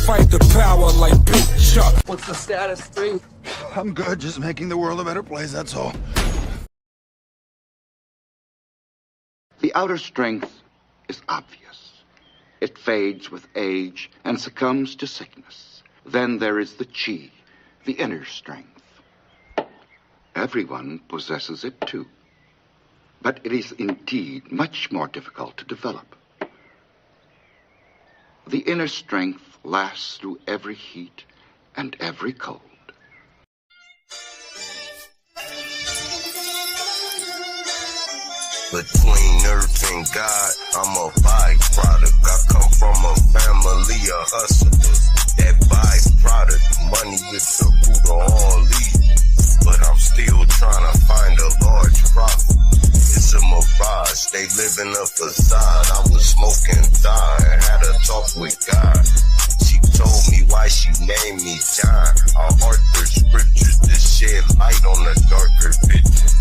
fight the power like Big Chuck. What's the status, 3? I'm good, just making the world a better place, that's all. The outer strength is obvious. It fades with age and succumbs to sickness. Then there is the chi, the inner strength. Everyone possesses it too. But it is indeed much more difficult to develop. The inner strength lasts through every heat and every cold. Between earth and God, I'm a byproduct. I come from a family of hustlers. That byproduct, money is the root of all evil. But I'm still trying to find a large profit. It's a mirage, they live in a facade. I was smoking thigh and had a talk with God. She told me why she named me John. I heart the scriptures to shed light on the darker picture.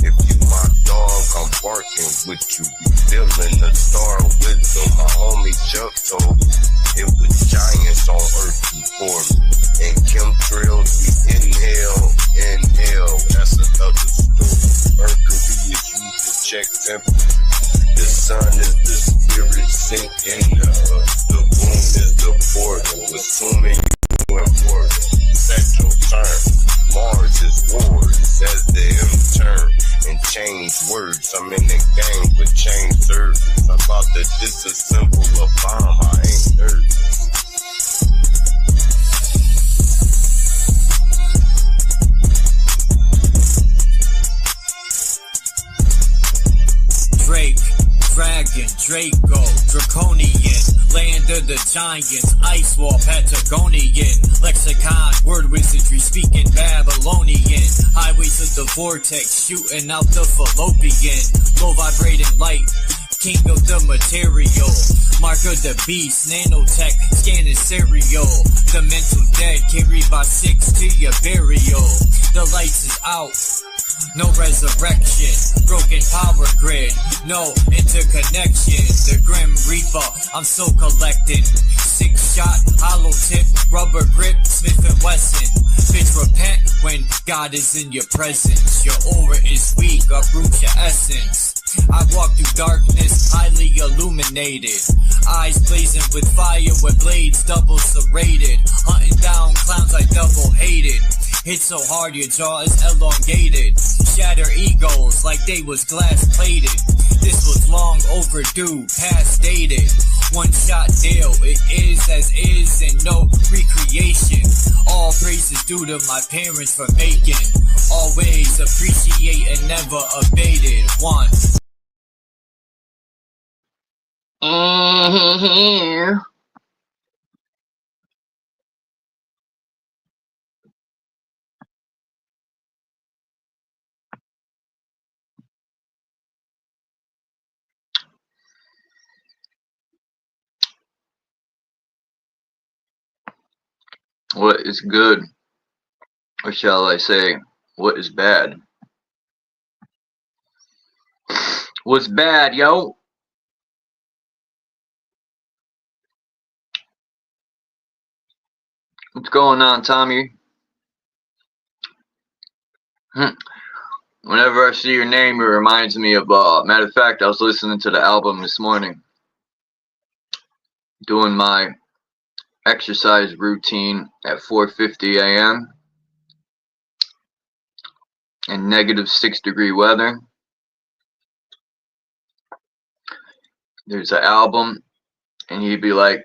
If you my dog, I'm barking with you. Be feeling the star wisdom. My homie Chuck told me it was giants on earth before me. And chemtrails, we inhale. That's another story. Mercury is used to check temperature. The sun is the spirit sinking. The moon is the portal. Assuming you important. Set your turn. Mars is war. Says the M turn. And change words. I'm in the game, but change service. I'm about to disassemble a bomb. I ain't nervous. Drake, Dragon, Draco, Draconian, land of the giants, ice wall, Patagonian, lexicon, word wizardry, speaking Babylonian, highways of the vortex, shooting out the fallopian, low vibrating light, king of the material, mark of the beast, nanotech, scanning serial, the mental dead, carried by 6 to your burial, the lights is out. No resurrection, broken power grid, no interconnection. The Grim Reaper, I'm so collecting. 6-shot, hollow tip, rubber grip, Smith & Wesson. Bitch, repent when God is in your presence. Your aura is weak, uproot your essence. I walk through darkness, highly illuminated. Eyes blazing with fire with blades double serrated. Hunting down clowns I double hated. Hit so hard your jaw is elongated. Shatter egos like they was glass plated. This was long overdue, past dated. One shot deal, it is as is and no recreation. All praises due to my parents for making. Always appreciate and never abated. One. What is good? Or shall I say, what is bad? What's bad, yo? What's going on, Tommy? Whenever I see your name, it reminds me of, matter of fact, I was listening to the album this morning, doing my exercise routine at 4:50 a.m. in negative 6-degree weather. There's an album, and he'd be like,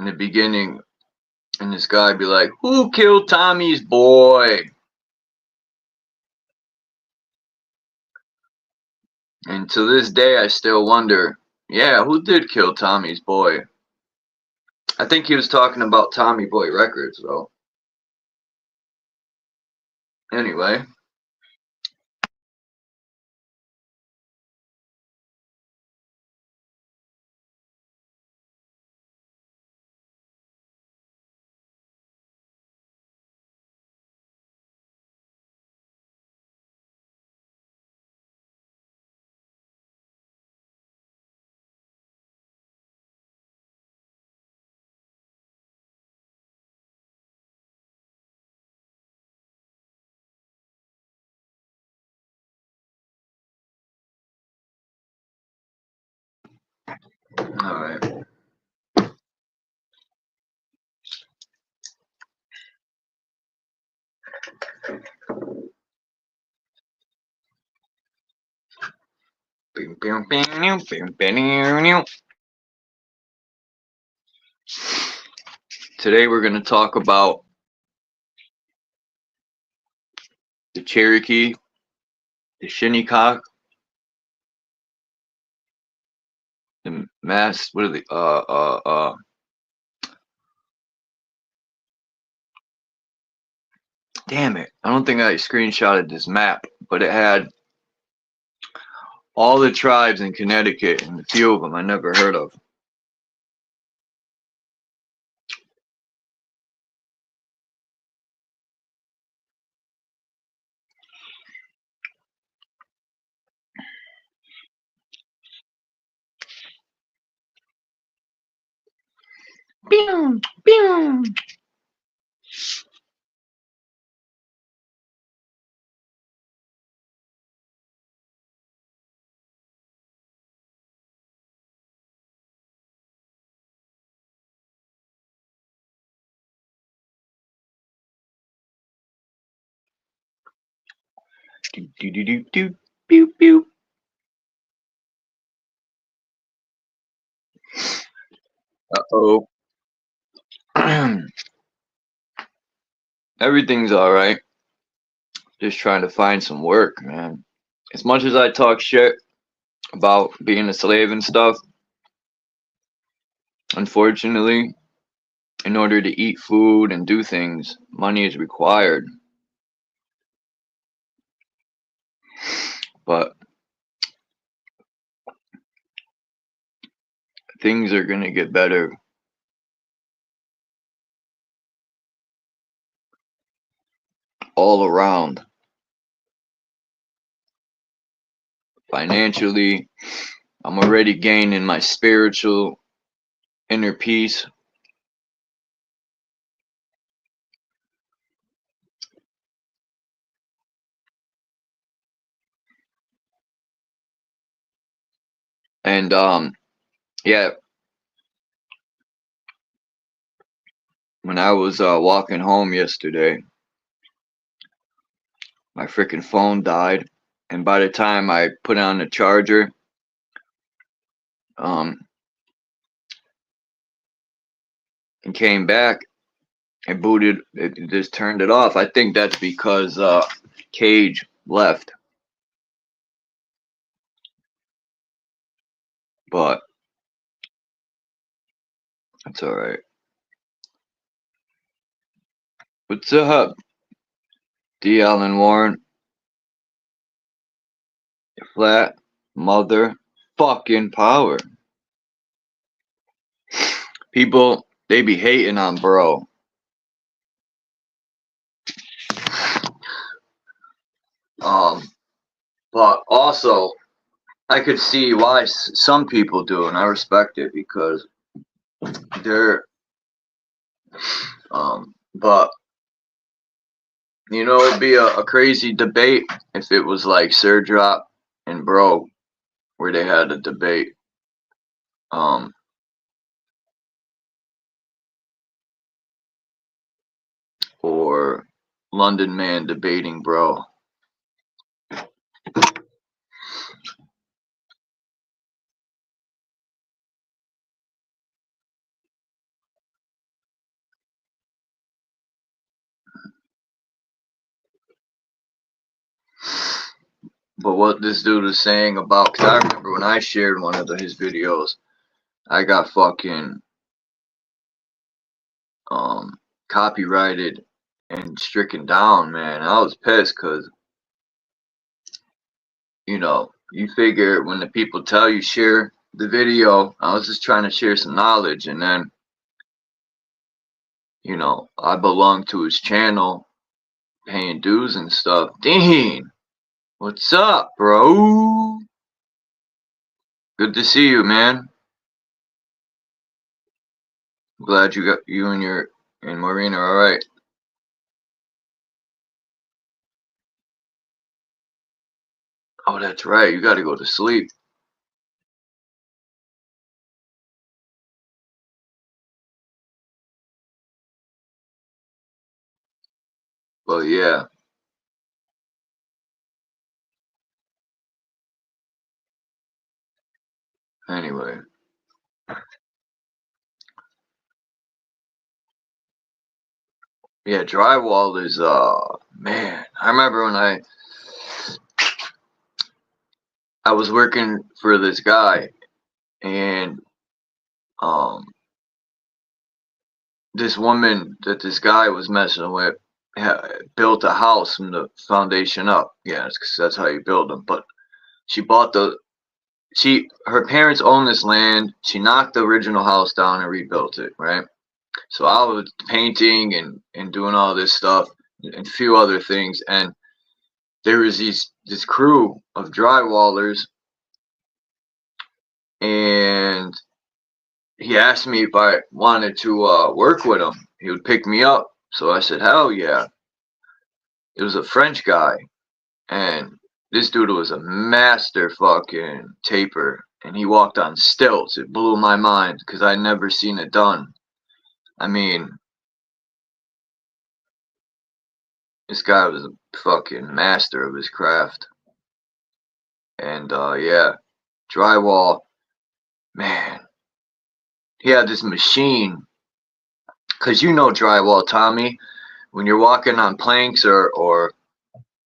in the beginning, and this guy'd be like, who killed Tommy's boy? And to this day, I still wonder, yeah, who did kill Tommy's boy? I think he was talking about Tommy Boy Records, though. Anyway. All right. Today we're going to talk about the Cherokee, the Shinnecock, the Mass. What are the Damn it! I don't think I screenshotted this map, but it had all the tribes in Connecticut, and a few of them I never heard of. Pew, pew. Do, do, do, do, do, pew, pew. Uh-oh. Everything's all right. Just trying to find some work, man. As much as I talk shit about being a slave and stuff, unfortunately, in order to eat food and do things, money is required. But things are gonna get better. All around. Financially, I'm already gaining my spiritual inner peace. And yeah, when I was walking home yesterday, my freaking phone died, and by the time I put on the charger, and came back and booted, it just turned it off. I think that's because Cage left. But that's all right. What's up, D. Allen Warren? Flat mother fucking power. People, they be hating on bro. But also, I could see why some people do, and I respect it because they're, but you know, it'd be a crazy debate if it was like Sir Drop and Bro, where they had a debate. Or London Man debating Bro. But what this dude is saying about, because I remember when I shared one of his videos, I got fucking copyrighted and stricken down, man. I was pissed because, you know, you figure when the people tell you share the video, I was just trying to share some knowledge, and then, you know, I belong to his channel, paying dues and stuff. Dean, what's up, bro? Good to see you, man. Glad you and Maureen are all right. Oh, that's right. You got to go to sleep. But yeah. Anyway. Yeah, drywall is man, I remember when I was working for this guy, and this woman that this guy was messing with built a house from the foundation up. Yeah, that's how you build them. But she bought her parents owned this land. She knocked the original house down and rebuilt it, right? So I was painting and doing all this stuff and a few other things, and there was this crew of drywallers, and he asked me if I wanted to work with him. He would pick me up. So I said, hell yeah. It was a French guy, and this dude was a master fucking taper, and he walked on stilts. It blew my mind because I'd never seen it done. I mean, this guy was a fucking master of his craft. And yeah, drywall, man. He had this machine, because you know drywall, Tommy, when you're walking on planks or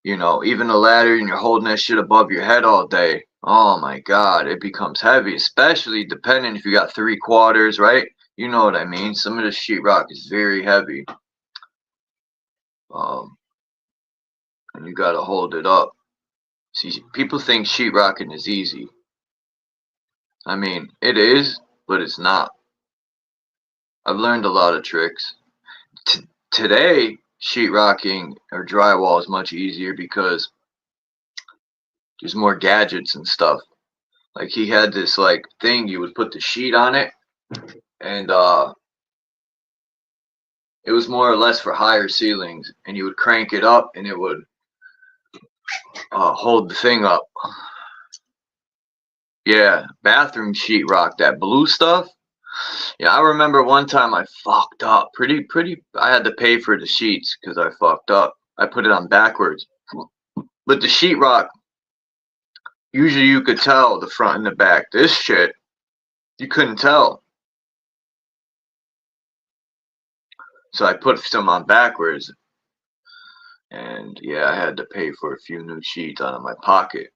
you know, even a ladder and you're holding that shit above your head all day, oh my God, it becomes heavy, especially depending if you got 3/4, right? You know what I mean? Some of the sheetrock is very heavy. And you gotta hold it up. See, people think sheetrocking is easy. I mean, it is, but it's not. I've learned a lot of tricks. Today, sheetrocking or drywall is much easier because there's more gadgets and stuff. Like he had this like thing, you would put the sheet on it, and it was more or less for higher ceilings, and you would crank it up and it would hold the thing up. Yeah, bathroom sheetrock, that blue stuff. Yeah, I remember one time I fucked up. I had to pay for the sheets because I fucked up. I put it on backwards. But the sheetrock, usually you could tell the front and the back. This shit, you couldn't tell. So I put some on backwards. And yeah, I had to pay for a few new sheets out of my pocket.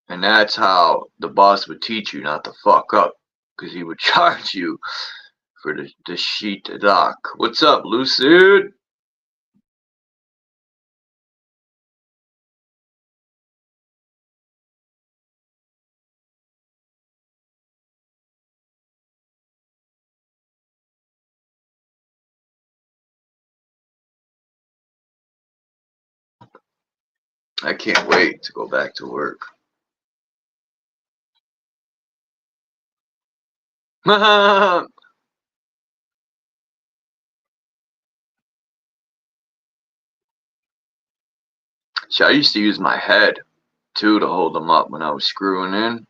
And that's how the boss would teach you not to fuck up. Because he would charge you for the sheet dock. What's up, Lucid? I can't wait to go back to work. See, I used to use my head too to hold them up when I was screwing in.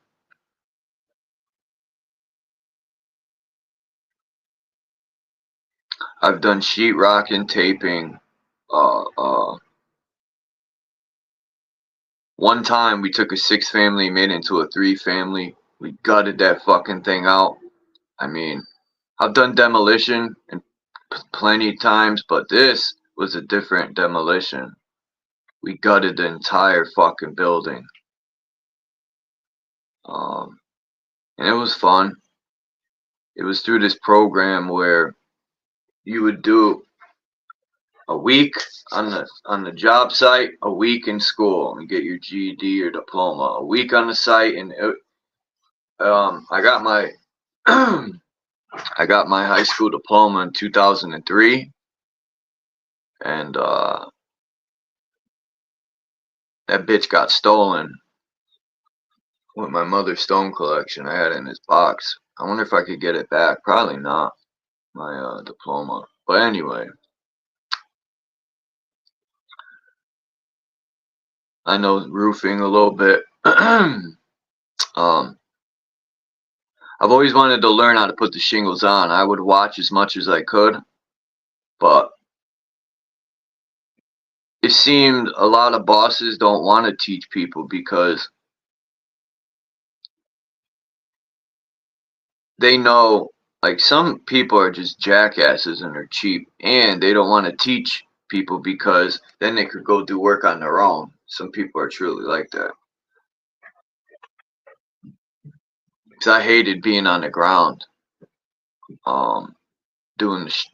I've done sheetrock and taping. One time we took a 6-family, made it into a 3-family. We gutted that fucking thing out. I mean, I've done demolition and plenty of times, but this was a different demolition. We gutted the entire fucking building. And it was fun. It was through this program where you would do a week on the job site, a week in school, and get your GED or diploma. A week on the site, and I got my I got my high school diploma in 2003, and that bitch got stolen with my mother's stone collection. I had it in this box. I wonder if I could get it back. Probably not, my diploma. But anyway, I know roofing a little bit. I've always wanted to learn how to put the shingles on. I would watch as much as I could, but it seemed a lot of bosses don't want to teach people because they know, like, some people are just jackasses and they're cheap, and they don't want to teach people because then they could go do work on their own. Some people are truly like that. Because I hated being on the ground,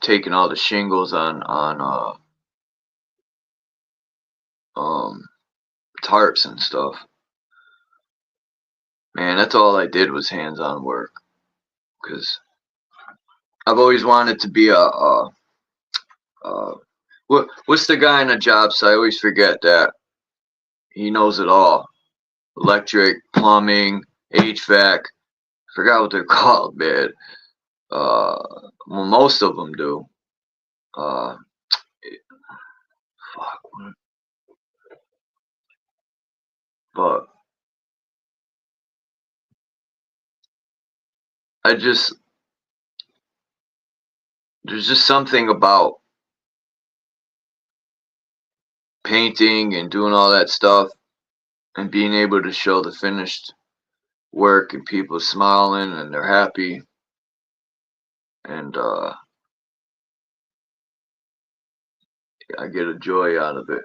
taking all the shingles on tarps and stuff. Man, that's all I did was hands-on work. Because I've always wanted to be what's the guy in the job site? I always forget that. He knows it all. Electric, plumbing, HVAC. Forgot what they're called, man. Well, most of them do. Fuck. But there's just something about painting and doing all that stuff and being able to show the finished work and people smiling and they're happy, and I get a joy out of it.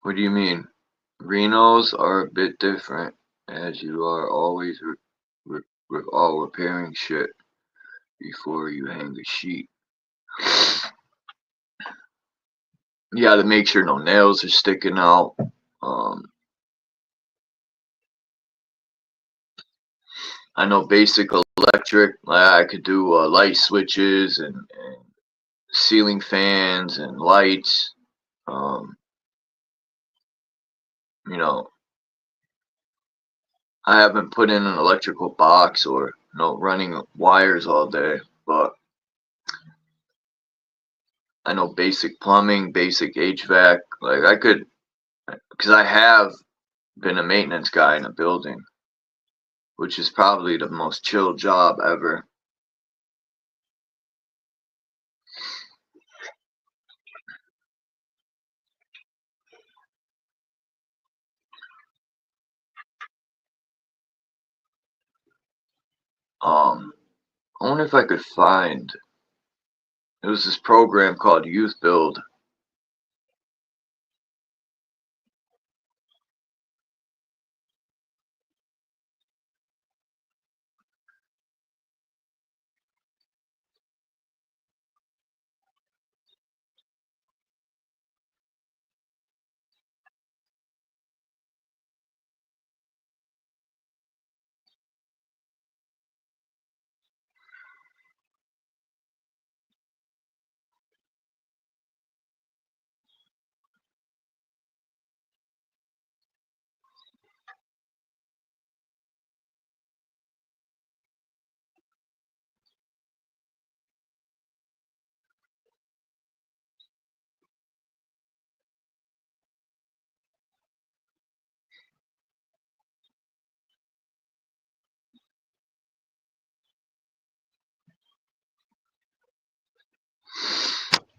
What do you mean? Renos are a bit different, as you are always all repairing shit before you hang a sheet. You gotta make sure no nails are sticking out. I know basic electric, I could do light switches and ceiling fans and lights. You know, I haven't put in an electrical box or running wires all day, but I know basic plumbing, basic HVAC. Like, I could, because I have been a maintenance guy in a building, which is probably the most chill job ever. I wonder if I could find, it was this program called Youth Build.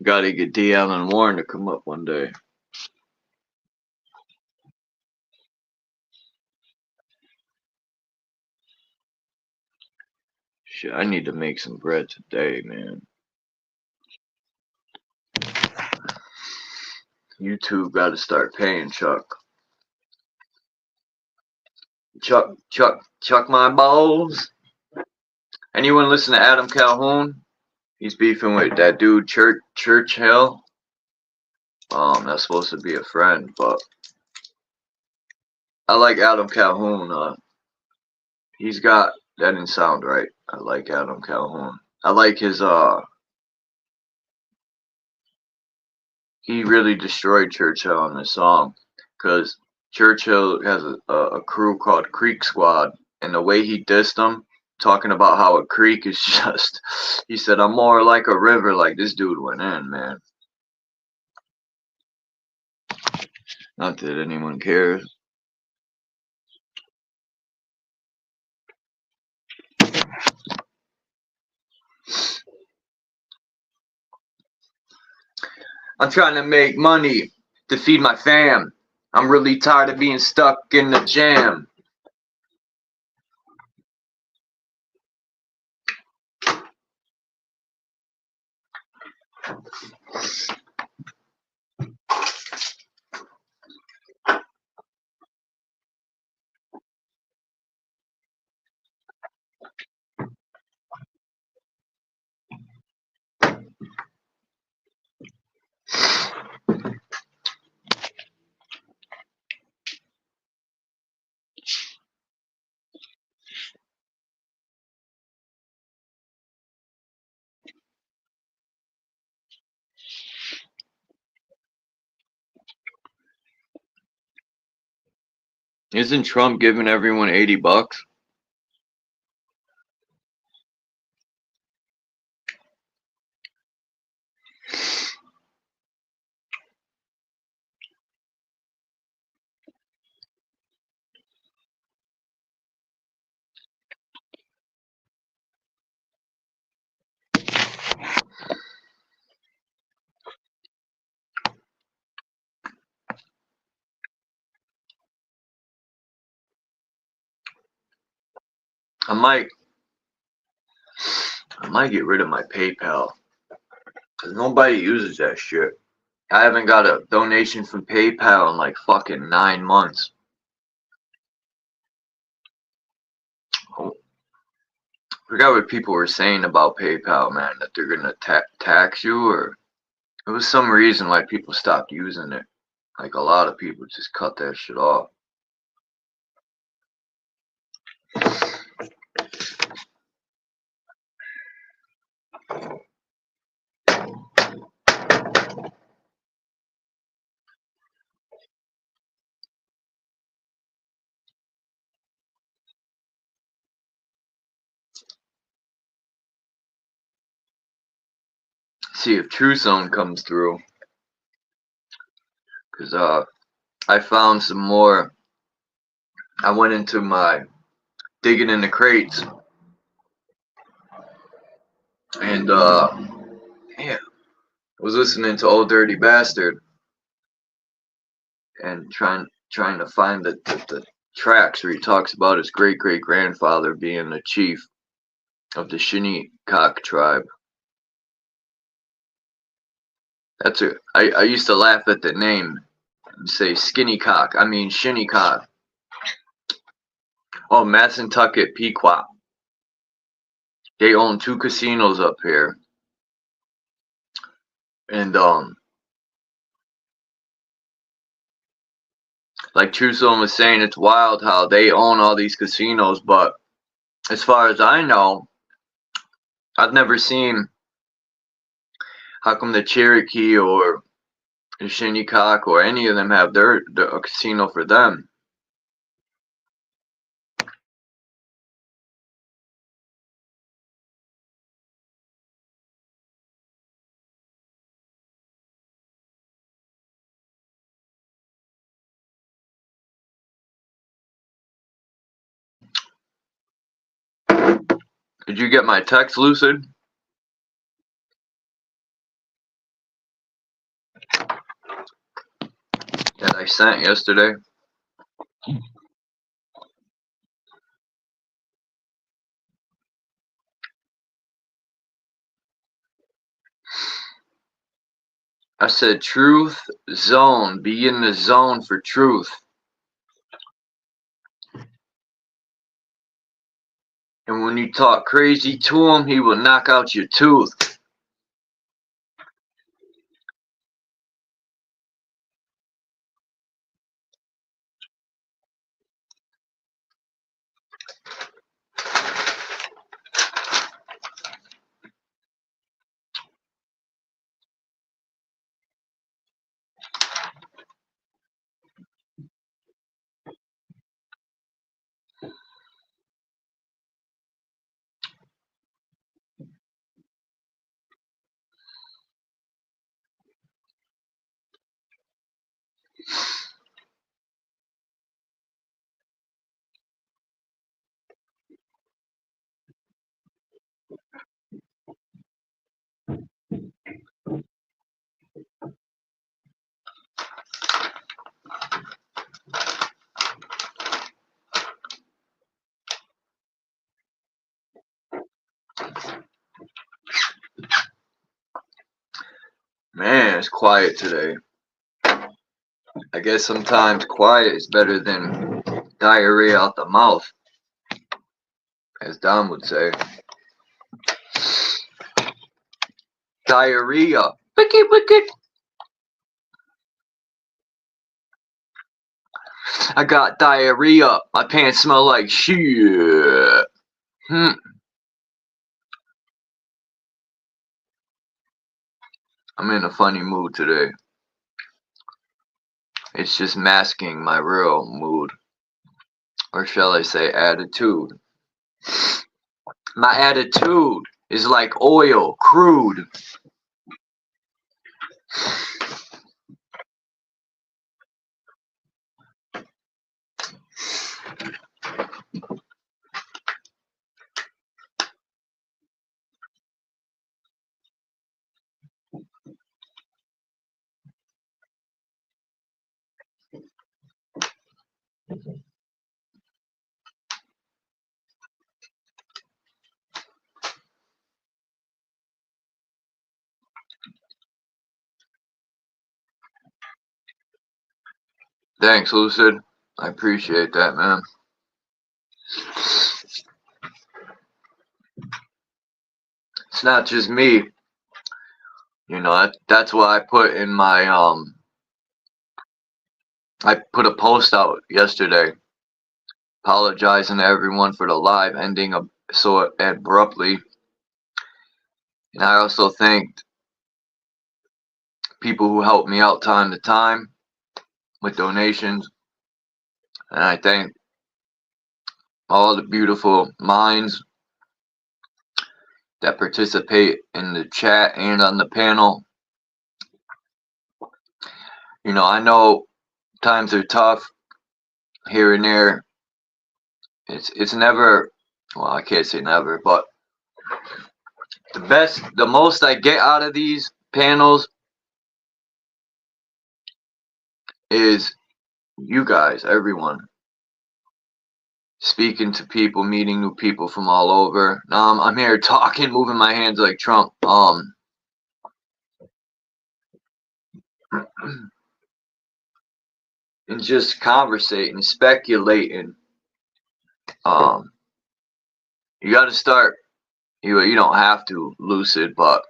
Gotta get D. Allen Warren to come up one day. Shit, I need to make some bread today, man. YouTube gotta start paying Chuck. Chuck my balls. Anyone listen to Adam Calhoun? He's beefing with that dude Churchill. That's supposed to be a friend, but I like Adam Calhoun. He's got, that didn't sound right. I like Adam Calhoun. I like his he really destroyed Churchill in this song, because Churchill has a crew called Creek Squad, and the way he dissed them talking about how a creek is just, he said, I'm more like a river. Like, this dude went in, man. Not that anyone cares. I'm trying to make money to feed my fam. I'm really tired of being stuck in the jam. Isn't Trump giving everyone $80? I might get rid of my PayPal, because nobody uses that shit. I haven't got a donation from PayPal in like fucking 9 months. Oh, I forgot what people were saying about PayPal, man, that they're gonna tax you, or it was some reason why people stopped using it. Like, a lot of people just cut that shit off. See if True Zone comes through, because I found some more. I went into my digging in the crates, and yeah, I was listening to Old Dirty Bastard and trying to find the tracks where he talks about his great grandfather being the chief of the Shinnecock tribe. I used to laugh at the name and say skinny cock. I mean Shinnecock. Oh, Massantucket Pequot. They own 2 casinos up here. And like True Zone was saying, it's wild how they own all these casinos, but as far as I know, I've never seen how come the Cherokee or the Shinnecock or any of them have a casino for them. Did you get my text, Lucid? That I sent yesterday? I said, Truth Zone. Be in the zone for truth. And when you talk crazy to him, he will knock out your tooth. Man, it's quiet today. I guess sometimes quiet is better than diarrhea out the mouth, as Don would say. Diarrhea. Wicked, wicked. I got diarrhea. My pants smell like shit. I'm in a funny mood today. It's just masking my real mood. Or shall I say attitude. My attitude is like oil, crude. Thanks, Lucid. I appreciate that, man. It's not just me. You know, that's why I put in my, I put a post out yesterday apologizing to everyone for the live ending so abruptly. And I also thanked people who helped me out time to time with donations. And I thank all the beautiful minds that participate in the chat and on the panel. You know, I know times are tough here and there. It's never, well, I can't say never, but the most I get out of these panels is you guys, everyone. Speaking to people, meeting new people from all over. Now I'm here talking, moving my hands like Trump. And just conversating, speculating. You got to start. You don't have to, Lucid, but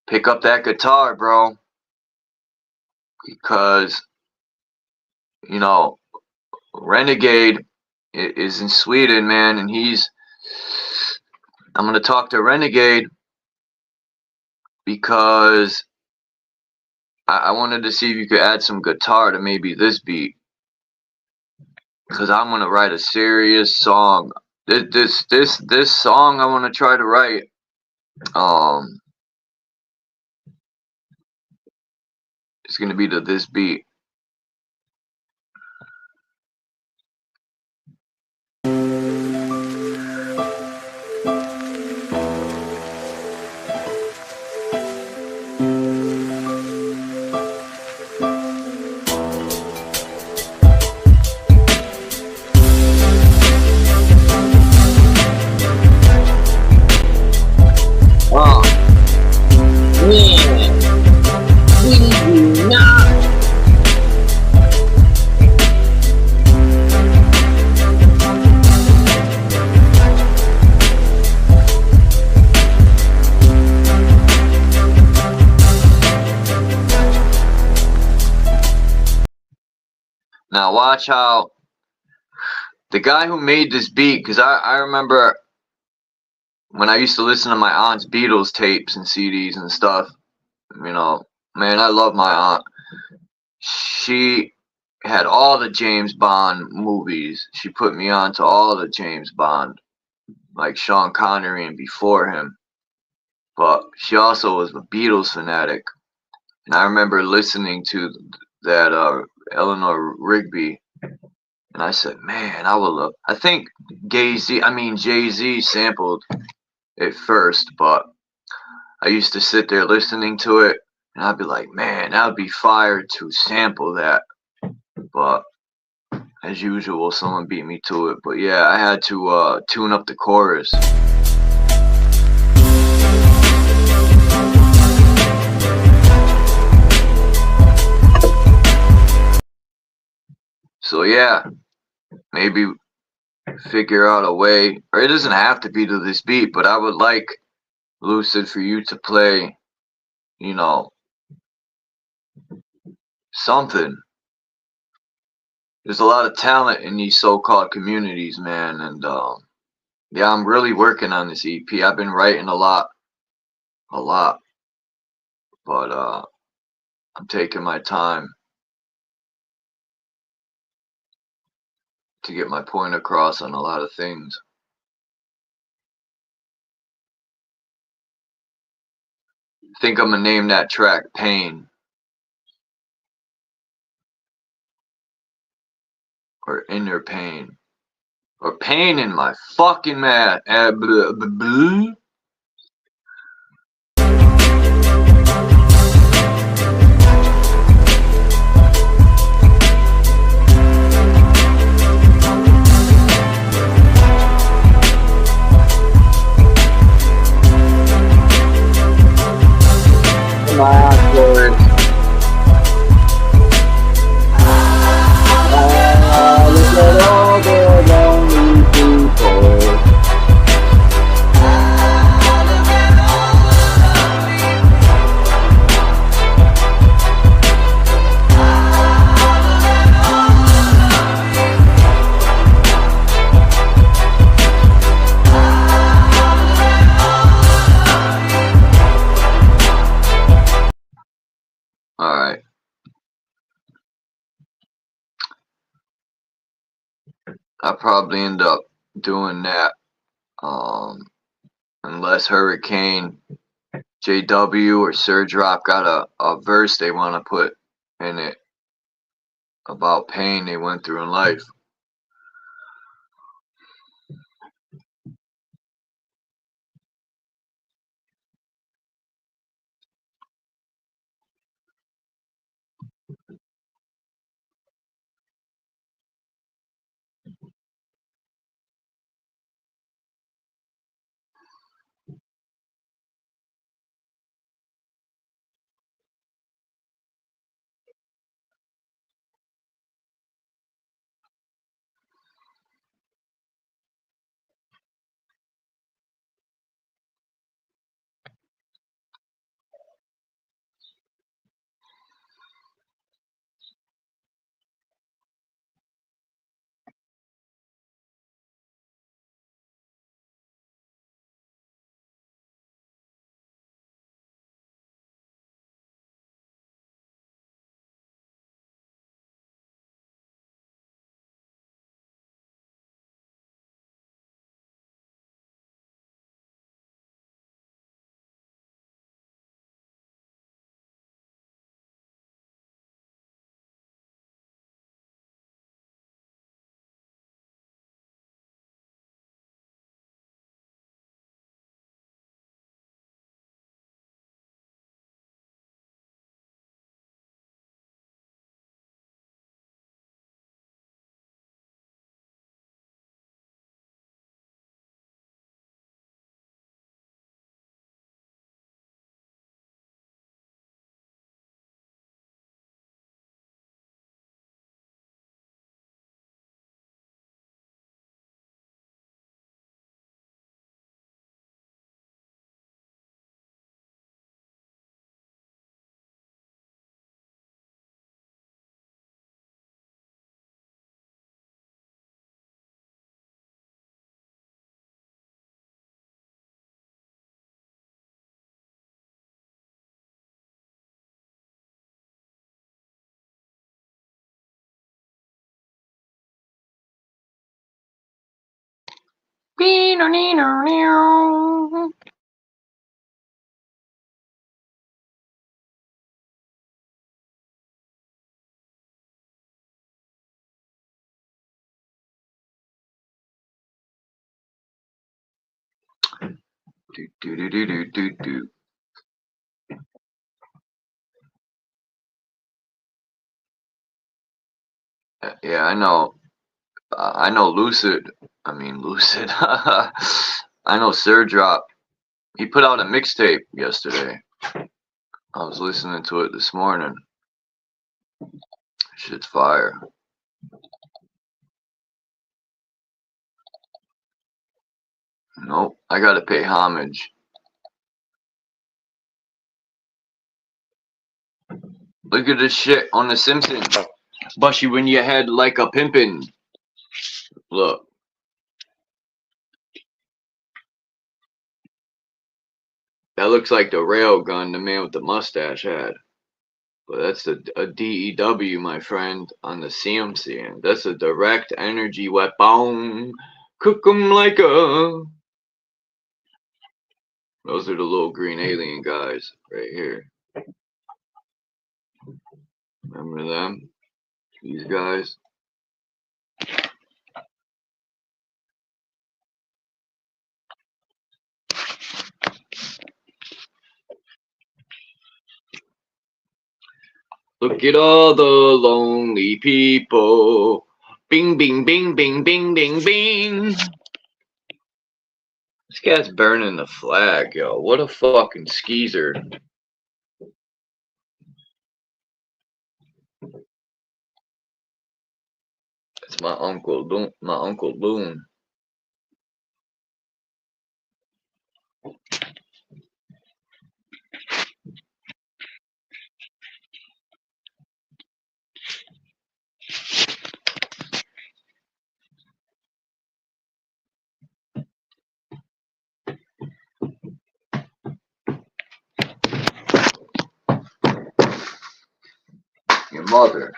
pick up that guitar, bro. Because, you know, Renegade is in Sweden, man, and I'm going to talk to Renegade because I wanted to see if you could add some guitar to maybe this beat. Because I'm going to write a serious song. This song I want to try to write, it's going to be to this beat. Now watch how the guy who made this beat, because I remember when I used to listen to my aunt's Beatles tapes and CDs and stuff, you know, man, I love my aunt. She had all the James Bond movies. She put me on to all the James Bond, like Sean Connery and before him. But she also was a Beatles fanatic. And I remember listening to that Eleanor Rigby, and I said, man, I would love. I think Jay-Z sampled it first, but I used to sit there listening to it, and I'd be like, man, that would be fire to sample that. But as usual, someone beat me to it. But yeah, I had to tune up the chorus. So yeah, maybe figure out a way, or it doesn't have to be to this beat, but I would like, Lucid, for you to play, you know, something. There's a lot of talent in these so-called communities, man, and yeah, I'm really working on this EP. I've been writing a lot, but I'm taking my time to get my point across on a lot of things. I think I'm gonna name that track Pain, or Inner Pain, or Pain in My Fucking Man. My influence. Look at all the lonely people. Alright. I'll probably end up doing that. Unless Hurricane, JW, or Sir Drop got a verse they want to put in it about pain they went through in life. Do. Yeah, I know. I know Lucid. I mean Lucid. I know Sir Drop. He put out a mixtape yesterday. I was listening to it this morning. Shit's fire. Nope, I gotta pay homage. Look at this shit on The Simpsons. Bushy when you had like a pimpin'. Look. That looks like the railgun the man with the mustache had. But that's a DEW, my friend, on the CMC. And that's a direct energy weapon. Cook 'em like a... Those are the little green alien guys right here. Remember them? These guys. Look at all the lonely people. Bing, bing, bing, bing, bing, bing, bing. This guy's burning the flag, yo. What a fucking skeezer. It's my Uncle Loon. Your mother.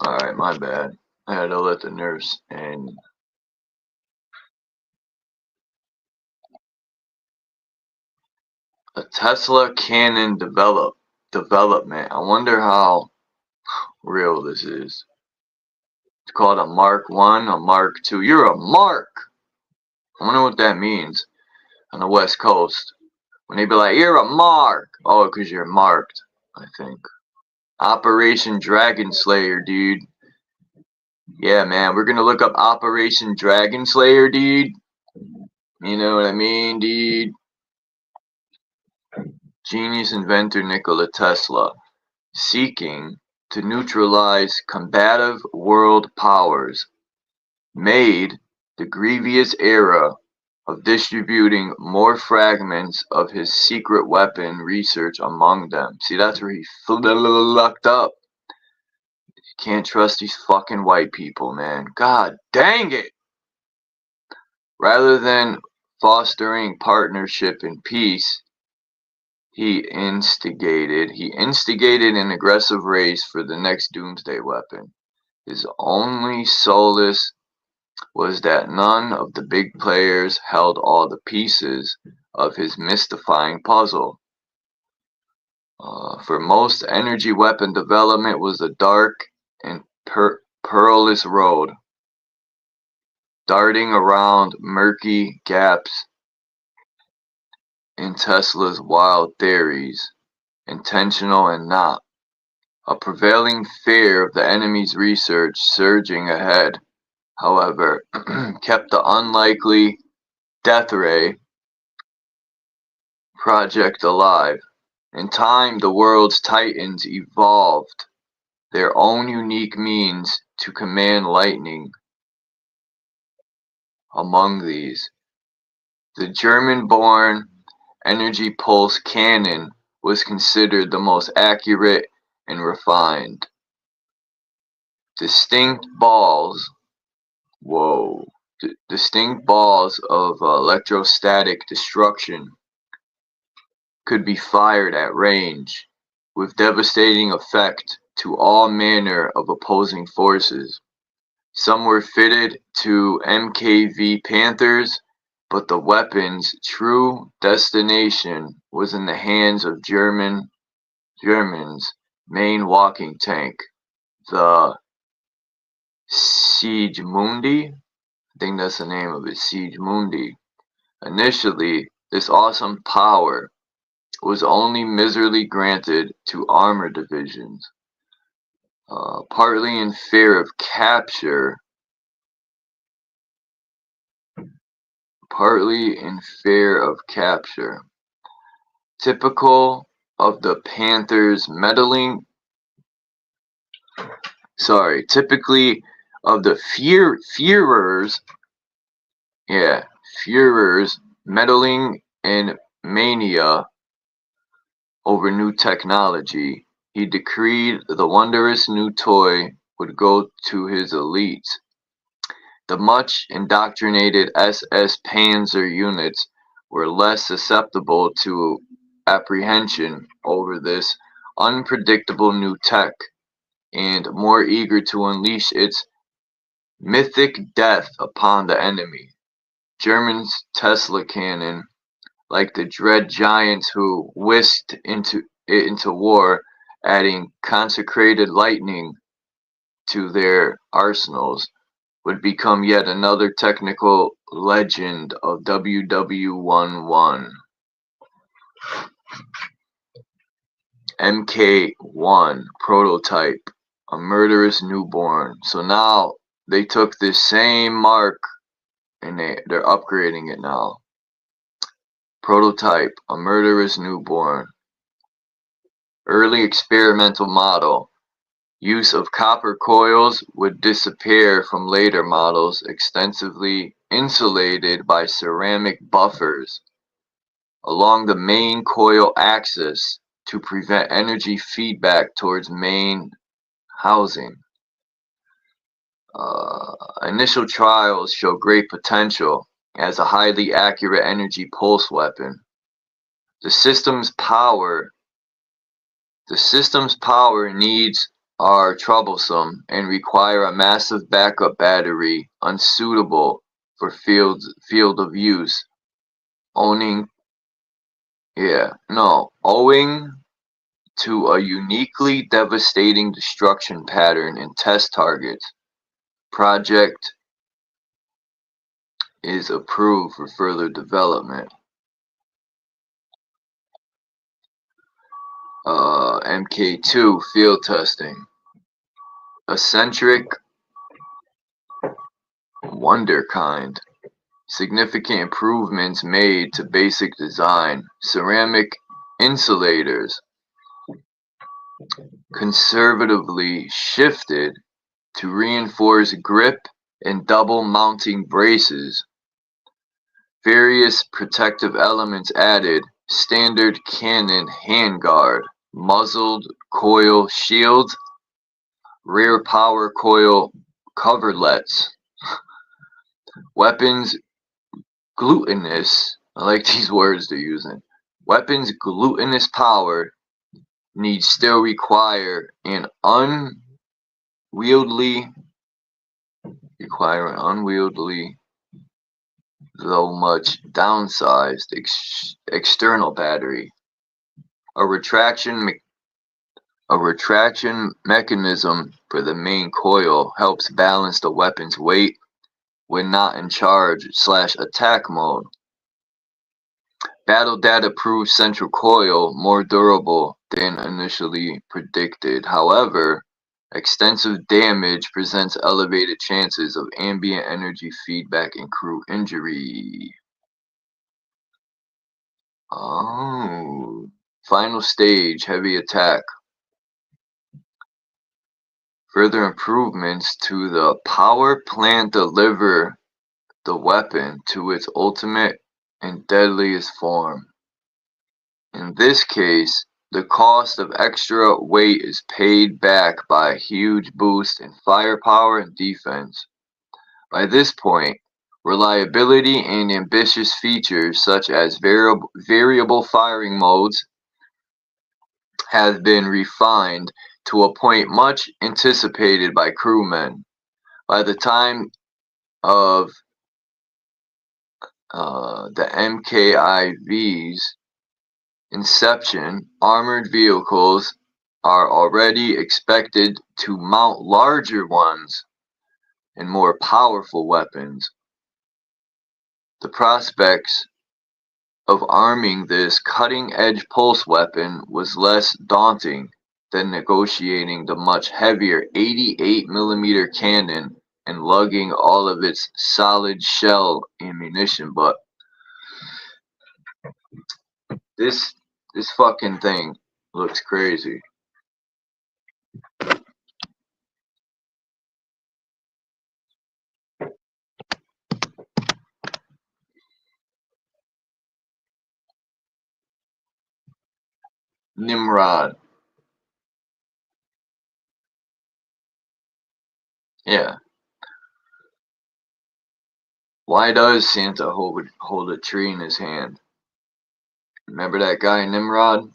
Alright, my bad. I had to let the nurse in. A Tesla cannon development. I wonder how real this is. It's called a Mark 1, a Mark 2. You're a Mark! I wonder what that means on the West Coast. When they be like, you're a Mark! Oh, because you're marked, I think. Operation Dragon Slayer, dude. Yeah, man, we're gonna look up Operation Dragon Slayer, dude. You know what I mean, dude? Genius inventor Nikola Tesla, seeking to neutralize combative world powers, made the grievous error of distributing more fragments of his secret weapon research among them. See, that's where he fucked up. You can't trust these fucking white people, man. God dang it! Rather than fostering partnership and peace, he instigated an aggressive race for the next doomsday weapon. His only solace was that none of the big players held all the pieces of his mystifying puzzle. For most, energy weapon development was a dark and perilous road, darting around murky gaps in Tesla's wild theories, intentional and not. A prevailing fear of the enemy's research surging ahead, however, kept the unlikely Death Ray project alive. In time, the world's titans evolved their own unique means to command lightning. Among these, The German-born energy pulse cannon was considered the most accurate and refined. Distinct balls of electrostatic destruction could be fired at range, with devastating effect to all manner of opposing forces. Some were fitted to MKV Panthers, but the weapon's true destination was in the hands of Germany's main walking tank, the Siegemunde. I think that's the name of it, Siegemunde. Initially, this awesome power was only miserably granted to armor divisions, partly in fear of capture. Typical of the Panthers typically of the Führer's meddling in mania over new technology, he decreed the wondrous new toy would go to his elites. The much indoctrinated SS Panzer units were less susceptible to apprehension over this unpredictable new tech, and more eager to unleash its mythic death upon the enemy. Germans' Tesla cannon, like the dread giants who whisked into war, adding consecrated lightning to their arsenals, would become yet another technical legend of WW11. MK1 prototype, a murderous newborn. So now they took this same mark and they're upgrading it now. Prototype, a murderous newborn. Early experimental model. Use of copper coils would disappear from later models, extensively insulated by ceramic buffers along the main coil axis to prevent energy feedback towards main housing. Initial trials show great potential as a highly accurate energy pulse weapon. The system's power needs are troublesome and require a massive backup battery unsuitable for field of use. Owing to a uniquely devastating destruction pattern in test targets, project is approved for further development. MK2 field testing. Eccentric wonderkind. Significant improvements made to basic design. Ceramic insulators conservatively shifted to reinforce grip and double mounting braces. Various protective elements added. Standard cannon handguard, muzzled coil shield, rear power coil coverlets. Weapons glutinous, I like these words they're using. Weapons glutinous power needs still require an unwieldy, though much downsized external battery. A retraction mechanism for the main coil helps balance the weapon's weight when not in charge/attack mode. Battle data proves central coil more durable than initially predicted. However, extensive damage presents elevated chances of ambient energy feedback and crew injury. Final stage, heavy attack. Further improvements to the power plant deliver the weapon to its ultimate and deadliest form. In this case, the cost of extra weight is paid back by a huge boost in firepower and defense. By this point, reliability and ambitious features such as variable firing modes have been refined to a point much anticipated by crewmen. By the time of the MKIV's inception, armored vehicles are already expected to mount larger ones and more powerful weapons. The prospects of arming this cutting-edge pulse weapon was less daunting than negotiating the much heavier 88mm cannon and lugging all of its solid shell ammunition. But this fucking thing looks crazy. Nimrod. Yeah. Why does Santa hold a tree in his hand? Remember that guy Nimrod?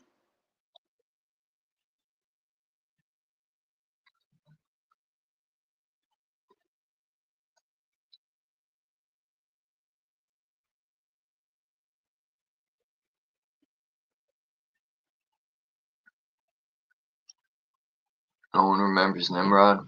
No one remembers Nimrod?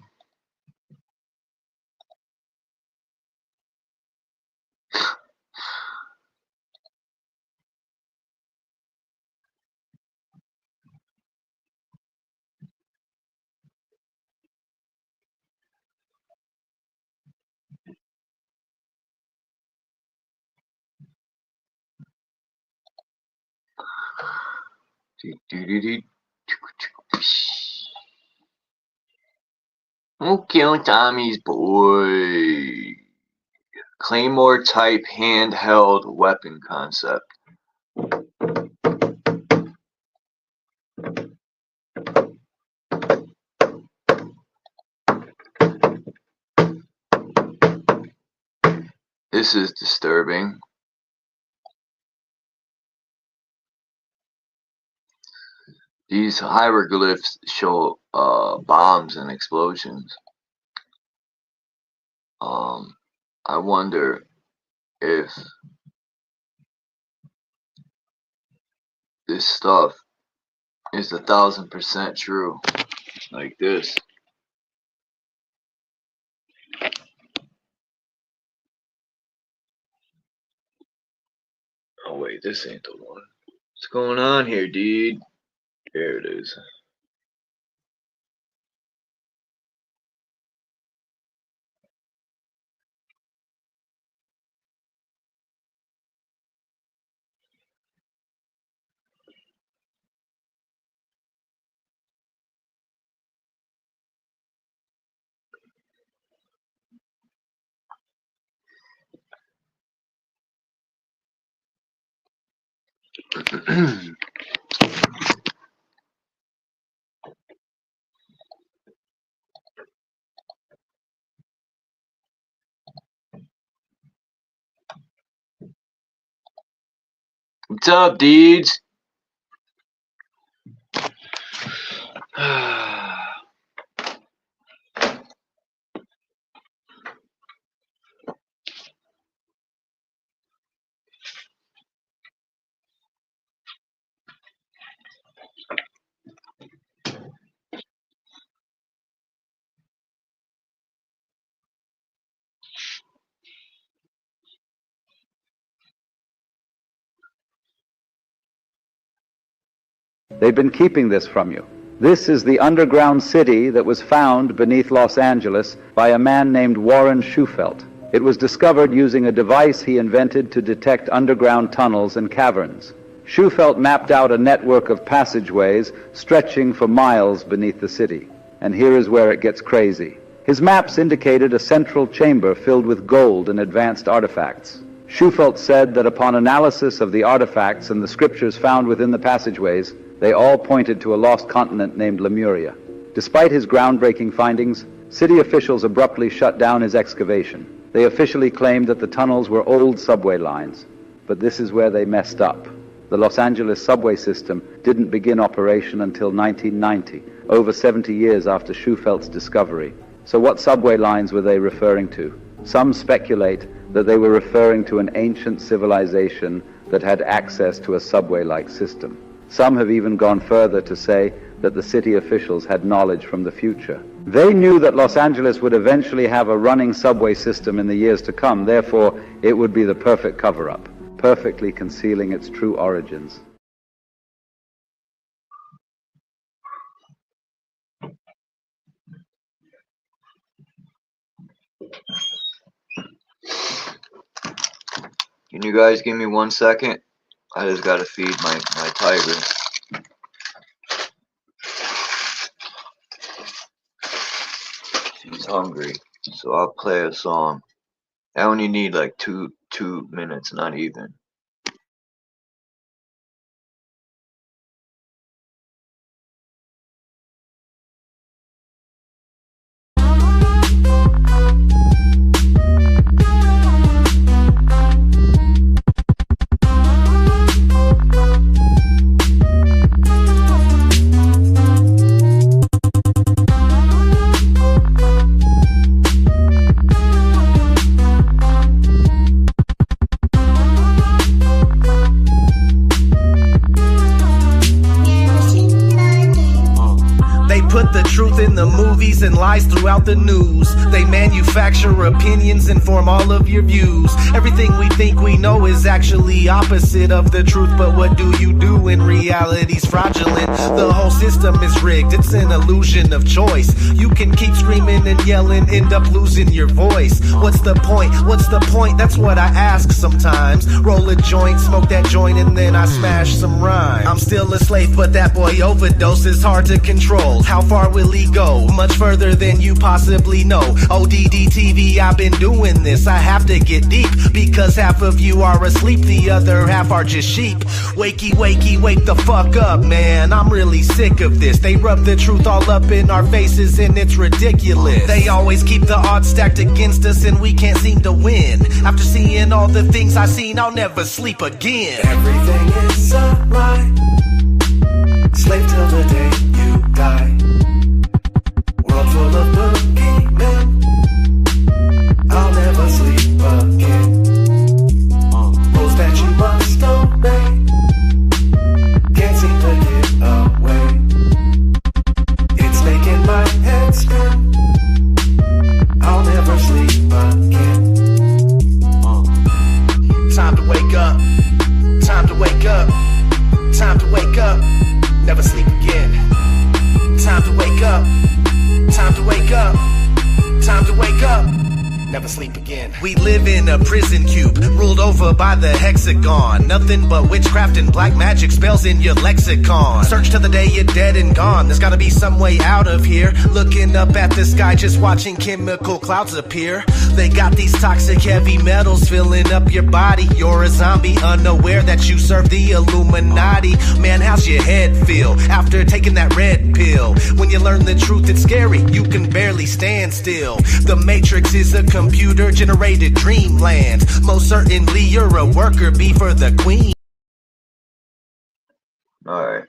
Don't kill Tommy's boy. Claymore type handheld weapon concept. This is disturbing. These hieroglyphs show bombs and explosions. I wonder if this stuff is 1000% true, like this. Oh wait, this ain't the one. What's going on here, dude? There it is. What's up, dudes? They've been keeping this from you. This is the underground city that was found beneath Los Angeles by a man named Warren Shufelt. It was discovered using a device he invented to detect underground tunnels and caverns. Shufelt mapped out a network of passageways stretching for miles beneath the city. And here is where it gets crazy. His maps indicated a central chamber filled with gold and advanced artifacts. Shufelt said that upon analysis of the artifacts and the scriptures found within the passageways, they all pointed to a lost continent named Lemuria. Despite his groundbreaking findings, city officials abruptly shut down his excavation. They officially claimed that the tunnels were old subway lines, but this is where they messed up. The Los Angeles subway system didn't begin operation until 1990, over 70 years after Schufelt's discovery. So what subway lines were they referring to? Some speculate that they were referring to an ancient civilization that had access to a subway-like system. Some have even gone further to say that the city officials had knowledge from the future. They knew that Los Angeles would eventually have a running subway system in the years to come, therefore it would be the perfect cover-up, perfectly concealing its true origins. Can you guys give me 1 second? I just gotta feed my tiger. She's hungry, so I'll play a song. I only need like two minutes, not even. Put the truth in the movies and lies throughout the news. They manufacture opinions and form all of your views. Everything we think we know is actually opposite of the truth. But what do you do when reality's fraudulent? The whole system is rigged, it's an illusion of choice. You can keep screaming and yelling, end up losing your voice. What's the point? What's the point? That's what I ask sometimes. Roll a joint, smoke that joint, and then I smash some rhyme. I'm still a slave, but that boy overdose is hard to control. How far will he go? Much further than you possibly know. ODD TV, I've been doing this. I have to get deep, because half of you are asleep, the other half are just sheep. Wakey, wakey, wake the fuck up, man. I'm really sick of this. They rub the truth all up in our faces and it's ridiculous. They always keep the odds stacked against us and we can't seem to win. After seeing all the things I've seen, I'll never sleep again. Everything is a lie. Slave till the day you die. World full of boogeymen. I'll never sleep again. Rules that you must obey. Can't seem to get away. It's making my head spin. I'll never sleep again. Time to wake up. Time to wake up. Time to wake up. Never sleep again. Time to wake up. Time to wake up. Time to wake up. Never sleep again. We live in a prison cube, ruled over by the hexagon. Nothing but witchcraft and black magic spells in your lexicon. Search till the day you're dead and gone. There's gotta be some way out of here. Looking up at the sky, just watching chemical clouds appear. They got these toxic heavy metals filling up your body. You're a zombie, unaware that you serve the Illuminati. Man, how's your head feel after taking that red pill? When you learn the truth, it's scary. You can barely stand still. The Matrix is a computer-generated dreamland. Most certainly you're a worker bee for the queen. Alright.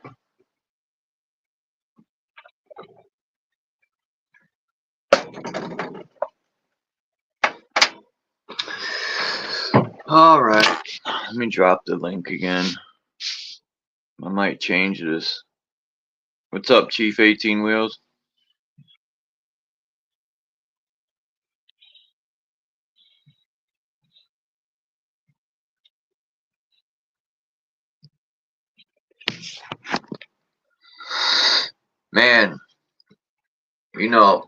Alright. Let me drop the link again. I might change this. What's up, Chief 18 Wheels? Man, you know,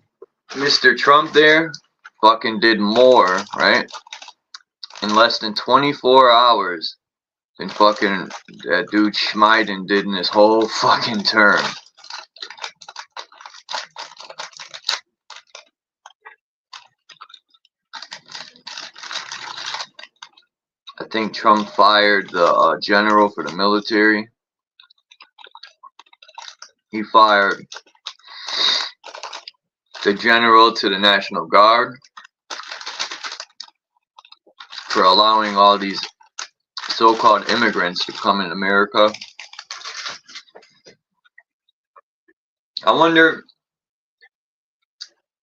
Mr. Trump there fucking did more, right? In less than 24 hours than fucking that dude Schmeiden did in his whole fucking term. think Trump fired the general for the military. He fired the general to the National Guard for allowing all these so-called immigrants to come in America. I wonder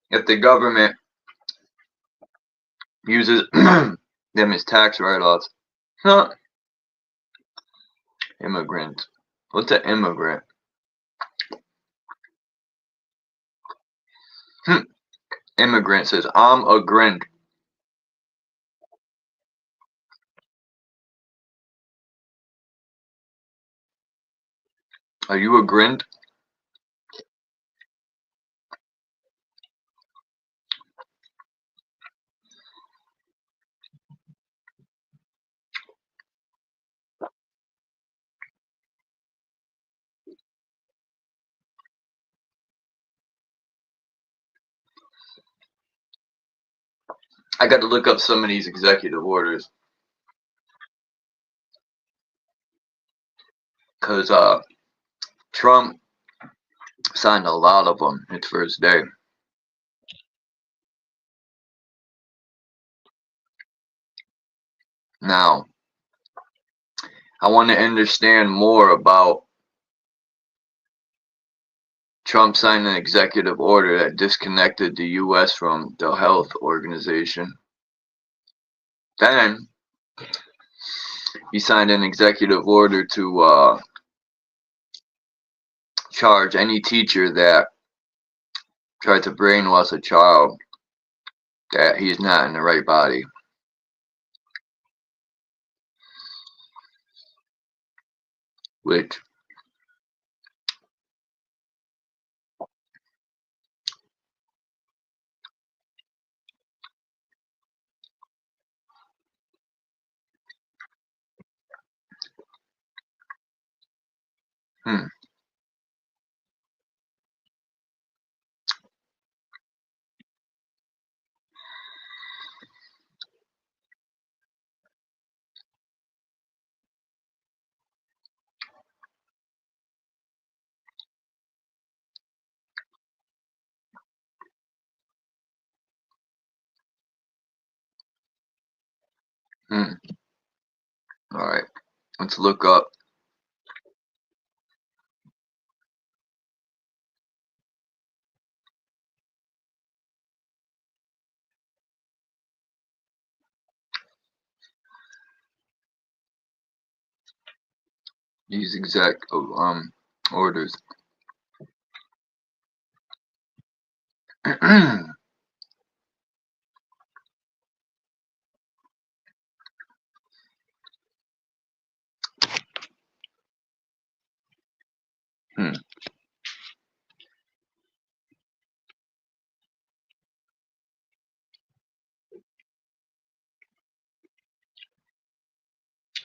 if the government uses them as tax write-offs. Huh. Immigrant. What's an immigrant? Immigrant says, I'm a grint. Are you a grint? I got to look up some of these executive orders. Because Trump signed a lot of them its first day. Now, I want to understand more about Trump signed an executive order that disconnected the U.S. from the health organization. Then, he signed an executive order to charge any teacher that tried to brainwash a child that he's not in the right body. Which Alright, let's look up. These exact orders.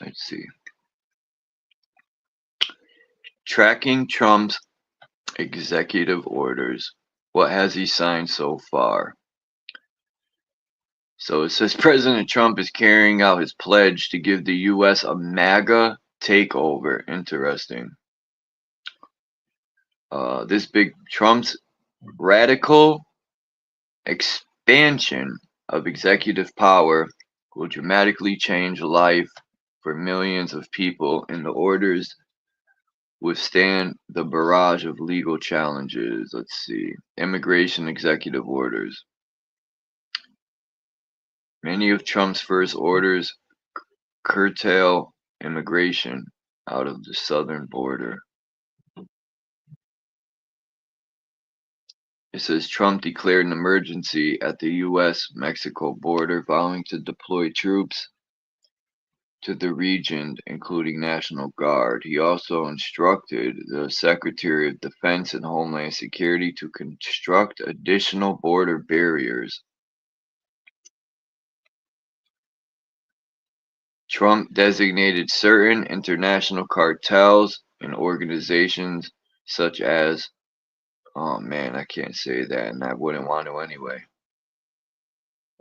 Let's see. Tracking Trump's executive orders. What has he signed so far? So it says President Trump is carrying out his pledge to give the U.S. a MAGA takeover. Interesting. This big Trump's radical expansion of executive power will dramatically change life for millions of people, and the orders withstand the barrage of legal challenges. Let's see. Immigration executive orders. Many of Trump's first orders curtail immigration out of the southern border. It says Trump declared an emergency at the U.S.-Mexico border, vowing to deploy troops to the region, including National Guard. He also instructed the Secretary of Defense and Homeland Security to construct additional border barriers. Trump designated certain international cartels and organizations such as, oh man, I can't say that, and I wouldn't want to anyway.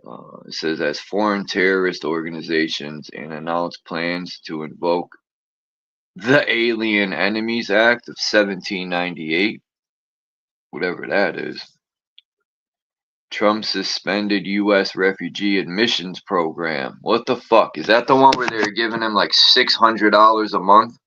It says as foreign terrorist organizations and announced plans to invoke the Alien Enemies Act of 1798, whatever that is. Trump suspended U.S. refugee admissions program. What the fuck? Is that the one where they're giving him like $600 a month?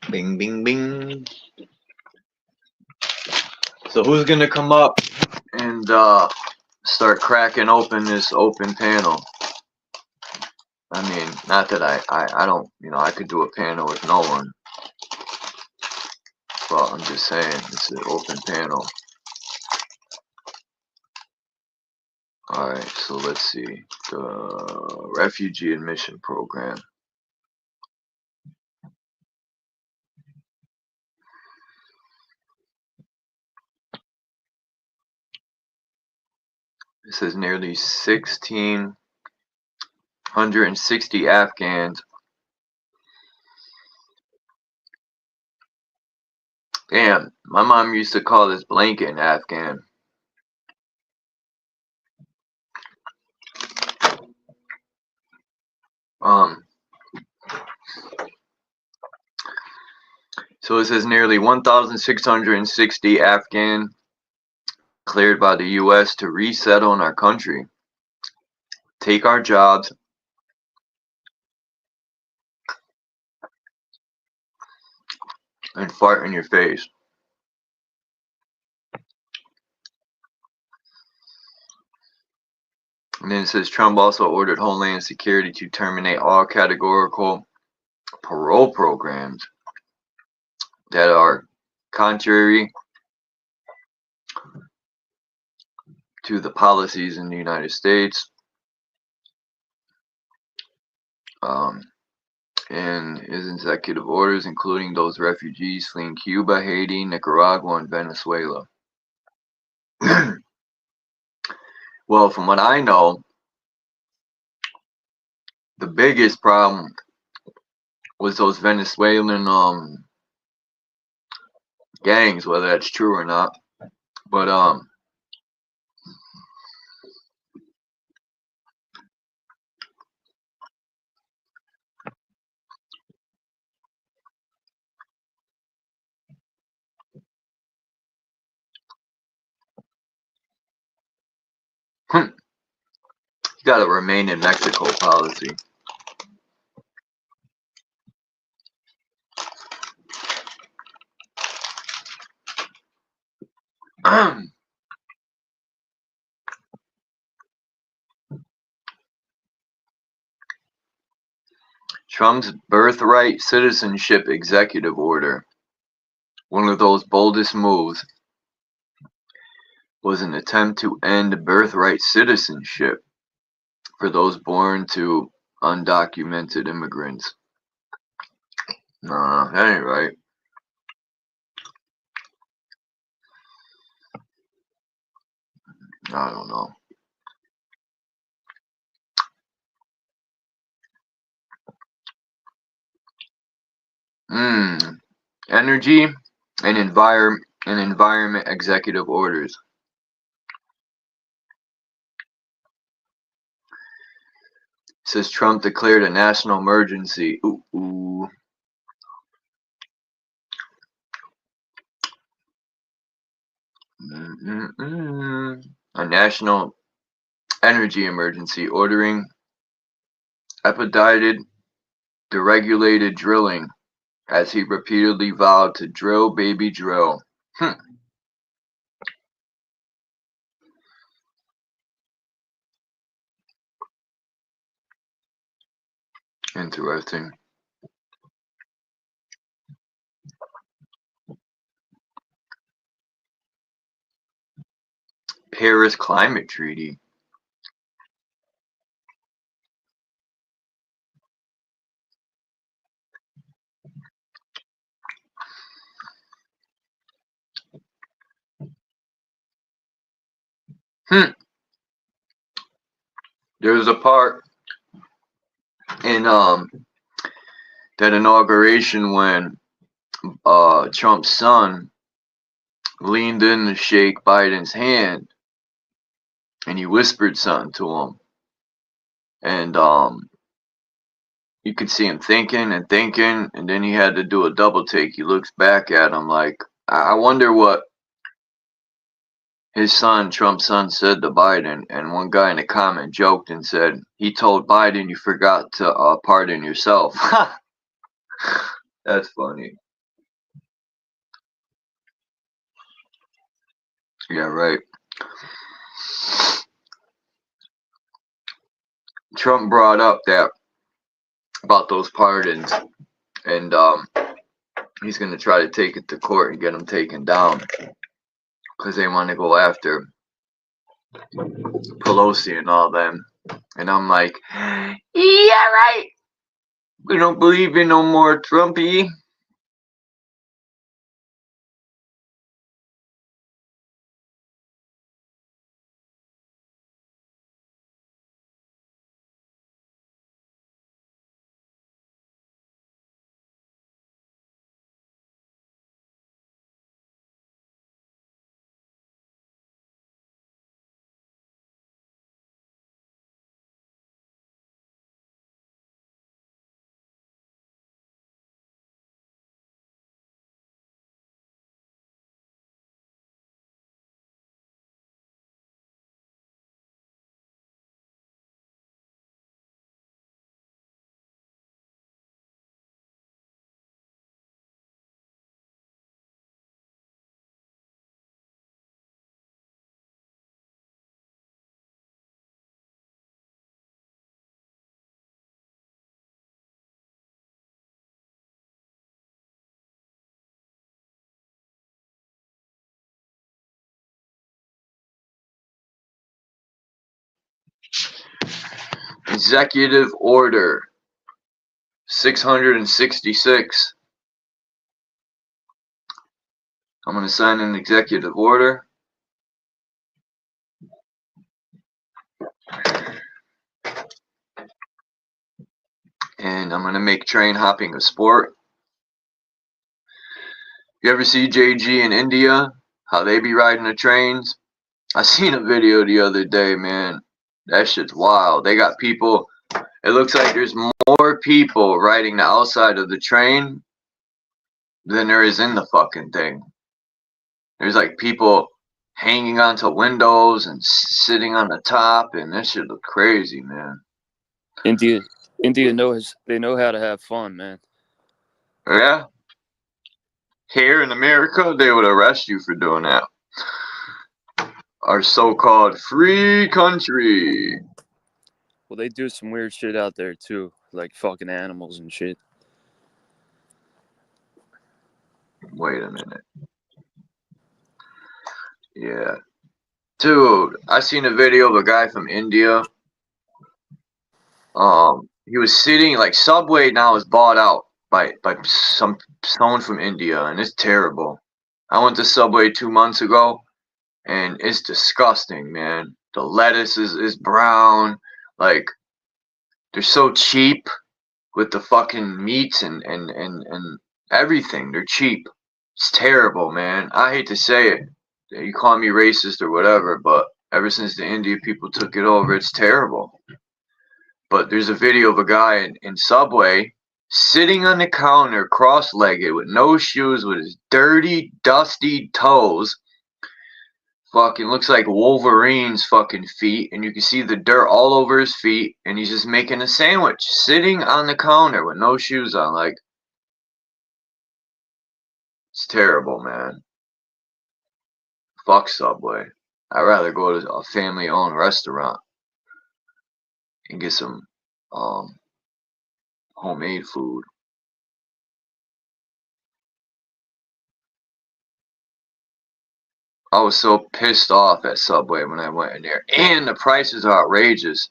Bing, bing, bing. So who's gonna come up and start cracking open this open panel? I mean, not that I don't, I could do a panel with no one. But I'm just saying, it's an open panel. Alright, so let's see. The refugee admission program. It says nearly 1,660 Afghans. Damn, my mom used to call this blanket an Afghan. So it says nearly 1,660 Afghan cleared by the U.S. to resettle in our country, take our jobs, and fart in your face. And then it says Trump also ordered Homeland Security to terminate all categorical parole programs that are contrary to the policies in the United States. And his executive orders, including those refugees fleeing Cuba, Haiti, Nicaragua, and Venezuela. Well, from what I know, the biggest problem was those Venezuelan gangs, whether that's true or not. But got to remain in Mexico policy. Trump's birthright citizenship executive order, one of those boldest moves, was an attempt to end birthright citizenship for those born to undocumented immigrants. Nah, that ain't right. I don't know. Energy and environment executive orders. It says Trump declared a national emergency. A national energy emergency ordering expedited deregulated drilling as he repeatedly vowed to drill, baby, drill. Interesting. Paris Climate Treaty. There's a part in that inauguration when Trump's son leaned in to shake Biden's hand and he whispered something to him, and you could see him thinking, and then he had to do a double take. He looks back at him like, I wonder what his son, Trump's son, said to Biden. And one guy in the comment joked and said, he told Biden you forgot to pardon yourself. That's funny. Yeah, right. Trump brought up that about those pardons, and he's going to try to take it to court and get them taken down because they want to go after Pelosi and all them. And I'm like, yeah, right. We don't believe in no more Trumpy. Executive Order 666. I'm going to sign an executive order. And I'm going to make train hopping a sport. You ever see JG in India? How they be riding the trains? I seen a video the other day, man. That shit's wild. They got people. It looks like there's more people riding the outside of the train than there is in the fucking thing. There's like people hanging onto windows and sitting on the top, and that shit look crazy, man. India knows, they know how to have fun, man. Yeah. Here in America, they would arrest you for doing that. Our so-called free country. Well, they do some weird shit out there too, like fucking animals and shit. Wait a minute. Yeah. Dude, I seen a video of a guy from India. He was sitting, like, Subway now is bought out by someone from India, and it's terrible. I went to Subway 2 months ago, and it's disgusting, man. The lettuce is brown. Like, they're so cheap with the fucking meats and everything. They're cheap. It's terrible, man. I hate to say it. You call me racist or whatever, but ever since the Indian people took it over, it's terrible. But there's a video of a guy in Subway sitting on the counter cross-legged with no shoes, with his dirty, dusty toes, fucking looks like Wolverine's fucking feet, and you can see the dirt all over his feet, and he's just making a sandwich, sitting on the counter with no shoes on. Like, it's terrible, man. Fuck Subway. I'd rather go to a family-owned restaurant and get some homemade food. I was so pissed off at Subway when I went in there. And the prices are outrageous.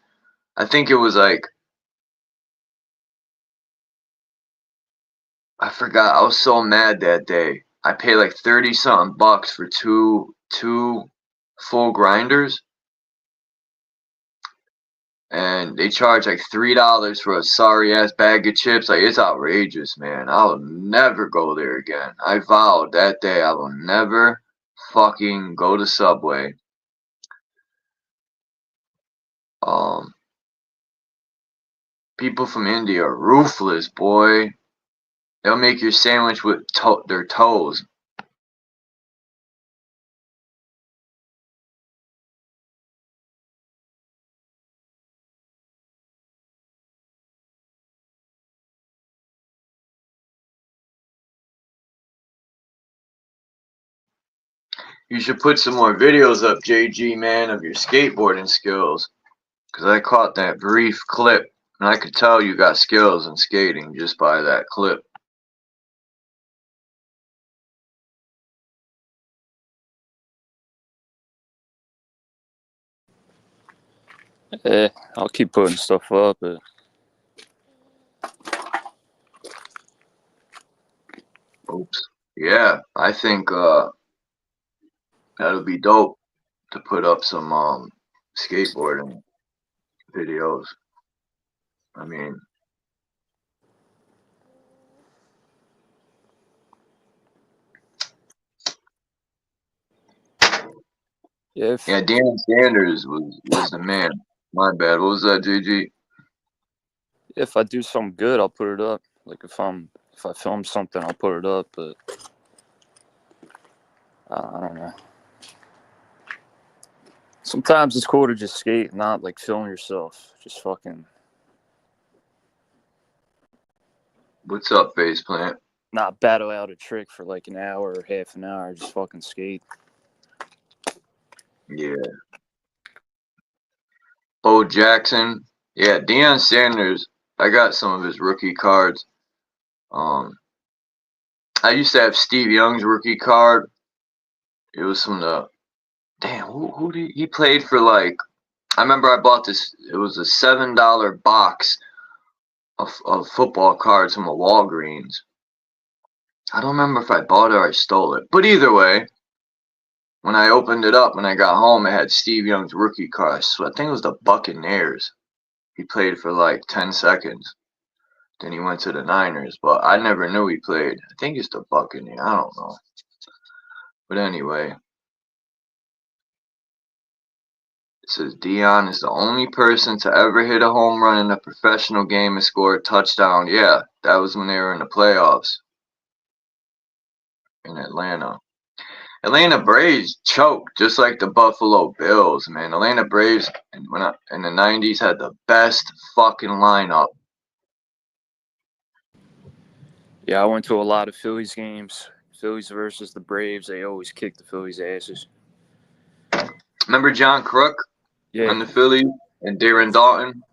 I think it was like, I forgot. I was so mad that day. I paid like 30 something bucks for two full grinders. And they charge like $3 for a sorry ass bag of chips. Like, it's outrageous, man. I'll never go there again. I vowed that day I will never fucking go to Subway. People from India are ruthless, boy. They'll make your sandwich with their toes. You should put some more videos up, JG, man, of your skateboarding skills. Because I caught that brief clip, and I could tell you got skills in skating just by that clip. I'll keep putting stuff up. But Oops. Yeah, I think that'll be dope to put up some skateboarding videos. I mean, yeah, Deion Sanders was the man. My bad. What was that, JG? if I do something good, I'll put it up. Like if I film something, I'll put it up. But I don't know. Sometimes it's cool to just skate, not like film yourself. Just fucking What's up, Faceplant? not battle out a trick for like an hour or half an hour. Just fucking skate. Yeah. Bo Jackson. Yeah, Deion Sanders. I got some of his rookie cards. I used to have Steve Young's rookie card. It was from the who did he played for? Like, I remember I bought this. It was a $7 box of football cards from a Walgreens. I don't remember if I bought it or I stole it. But either way, when I opened it up when I got home, it had Steve Young's rookie card. So I think it was the Buccaneers. He played for like 10 seconds. Then he went to the Niners, but I never knew he played. I think it's the Buccaneers. I don't know. But anyway, it says Deion is the only person to ever hit a home run in a professional game and score a touchdown. Yeah, that was when they were in the playoffs in Atlanta. Atlanta Braves choked just like the Buffalo Bills, man. Atlanta Braves in the 90s had the best fucking lineup. Yeah, I went to a lot of Phillies games. Phillies versus the Braves. They always kick the Phillies' asses. Remember John Crook? Yeah. On the Phillies and Darren Dalton?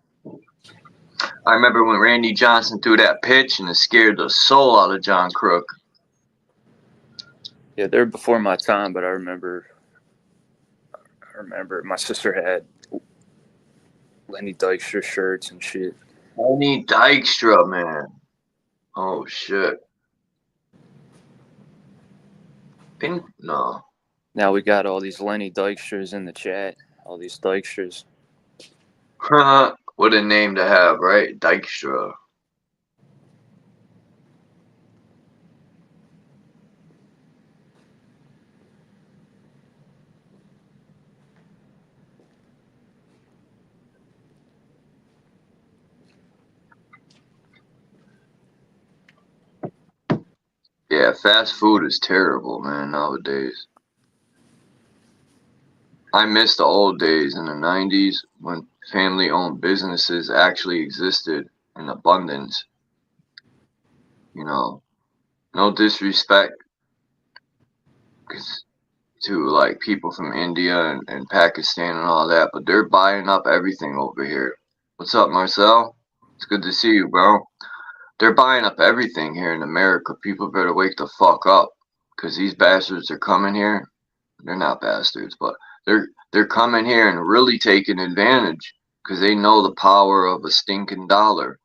I remember when Randy Johnson threw that pitch and it scared the soul out of John Crook. Yeah, they're before my time, but I remember my sister had Lenny Dykstra shirts and shit. Lenny Dykstra, man. Oh, shit. No. Now we got all these Lenny Dykstras in the chat. All these Dykstras. What a name to have, right? Dykstra. Yeah, fast food is terrible, man, nowadays. I miss the old days in the 90s when family-owned businesses actually existed in abundance. You know, no disrespect to like people from India and Pakistan and all that, but they're buying up everything over here. What's up, Marcel? It's good to see you, bro. They're buying up everything here in America. People better wake the fuck up, because these bastards are coming here. They're not bastards, but they're coming here and really taking advantage because they know the power of a stinking dollar.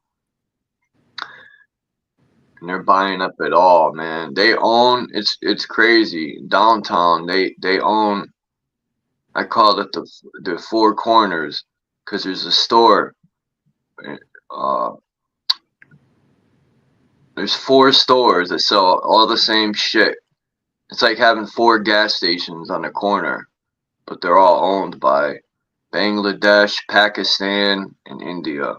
And they're buying up it all, man. They own, it's crazy. Downtown, they own, I call it the Four Corners, because there's a store. There's 4 stores that sell all the same shit. It's like having 4 gas stations on a corner, but they're all owned by Bangladesh, Pakistan, and India.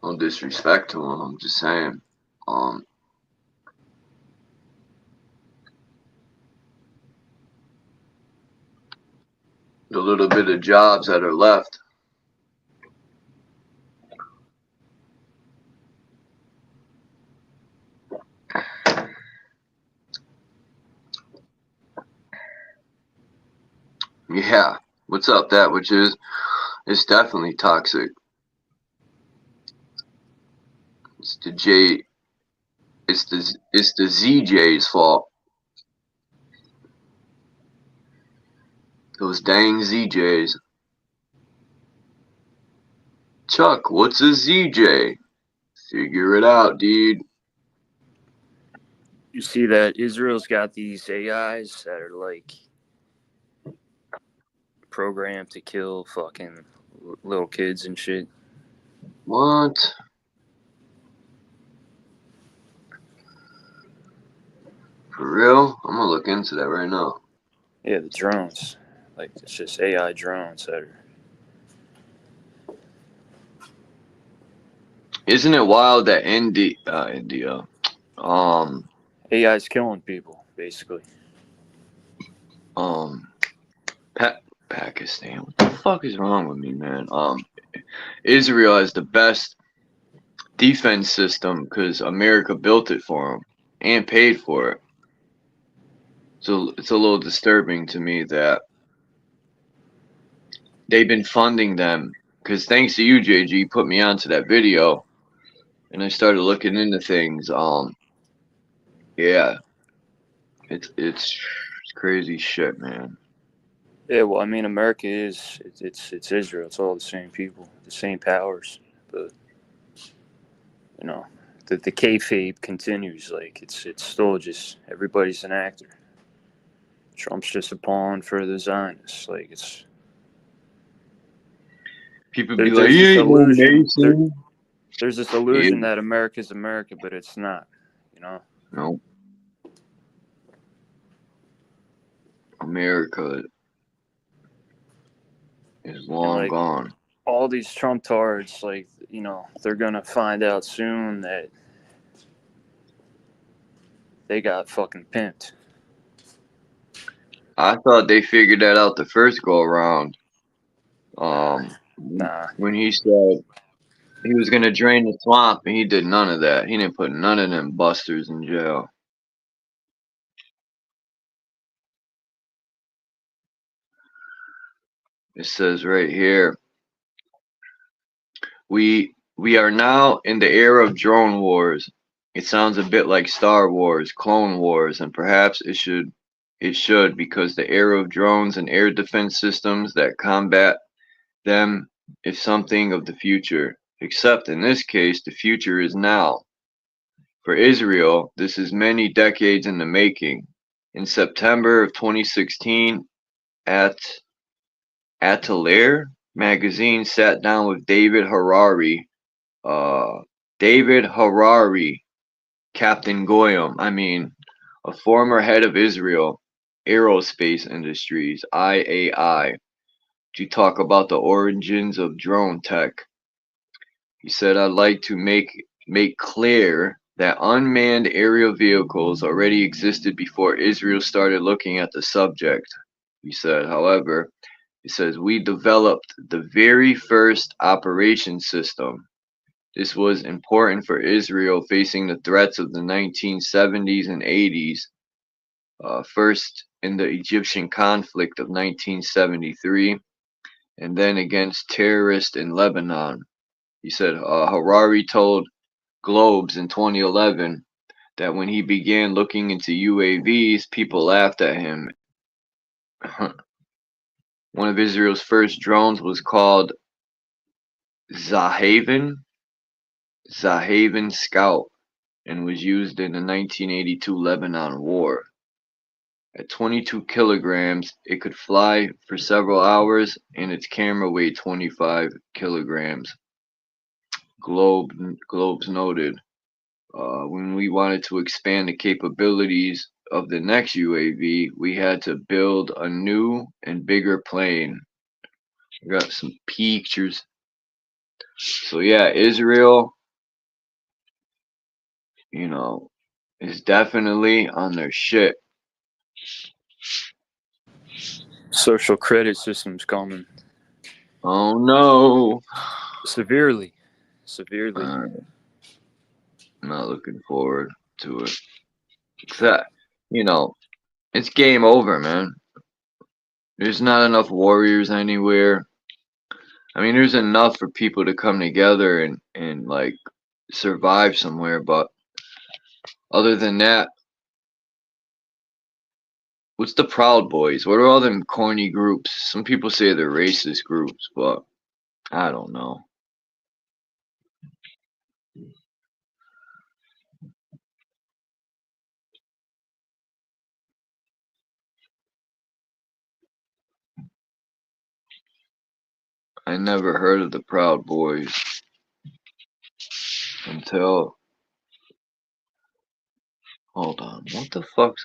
No disrespect to them, I'm just saying. The little bit of jobs that are left. Yeah, what's up, that which is, it's definitely toxic. It's the ZJ's fault. Those dang ZJs. Chuck, what's a ZJ? Figure it out, dude. You see that Israel's got these AIs that are like programmed to kill fucking little kids and shit. What? For real? I'm gonna look into that right now. Yeah, the drones. Like, it's just AI drones that are... Isn't it wild that India, AI's killing people, basically. Pakistan. What the fuck is wrong with me, man? Israel has the best defense system because America built it for them and paid for it. So it's a little disturbing to me that they've been funding them, because thanks to you, JG, put me onto that video, and I started looking into things. Yeah, it's crazy shit, man. Yeah, well, I mean, America is it's Israel. It's all the same people, the same powers, but you know, the kayfabe continues. Like, it's still just everybody's an actor. Trump's just a pawn for the Zionists. Like, it's people be like, "You ain't no nation." There's this illusion that America's America, but it's not. You know. No. America is long gone. All these Trump tards, like, you know, they're gonna find out soon that they got fucking pimped. I thought they figured that out the first go around. Nah. When he said he was gonna drain the swamp, and he did none of that. He didn't put none of them busters in jail. It says right here, we are now in the era of drone wars. It sounds a bit like Star Wars, Clone Wars, and perhaps it should because the era of drones and air defense systems that combat them is something of the future. Except in this case, the future is now. For Israel, this is many decades in the making. In September of 2016, at Atelier magazine sat down with David Harari, Captain Goyim, a former head of Israel Aerospace Industries, IAI, to talk about the origins of drone tech. He said, I'd like to make clear that unmanned aerial vehicles already existed before Israel started looking at the subject. He said, however, he says, we developed the very first operation system. This was important for Israel facing the threats of the 1970s and 80s, first in the Egyptian conflict of 1973, and then against terrorists in Lebanon. He said, Harari told Globes in 2011 that when he began looking into UAVs, people laughed at him. One of Israel's first drones was called Zahaven Scout and was used in the 1982 Lebanon War. At 22 kilograms, it could fly for several hours, and its camera weighed 25 kilograms. Globes noted, when we wanted to expand the capabilities of the next UAV, we had to build a new and bigger plane. I got some pictures. So yeah, Israel, you know, is definitely on their shit. Social credit system's coming. Oh no. Severely. I'm not looking forward to it. That, you know, it's game over, man. There's not enough warriors anywhere. I mean, there's enough for people to come together and like survive somewhere, but other than that, what's the Proud Boys? What are all them corny groups? Some people say they're racist groups, but I don't know. I never heard of the Proud Boys until, hold on, what the fuck's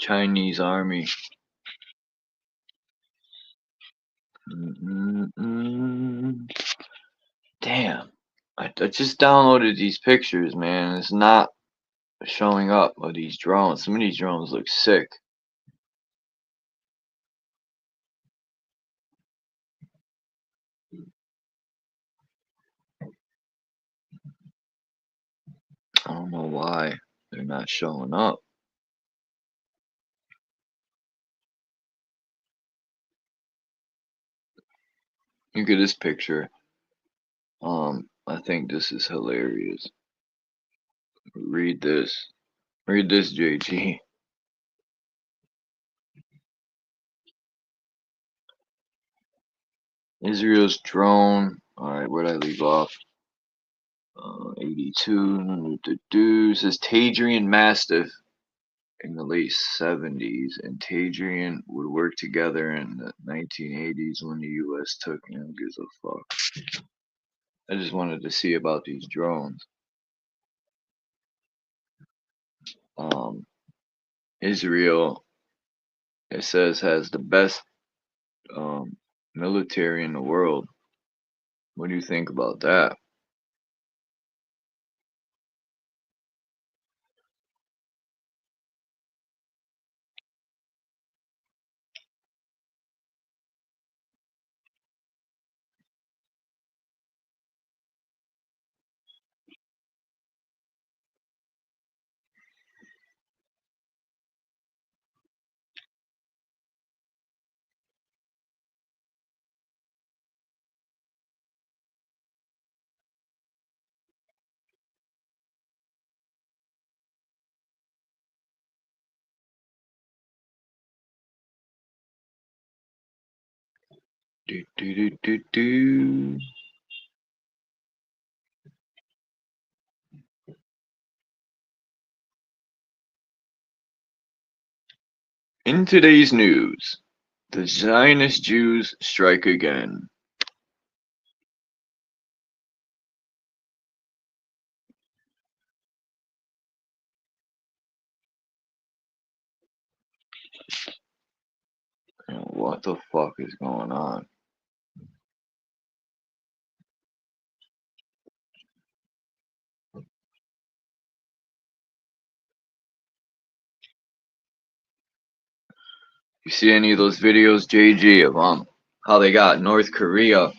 Chinese army? Damn. I just downloaded these pictures, man. It's not showing up of these drones. Some of these drones look sick. I don't know why they're not showing up. Look at this picture. I think this is hilarious. Read this. Read this, JG. Israel's drone. Alright, where'd I leave off? 82. It says Tadrian Mastiff in the late 70s, and Tadrian would work together in the 1980s when the US took him. Who gives a fuck? I just wanted to see about these drones. Israel, it says, has the best military in the world. What do you think about that? Do, do, do, do, do. In today's news, the Zionist Jews strike again. What the fuck is going on? You see any of those videos, JG, of how they got North Korea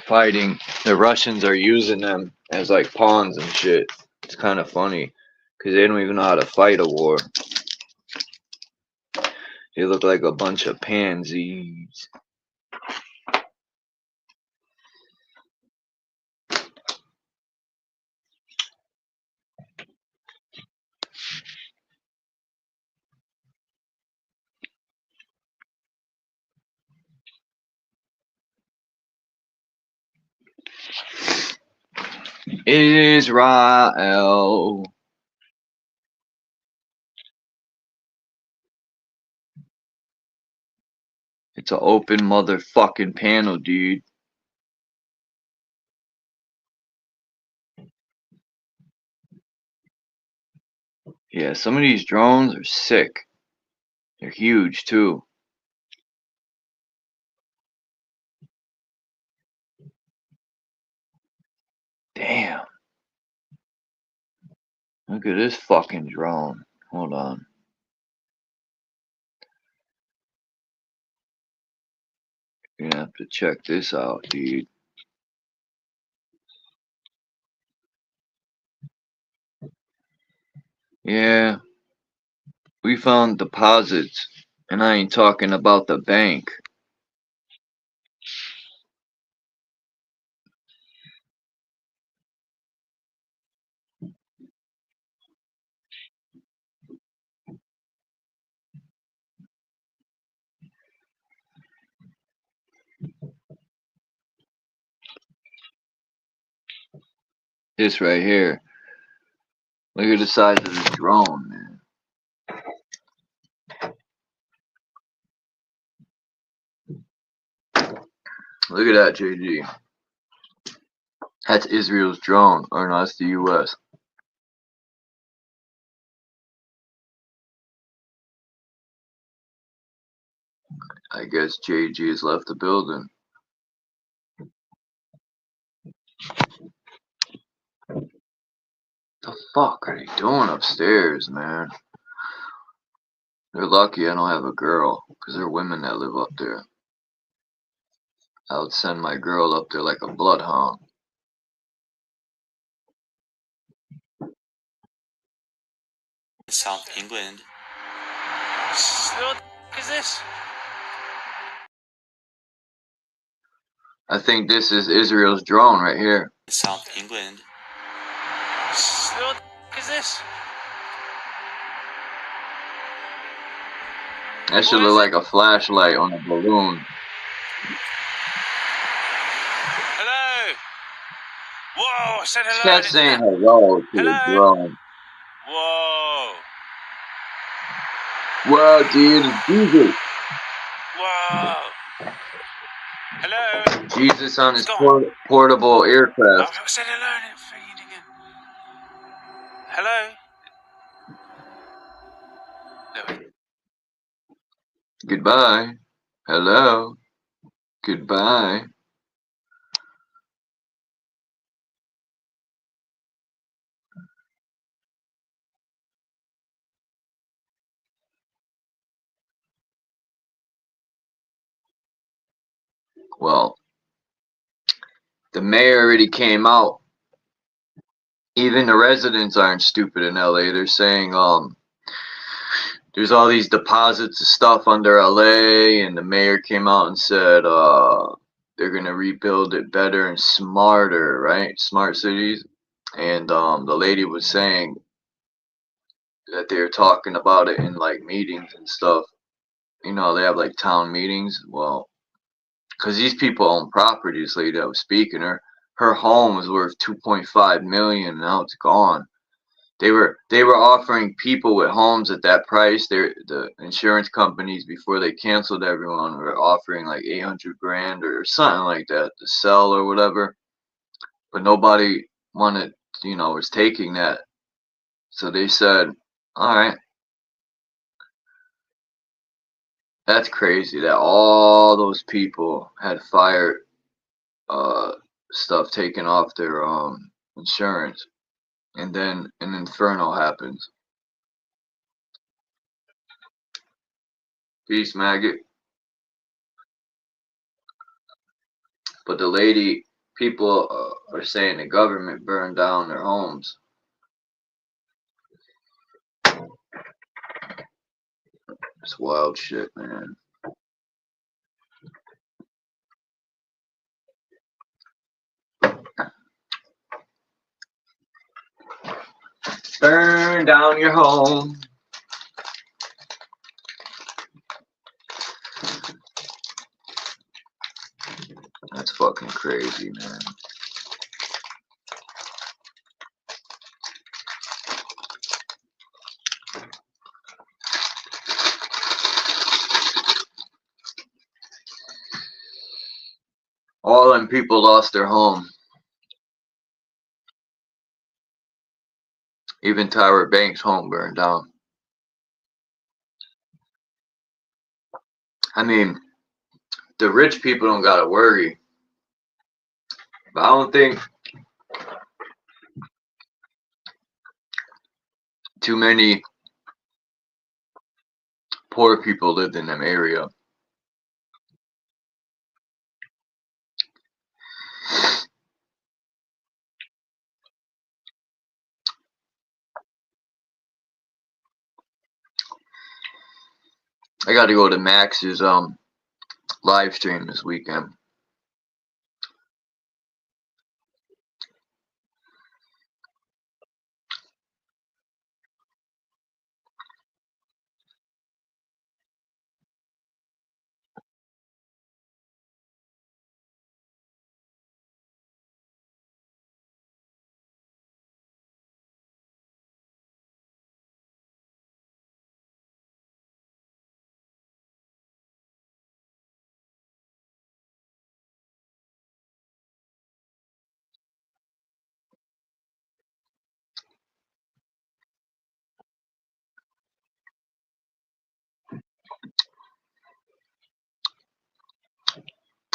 fighting? The Russians are using them as like pawns and shit. It's kind of funny because they don't even know how to fight a war. They look like a bunch of pansies. Israel. It's an open motherfucking panel, dude. Yeah, some of these drones are sick. They're huge, too. Damn. Look at this fucking drone. Hold on. You're gonna have to check this out, dude. Yeah. We found deposits, and I ain't talking about the bank. This right here. Look at the size of this drone, man. Look at that, JG. That's Israel's drone, or no, that's the US. I guess JG has left the building. The fuck are they doing upstairs, man? They're lucky I don't have a girl, because there are women that live up there. I would send my girl up there like a bloodhound. South England. What is this? I think this is Israel's drone right here. South England. What is this? That should look like a flashlight on a balloon. Hello. Whoa! I said hello. Cat's saying hello to the drone. Whoa. Whoa, dude, it's Jesus. Whoa. Hello. Jesus on his portable aircraft. I said hello and it's fading again. Hello. No. Goodbye. Hello. Goodbye. Well, the mayor already came out. Even the residents aren't stupid in LA. They're saying there's all these deposits of stuff under LA, and the mayor came out and said they're gonna rebuild it better and smarter, right? Smart cities. And the lady was saying that they were talking about it in like meetings and stuff. You know, they have like town meetings. Well, because these people own properties. Lady that was speaking, her home was worth 2.5 million, and now it's gone. They were offering people with homes at that price. The insurance companies, before they canceled everyone, were offering like 800 grand or something like that to sell or whatever. But nobody wanted, was taking that. So they said, all right, that's crazy that all those people had fire stuff taken off their insurance, and then an inferno happens. Peace, maggot. But the lady, people are saying the government burned down their homes. It's wild shit, man. Burn down your home. That's fucking crazy, man. All them people lost their home. Even Tyra Banks' home burned down. I mean, the rich people don't gotta worry. But I don't think too many poor people lived in them area. I gotta go to Max's live stream this weekend.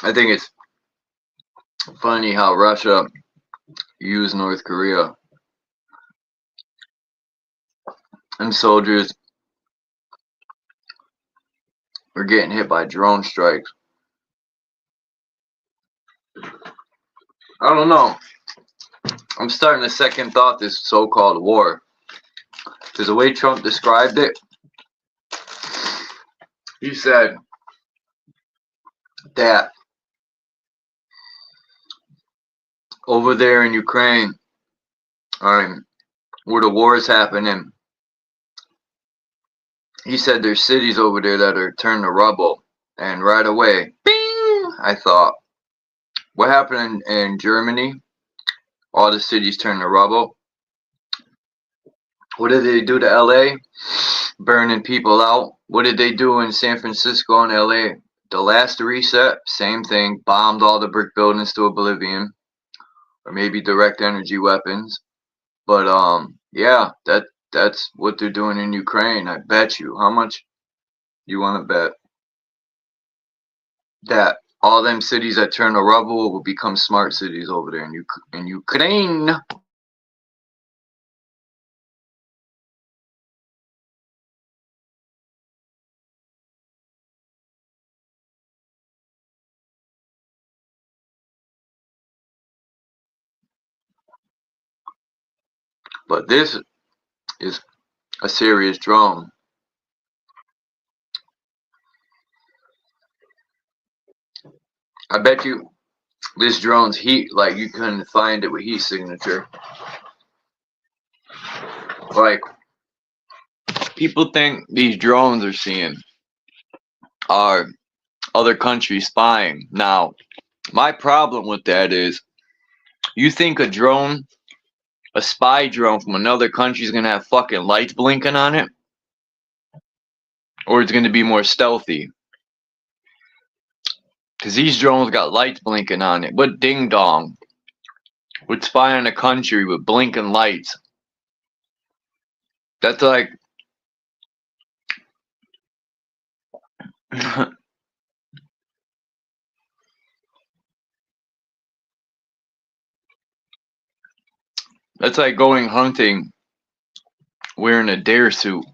I think it's funny how Russia used North Korea and soldiers were getting hit by drone strikes. I don't know. I'm starting to second thought this so-called war. Because the way Trump described it, he said that over there in Ukraine, where the war is happening, he said there's cities over there that are turned to rubble. And right away, bing! I thought, what happened in Germany? All the cities turned to rubble. What did they do to LA? Burning people out. What did they do in San Francisco and LA? The last reset, same thing. Bombed all the brick buildings to oblivion. Or maybe direct energy weapons. But yeah, that's what they're doing in Ukraine. I bet you. How much you want to bet that all them cities that turn to rubble will become smart cities over there in Ukraine? But this is a serious drone. I bet you this drone's heat, like you couldn't find it with heat signature. Like, people think these drones are seeing are other countries spying. Now, my problem with that is, you think a drone, a spy drone from another country is going to have fucking lights blinking on it? Or it's going to be more stealthy? Because these drones got lights blinking on it. What ding dong would spy on a country with blinking lights? That's like... That's like going hunting wearing a dare suit.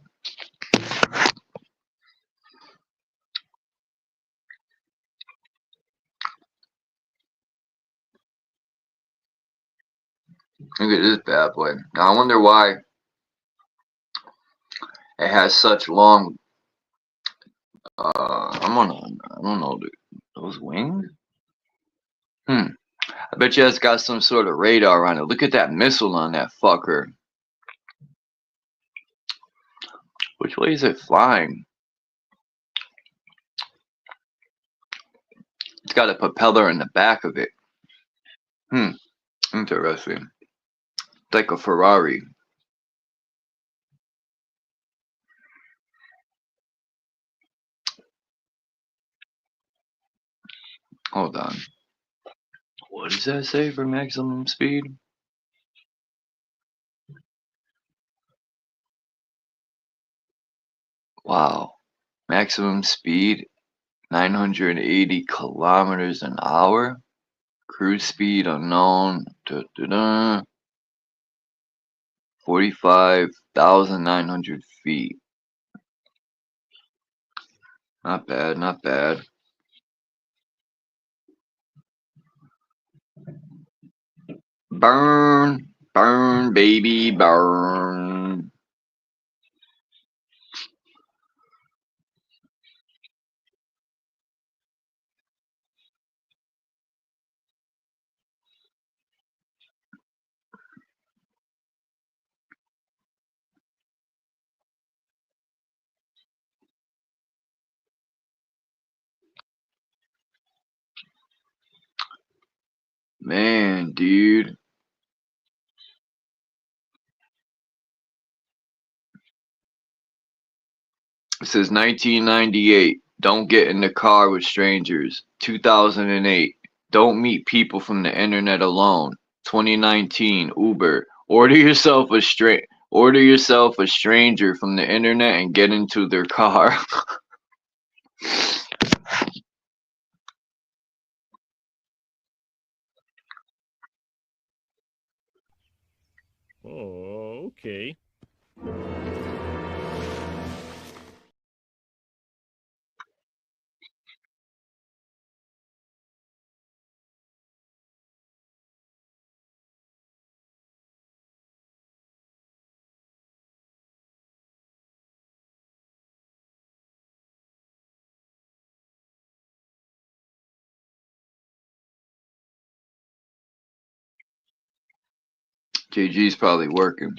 Look at this bad boy. Now I wonder why it has such long I don't know, those wings? I bet you it's got some sort of radar on it. Look at that missile on that fucker. Which way is it flying? It's got a propeller in the back of it. Interesting. It's like a Ferrari. Hold on. What does that say for maximum speed? Wow. Maximum speed 980 kilometers an hour. Cruise speed unknown. 45,900 feet. Not bad, not bad. Burn, burn, baby, burn. Man, dude. It says 1998. Don't get in the car with strangers. 2008. Don't meet people from the internet alone. 2019. Uber. Order yourself a stranger from the internet and get into their car. Oh, okay. JG's probably working.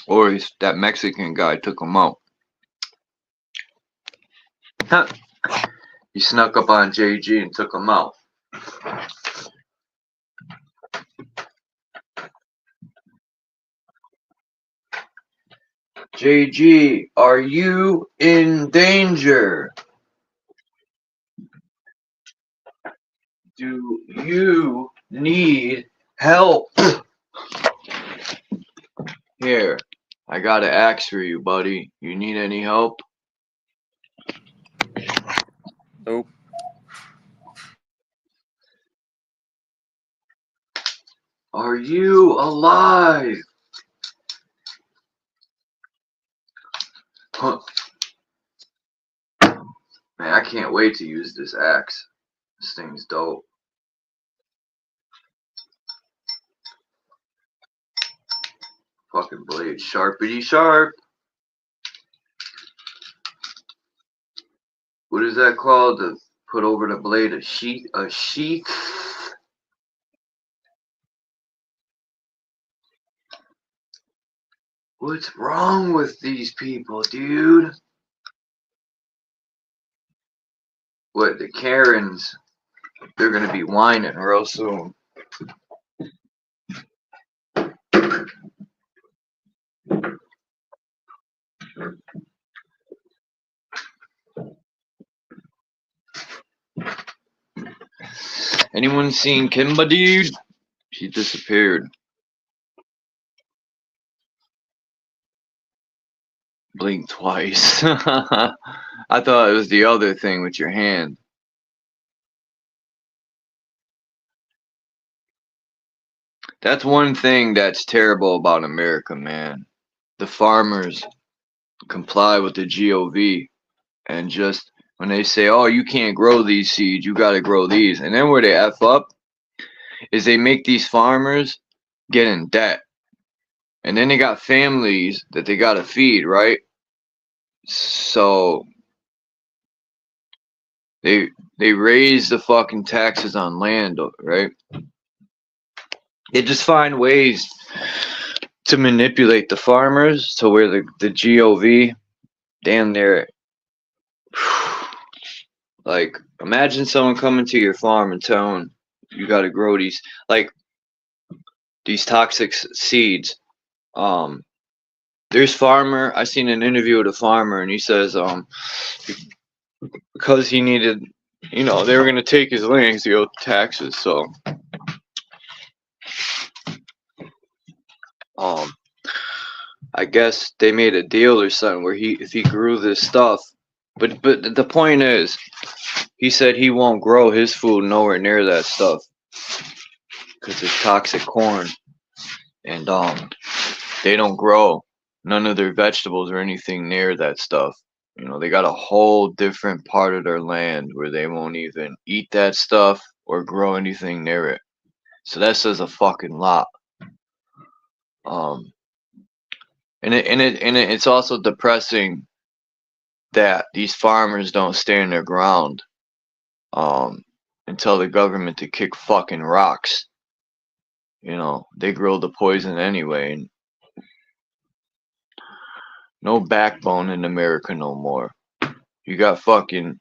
Or that Mexican guy took him out. He snuck up on JG and took him out. JG, are you in danger? Do you need help? Here, I got an axe for you, buddy. You need any help? Nope. Are you alive? Huh. Man, I can't wait to use this axe. This thing's dope. Fucking blade, sharpity sharp. What is that called? To put over the blade a sheath. A sheath. What's wrong with these people, dude? What, the Karens? They're gonna be whining real soon. Anyone seen Kimba, dude? She disappeared. Blink twice. I thought it was the other thing with your hand. That's one thing that's terrible about America, man. The farmers comply with the GOV, and just when they say, oh, you can't grow these seeds, you got to grow these. And then where they F up is they make these farmers get in debt. And then they got families that they got to feed, right? So they raise the fucking taxes on land, right? They just find ways to manipulate the farmers to where the GOV, damn near, like, imagine someone coming to your farm and telling you got to grow these, like, these toxic seeds. There's farmer, I seen an interview with a farmer, and he says, because he needed, you know, they were going to take his land to go taxes, so I guess they made a deal or something where if he grew this stuff, but the point is, he said he won't grow his food nowhere near that stuff because it's toxic corn, and they don't grow none of their vegetables or anything near that stuff. You know, they got a whole different part of their land where they won't even eat that stuff or grow anything near it. So that says a fucking lot. And it's also depressing that these farmers don't stand their ground and tell the government to kick fucking rocks. You know, they grow the poison anyway, and no backbone in America no more. You got fucking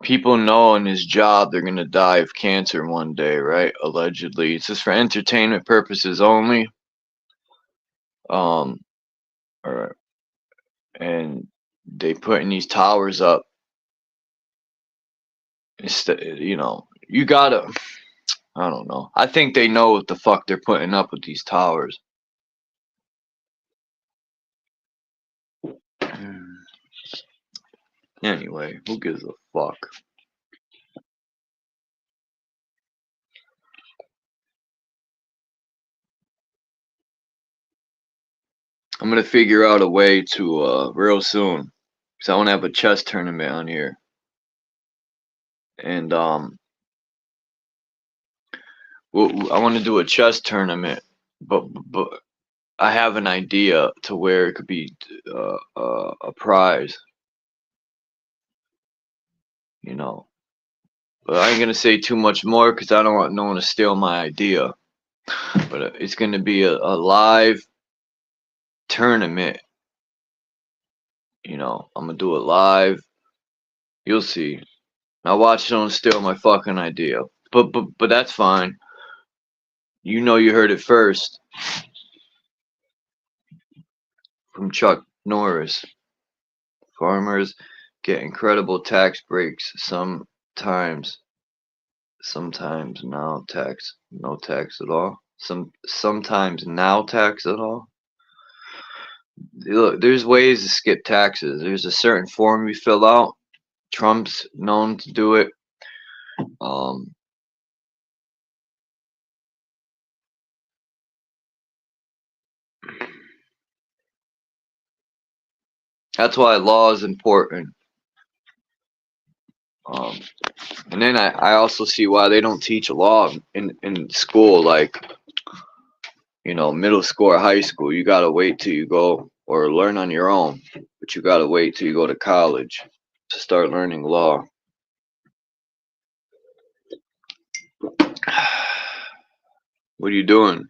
people know in his job they're gonna die of cancer one day, right? Allegedly. It's just for entertainment purposes only. And they putting these towers up. You know, you gotta, I don't know. I think they know what the fuck they're putting up with these towers. Anyway, who gives a fuck? I'm gonna figure out a way to real soon, because I want to have a chess tournament on here, and I want to do a chess tournament, but I have an idea to where it could be a prize, you know. But I ain't gonna say too much more because I don't want no one to steal my idea. But it's gonna be a live tournament. You know, I'm gonna do it live. You'll see. Now watch someone steal my fucking idea. But that's fine. You know you heard it first from Chuck Norris. Farmers get incredible tax breaks sometimes no tax at all. Sometimes now tax at all. Look, there's ways to skip taxes. There's a certain form you fill out. Trump's known to do it. That's why law is important. And then I also see why they don't teach law in school. Like, middle school or high school. You gotta wait till you go or learn on your own, but you gotta wait till you go to college to start learning law. What are you doing?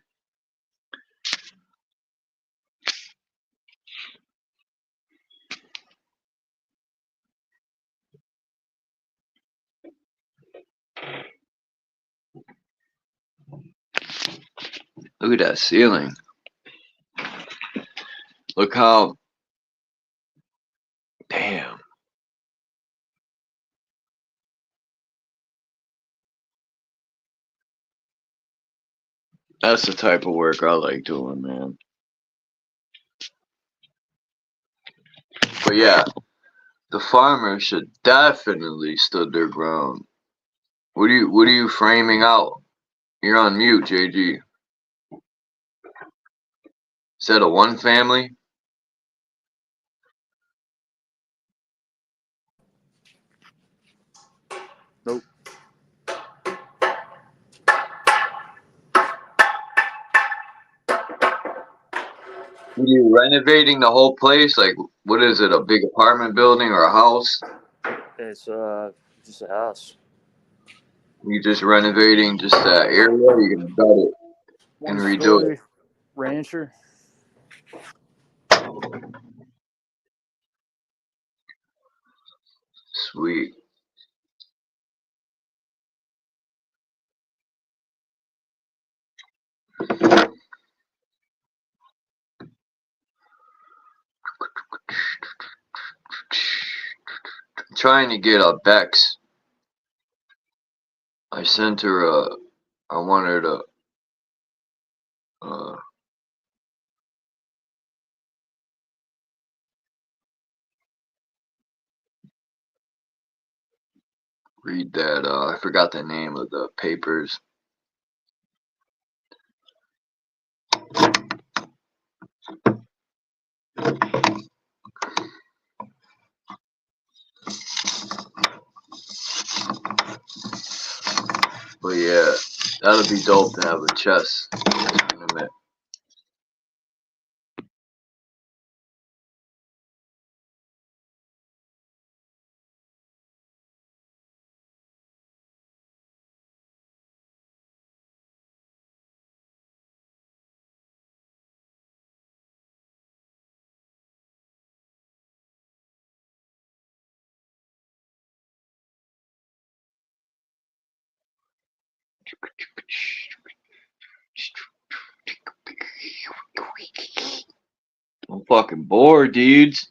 Look at that ceiling. Look how, damn. That's the type of work I like doing, man. But yeah, the farmers should definitely stood their ground. What are you framing out? You're on mute, JG. Is that a one family? Nope. Are you renovating the whole place? Like, what is it? A big apartment building or a house? It's just a house. You just renovating just that area? Or you gonna gut it and One redo it? story rancher. Sweet. I'm trying to get a Bex. I sent her I want her to read that. I forgot the name of the papers. But yeah, that'd be dope to have a chess tournament. I'm fucking bored, dudes.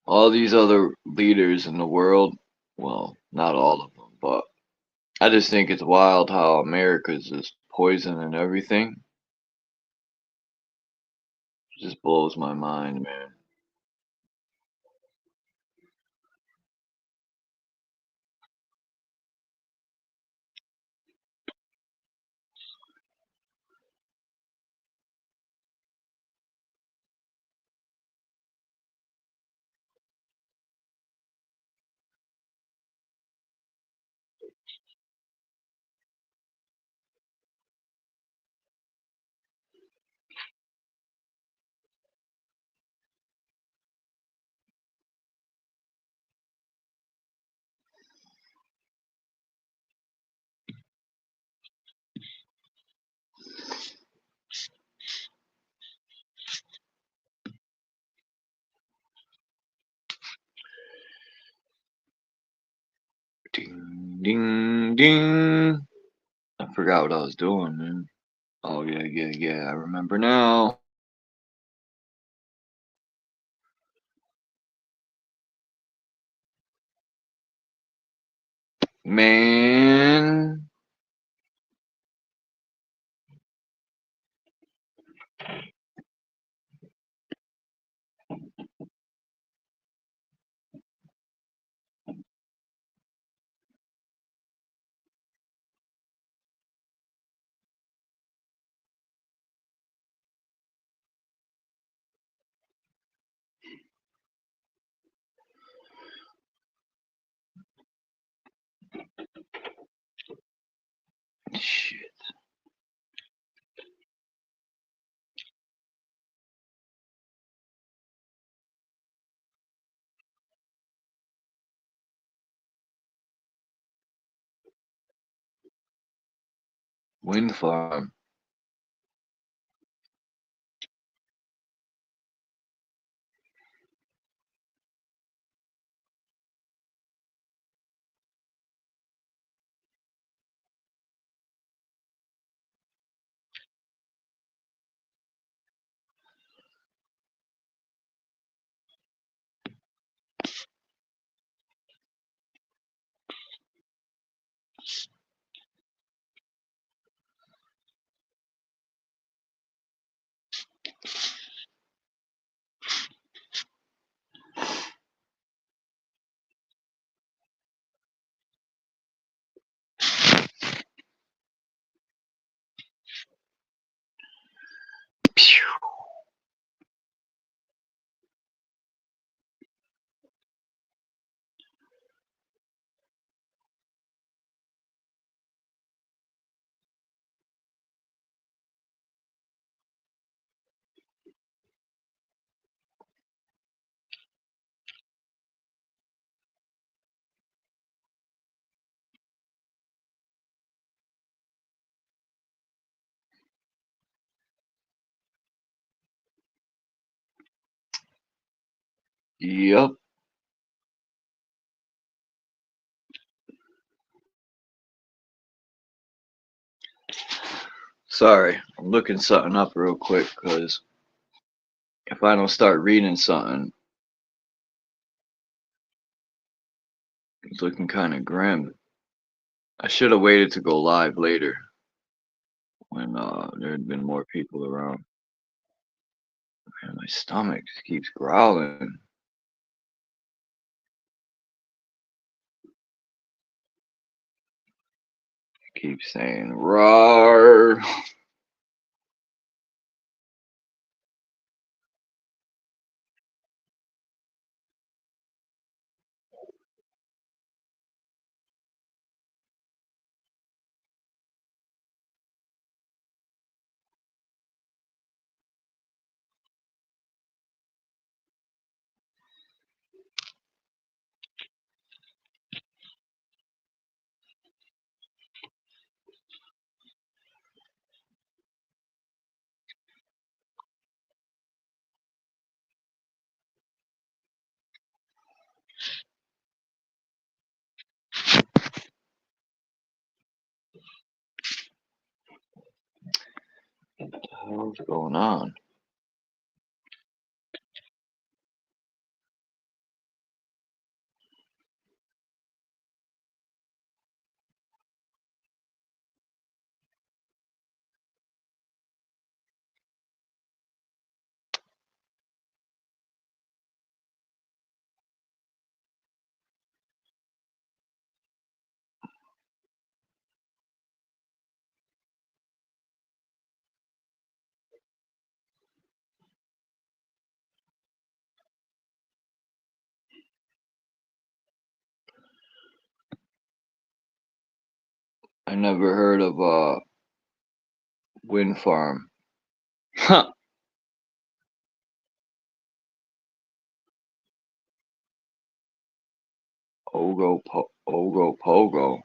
All these other leaders in the world, well, not all of them, but I just think it's wild how America's just poisoning everything. It just blows my mind, man. Ding, ding, ding. I forgot what I was doing, man. Oh, yeah. I remember now. Man. Shit. Wind farm. Pew. Yup. Sorry, I'm looking something up real quick because if I don't start reading something, it's looking kind of grim. I should have waited to go live later when there had been more people around. Man, my stomach just keeps growling. It keeps saying roar. What the hell's going on? I never heard of a wind farm. Huh. Ogo Pogo.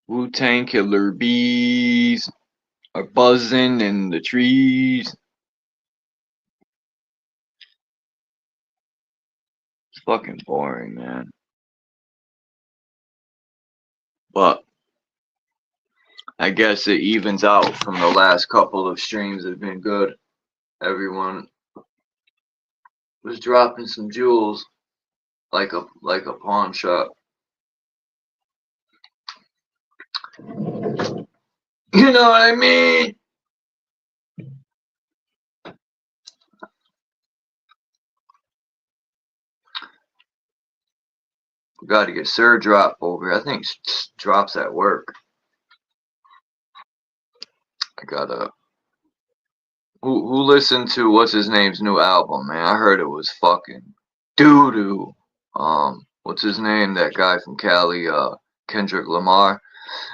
Wu-Tang Killer bees are buzzing in the trees. It's fucking boring, man. But I guess it evens out from the last couple of streams that have been good. Everyone was dropping some jewels like a pawn shop. You know what I mean? We got to get Sir Drop over. I think Drop's at work. I gotta. Who listened to what's his name's new album, man? I heard it was fucking doo doo. What's his name? That guy from Cali, Kendrick Lamar.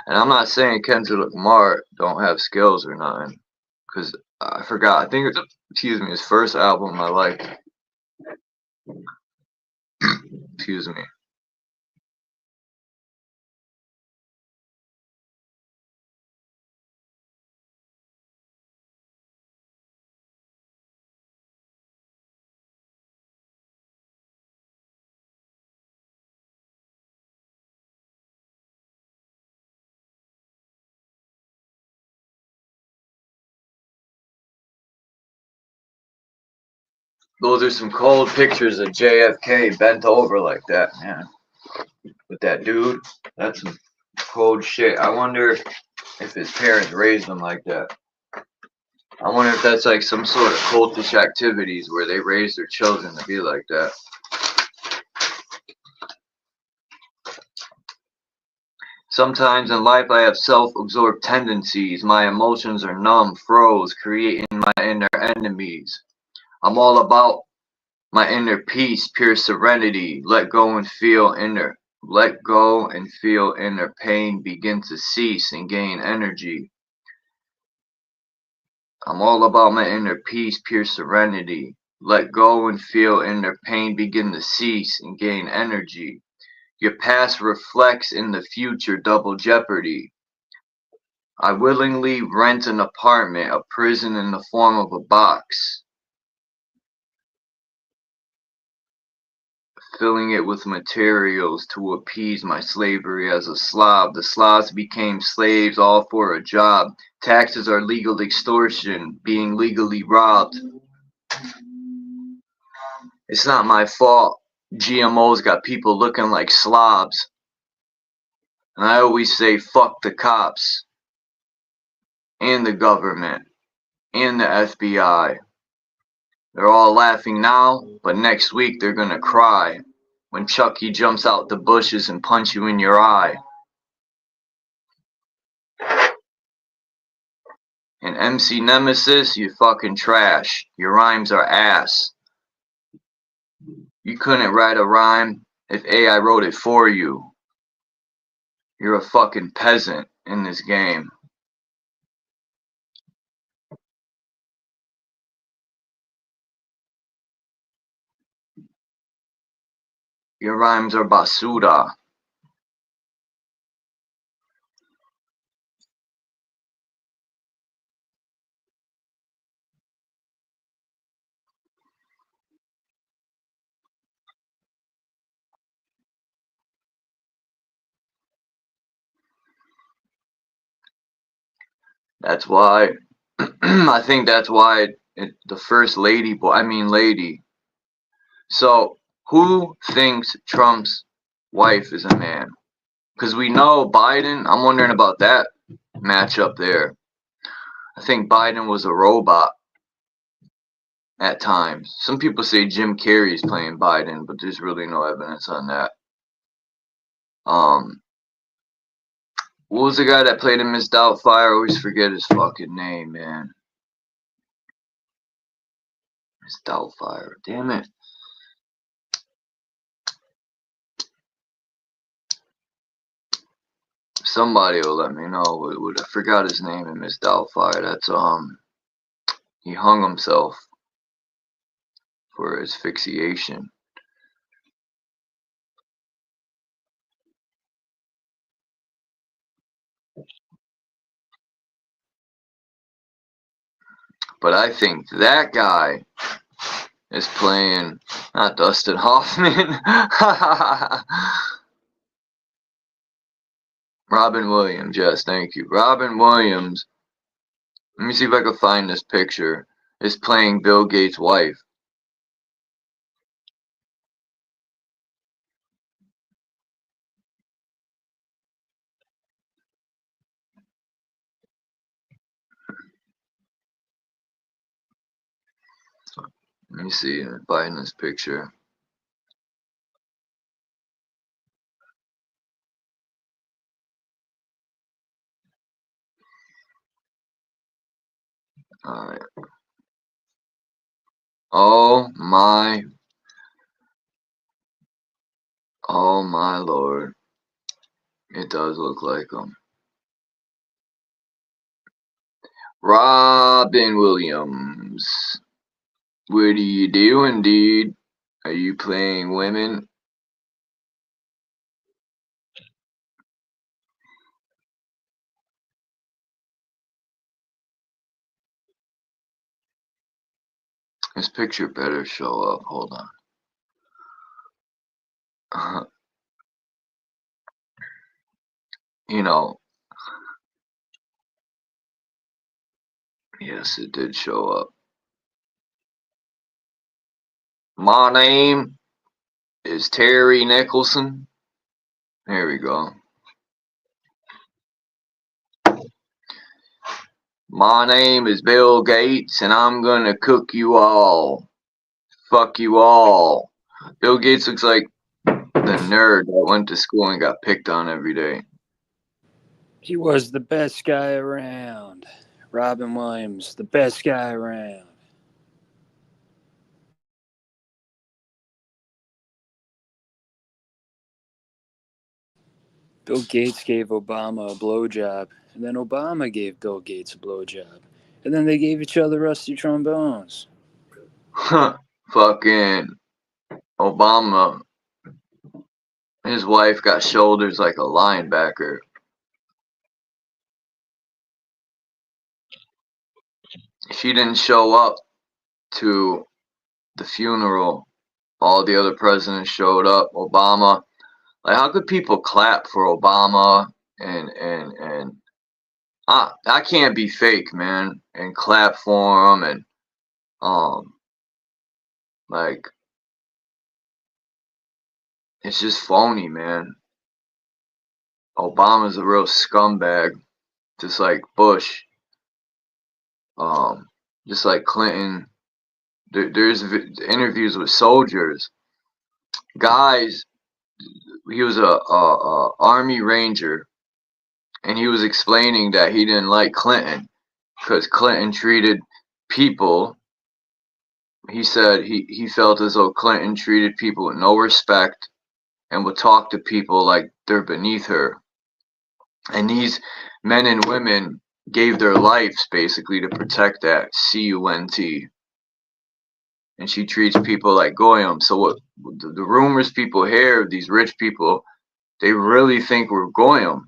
And I'm not saying Kendrick Lamar don't have skills or nothing, because I forgot. I think it's, excuse me, his first album I liked. Excuse me. Those are some cold pictures of JFK bent over like that, man. With that dude, that's some cold shit. I wonder if his parents raised him like that. I wonder if that's like some sort of cultish activities where they raise their children to be like that. Sometimes in life I have self-absorbed tendencies. My emotions are numb, froze, creating my inner enemies. I'm all about my inner peace, pure serenity. Let go and feel inner pain begin to cease and gain energy. I'm all about my inner peace, pure serenity. Let go and feel inner pain begin to cease and gain energy. Your past reflects in the future, double jeopardy. I willingly rent an apartment, a prison in the form of a box, filling it with materials to appease my slavery as a Slav. The Slavs became slaves, all for a job. Taxes are legal extortion, being legally robbed. It's not my fault. GMOs got people looking like slobs. And I always say, fuck the cops, and the government, and the FBI. They're all laughing now, but next week they're gonna cry when Chucky jumps out the bushes and punch you in your eye. And MC Nemesis, you fucking trash. Your rhymes are ass. You couldn't write a rhyme if AI wrote it for you. You're a fucking peasant in this game. Your rhymes are basura. That's why, I think that's why the first lady, lady. So, who thinks Trump's wife is a man? Because we know Biden, I'm wondering about that matchup there. I think Biden was a robot at times. Some people say Jim Carrey's playing Biden, but there's really no evidence on that. What was the guy that played in Miss Doubtfire? I always forget his fucking name, man. Miss Doubtfire. Damn it. Somebody will let me know. I forgot his name in Miss Doubtfire. That's he hung himself for asphyxiation. But I think that guy is playing not Dustin Hoffman. Robin Williams, yes, thank you. Robin Williams, let me see if I can find this picture, is playing Bill Gates' wife. Let me see, find this picture. Alright. Oh my lord. It does look like him. Robin Williams. What are you doing, dude? Are you playing women? This picture better show up. Hold on. You know, yes, it did show up. My name is Terry Nicholson. There we go. My name is Bill Gates, and I'm gonna cook you all. Fuck you all. Bill Gates looks like the nerd that went to school and got picked on every day. He was the best guy around. Robin Williams, the best guy around. Bill Gates gave Obama a blowjob, and then Obama gave Bill Gates a blowjob, and then they gave each other rusty trombones. Fucking Obama, his wife got shoulders like a linebacker. She didn't show up to the funeral. All the other presidents showed up. Obama, like, how could people clap for Obama and I can't be fake, man, and clap for him and like, it's just phony, man. Obama's a real scumbag, just like Bush, just like Clinton. There's interviews with soldiers, guys. He was a army ranger, and he was explaining that he didn't like Clinton because Clinton treated people. He said he felt as though Clinton treated people with no respect and would talk to people like they're beneath her. And these men and women gave their lives basically to protect that CUNT. And she treats people like goyim. So what the rumors people hear, these rich people, they really think we're goyim.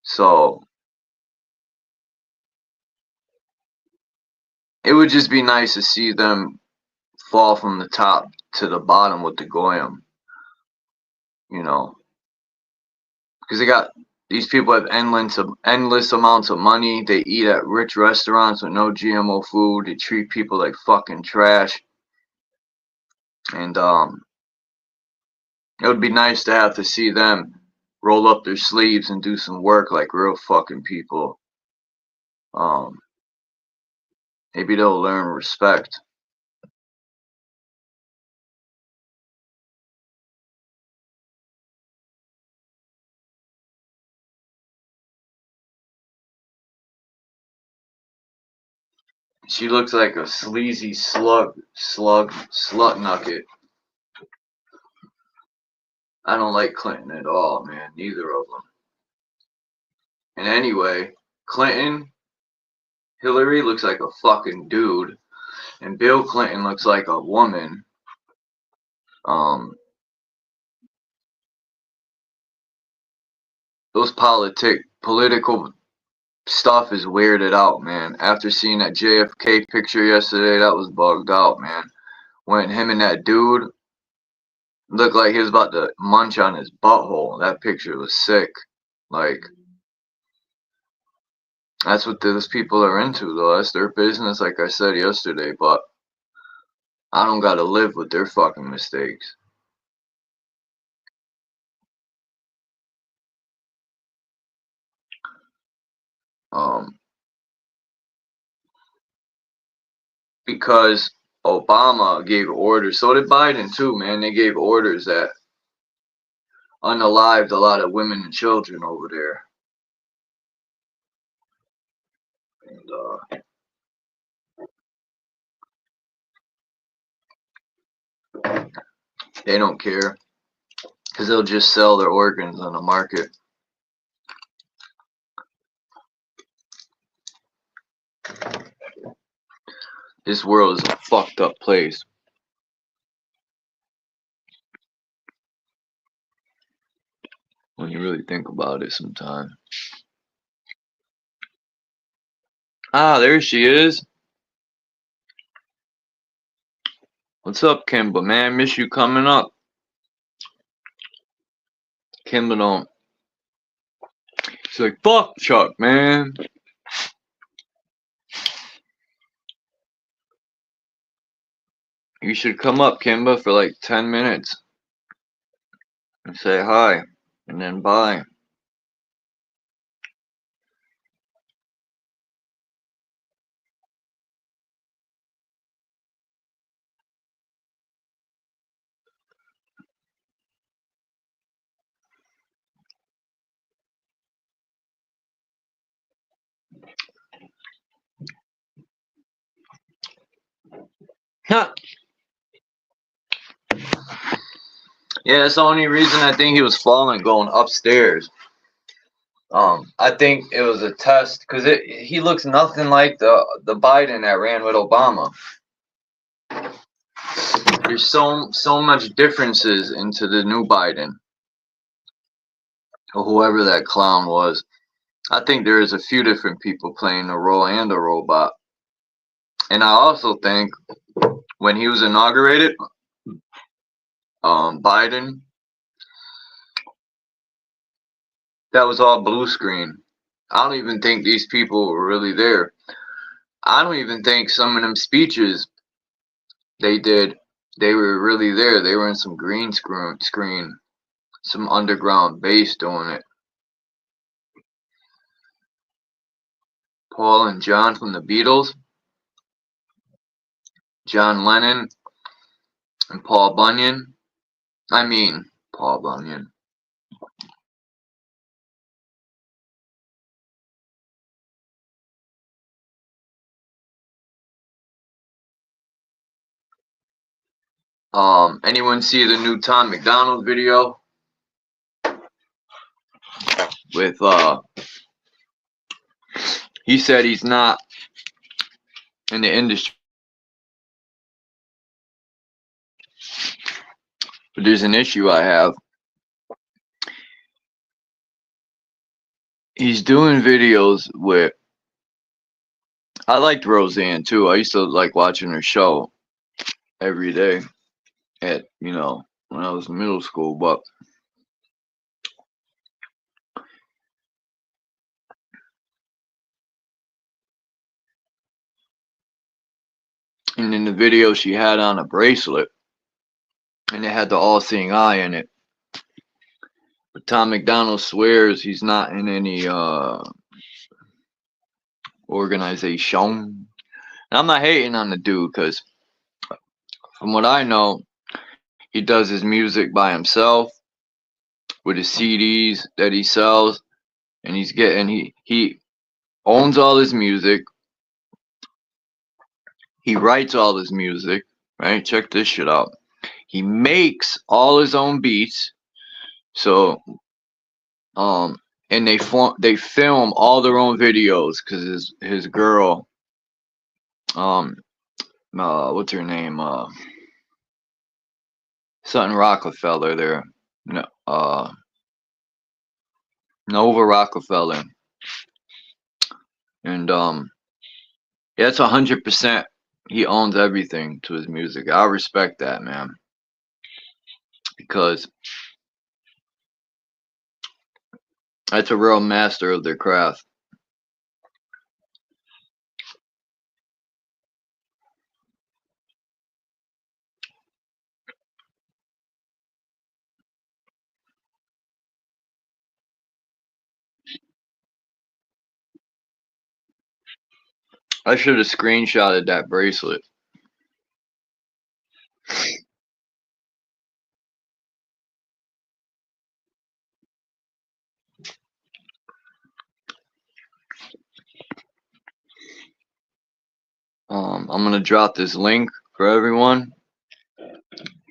So it would just be nice to see them fall from the top to the bottom with the goyim, you know, because these people have endless amounts of money. They eat at rich restaurants with no GMO food. They treat people like fucking trash. And it would be nice to have to see them roll up their sleeves and do some work like real fucking people. Maybe they'll learn respect. She looks like a sleazy slut nugget. I don't like Clinton at all, man. Neither of them. And anyway, Hillary looks like a fucking dude, and Bill Clinton looks like a woman. Those political stuff is weirded out, man. After seeing that JFK picture yesterday, that was bugged out, man. When him and that dude looked like he was about to munch on his butthole. That picture was sick. Like, that's what those people are into, though. That's their business, like I said yesterday, but I don't gotta live with their fucking mistakes. Because Obama gave orders, so did Biden too, man. They gave orders that unalived a lot of women and children over there. And they don't care, because they'll just sell their organs on the market. This world is a fucked up place. When you really think about it sometime. Ah, there she is. What's up, Kimba, man? Miss you coming up. Kimba don't. She's like, fuck Chuck, man. You should come up, Kimba, for like 10 minutes. And say hi. And then bye. Huh. Yeah, that's the only reason I think he was falling going upstairs. I think it was a test, because he looks nothing like the Biden that ran with Obama. There's so much differences into the new Biden, or whoever that clown was. I think there is a few different people playing a role and a robot. And I also think when he was inaugurated, Biden, that was all blue screen. I don't even think these people were really there. I don't even think some of them speeches they did, they were really there. They were in some green screen, some underground base doing it. Paul and John from the Beatles, John Lennon, and Paul Bunyan. I mean, Paul Bunyan. Anyone see the new Tom McDonald video? With, he said he's not in the industry. But there's an issue I have. He's doing videos with, I liked Roseanne too. I used to like watching her show every day at, you know, when I was in middle school, but and in the video she had on a bracelet and it had the all-seeing eye in it. But Tom McDonald swears he's not in any organization. And I'm not hating on the dude, because from what I know, he does his music by himself with his CDs that he sells, and he owns all his music. He writes all his music, right? Check this shit out. He makes all his own beats. So, and they film all their own videos because his girl, what's her name? Something Rockefeller there. No, Nova Rockefeller. And yeah, it's 100%. He owns everything to his music. I respect that, man, because that's a real master of their craft. I should have screenshotted that bracelet. I'm gonna drop this link for everyone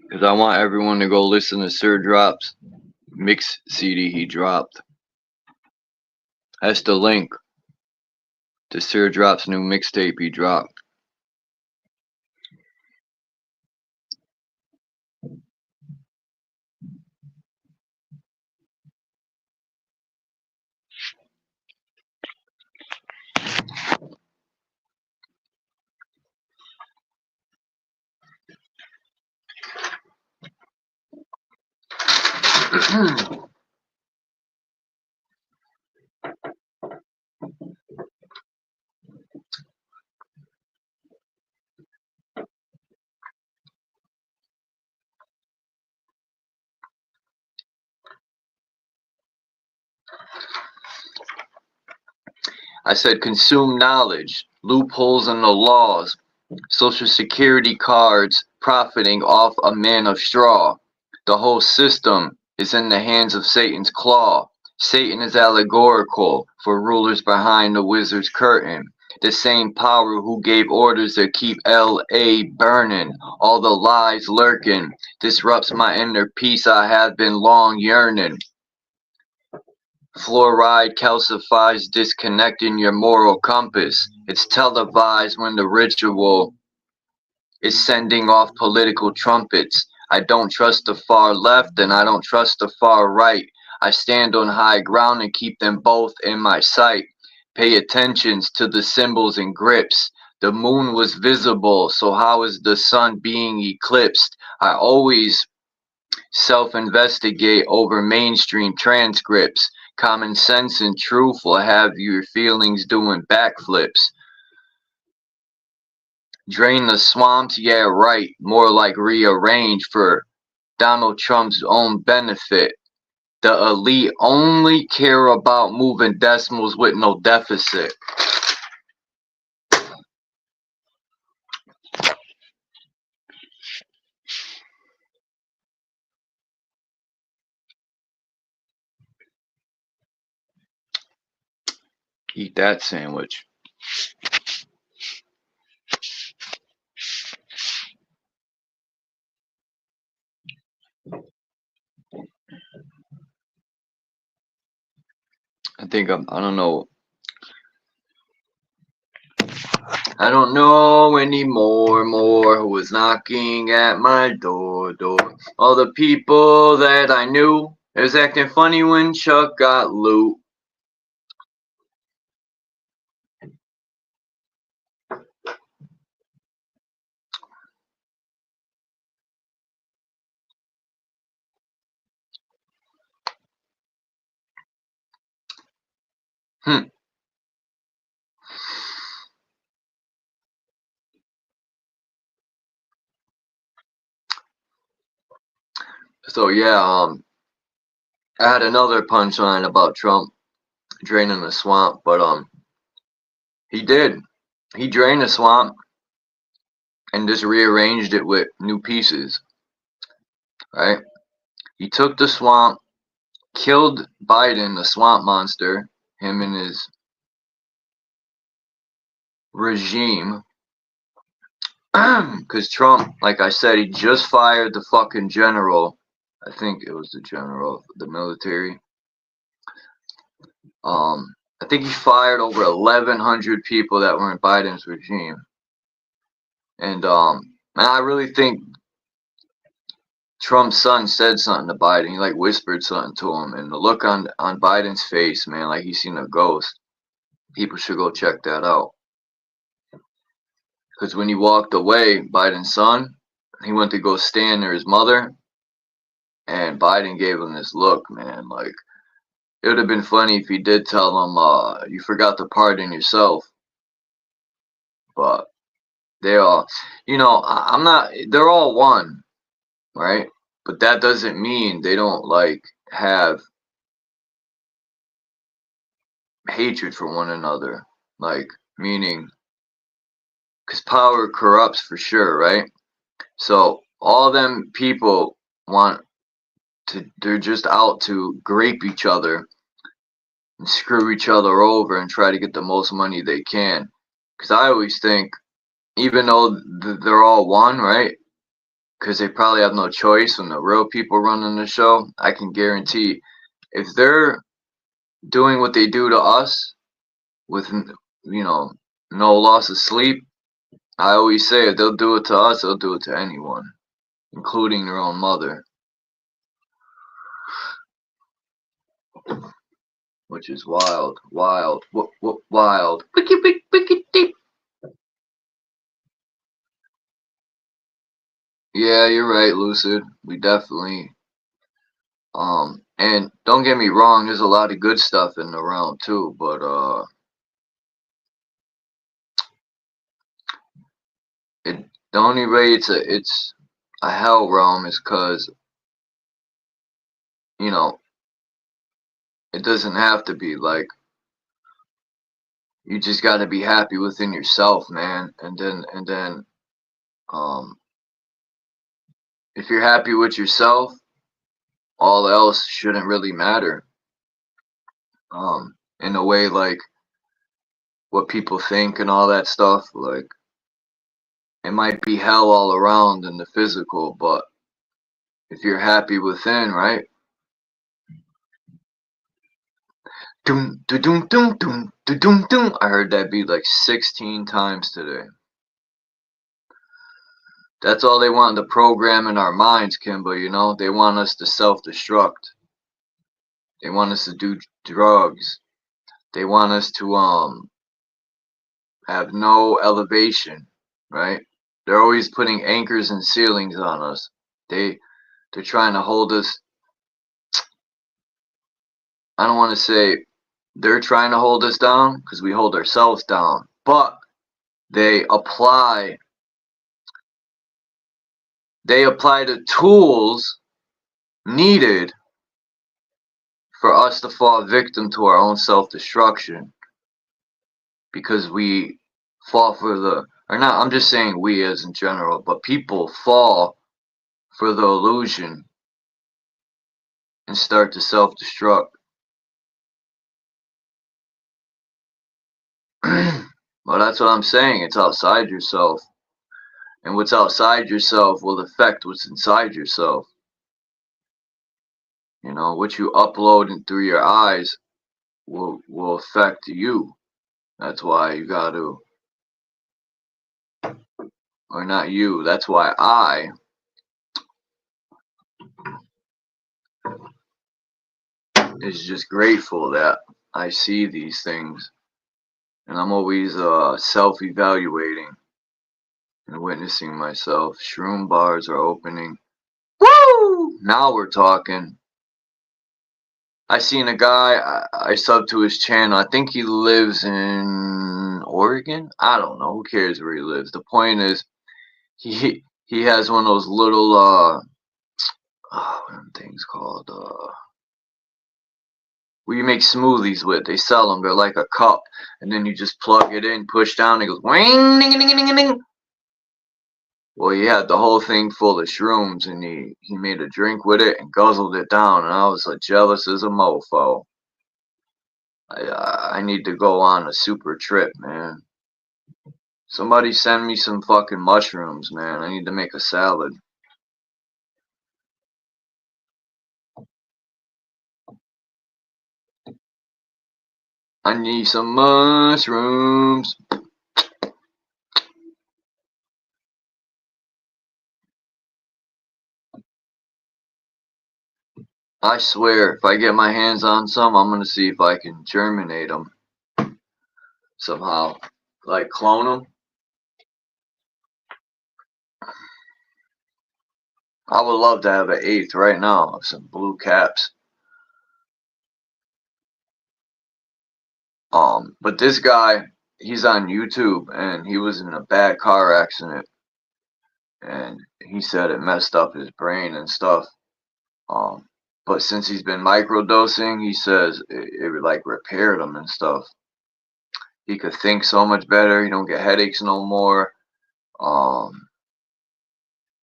because I want everyone to go listen to Sir Drop's mix CD he dropped. That's the link to Sir Drop's new mixtape he dropped. I said consume knowledge, loopholes in the laws, social security cards profiting off a man of straw. The whole system is in the hands of Satan's claw. Satan is allegorical for rulers behind the wizard's curtain. The same power who gave orders to keep L.A. burning. All the lies lurking disrupts my inner peace I have been long yearning. Fluoride calcifies, disconnecting your moral compass. It's televised when the ritual is sending off political trumpets. I don't trust the far left and I don't trust the far right. I stand on high ground and keep them both in my sight. Pay attention to the symbols and grips. The moon was visible, so how is the sun being eclipsed? I always self-investigate over mainstream transcripts. Common sense and truth will have your feelings doing backflips. Drain the swamps, yeah, right. More like rearrange for Donald Trump's own benefit. The elite only care about moving decimals with no deficit. Eat that sandwich. I don't know. I don't know anymore who was knocking at my door. All the people that I knew is acting funny when Chuck got loot. So yeah, I had another punchline about Trump draining the swamp, but he did. He drained the swamp and just rearranged it with new pieces. Right? He took the swamp, killed Biden, the swamp monster, him and his regime, Because Trump, like I said, he just fired the fucking general. I think it was the general of the military. I think he fired over 1,100 people that were in Biden's regime. And I really think Trump's son said something to Biden. He like whispered something to him, and the look on Biden's face, man, like he's seen a ghost. People should go check that out. Because when he walked away, Biden's son, he went to go stand near his mother, and Biden gave him this look, man. Like, it would have been funny if he did tell him, you forgot to pardon yourself. But they all, you know, I'm not, they're all one, right? But that doesn't mean they don't, like, have hatred for one another. Like, meaning, because power corrupts for sure, right? So all them people they're just out to grape each other and screw each other over and try to get the most money they can. Because I always think, even though they're all one, right? Because they probably have no choice when the real people running the show, I can guarantee if they're doing what they do to us with, you know, no loss of sleep, I always say if they'll do it to us, they'll do it to anyone, including their own mother. Which is wild, wild, wild. Wiki. Yeah, you're right, Lucid. We definitely, and don't get me wrong, there's a lot of good stuff in the realm too, but, the only way it's a hell realm is because, you know, it doesn't have to be. Like, you just got to be happy within yourself, man. And then, if you're happy with yourself, all else shouldn't really matter. In a way, like what people think and all that stuff, like it might be hell all around in the physical, but if you're happy within, right? Doom, doom, doom, doom, doom, doom. I heard that beat like 16 times today. That's all they want to program in our minds, Kimba, you know? They want us to self-destruct. They want us to do drugs. They want us to have no elevation, right? They're always putting anchors and ceilings on us. They're trying to hold us. I don't want to say they're trying to hold us down, because we hold ourselves down, but they apply the tools needed for us to fall victim to our own self-destruction, because we fall for I'm just saying we as in general, but people fall for the illusion and start to self-destruct. Well, that's what I'm saying. It's outside yourself. And what's outside yourself will affect what's inside yourself. You know, what you upload in through your eyes will affect you. That's why you got to, or not you, that's why I is just grateful that I see these things. And I'm always self-evaluating and witnessing myself. Shroom bars are opening. Woo! Now we're talking. I seen a guy, I subbed to his channel. I think he lives in Oregon. I don't know. Who cares where he lives? The point is, he has one of those little, what are them things called? Where you make smoothies with. They sell them. They're like a cup. And then you just plug it in, push down, it goes wing, ding, ding, ding, ding, ding. Well, he had the whole thing full of shrooms, and he made a drink with it and guzzled it down, and I was like jealous as a mofo. I need to go on a super trip, man. Somebody send me some fucking mushrooms, man. I need to make a salad. I need some mushrooms. I swear, if I get my hands on some, I'm gonna see if I can germinate them somehow. Like clone them. I would love to have an eighth right now of some blue caps. But this guy, he's on YouTube and he was in a bad car accident and he said it messed up his brain and stuff. But since he's been microdosing, he says it like repaired him and stuff. He could think so much better. He don't get headaches no more.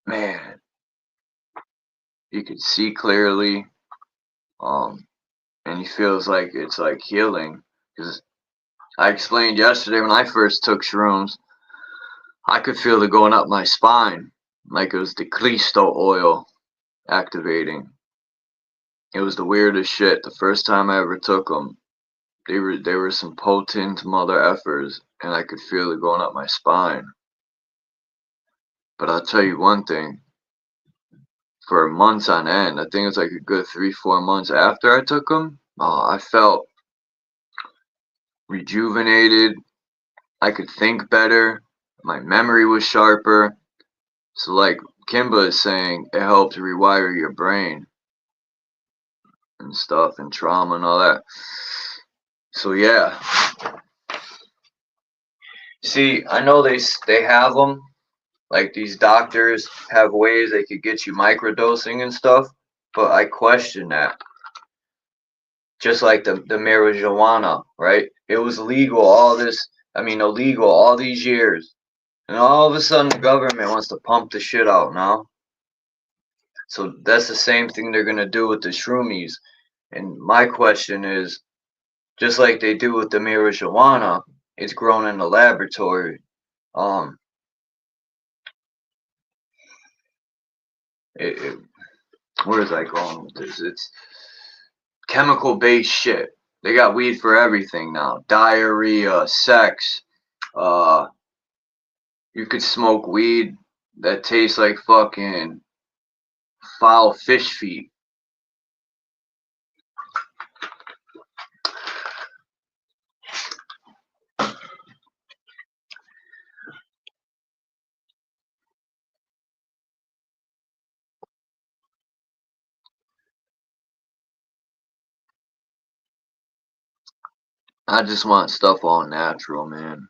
Man, he could see clearly. And he feels like it's like healing. Because I explained yesterday when I first took shrooms, I could feel it going up my spine, like it was the Cristo oil activating. It was the weirdest shit. The first time I ever took them, they were some potent mother effers, and I could feel it going up my spine. But I'll tell you one thing. For months on end, I think it was like a good 3-4 months after I took them, I felt rejuvenated. I could think better. My memory was sharper. So like Kimba is saying, it helped rewire your brain and stuff and trauma and all that. So yeah. See, I know they have them. Like these doctors have ways they could get you microdosing and stuff, but I question that. Just like the marijuana, right? It was illegal illegal all these years. And all of a sudden the government wants to pump the shit out now. So that's the same thing they're going to do with the shroomies. And my question is, just like they do with the marijuana, it's grown in the laboratory. Where is I going with this? It's chemical-based shit. They got weed for everything now. Diarrhea, sex. You could smoke weed that tastes like fucking foul fish feet. I just want stuff all natural, man.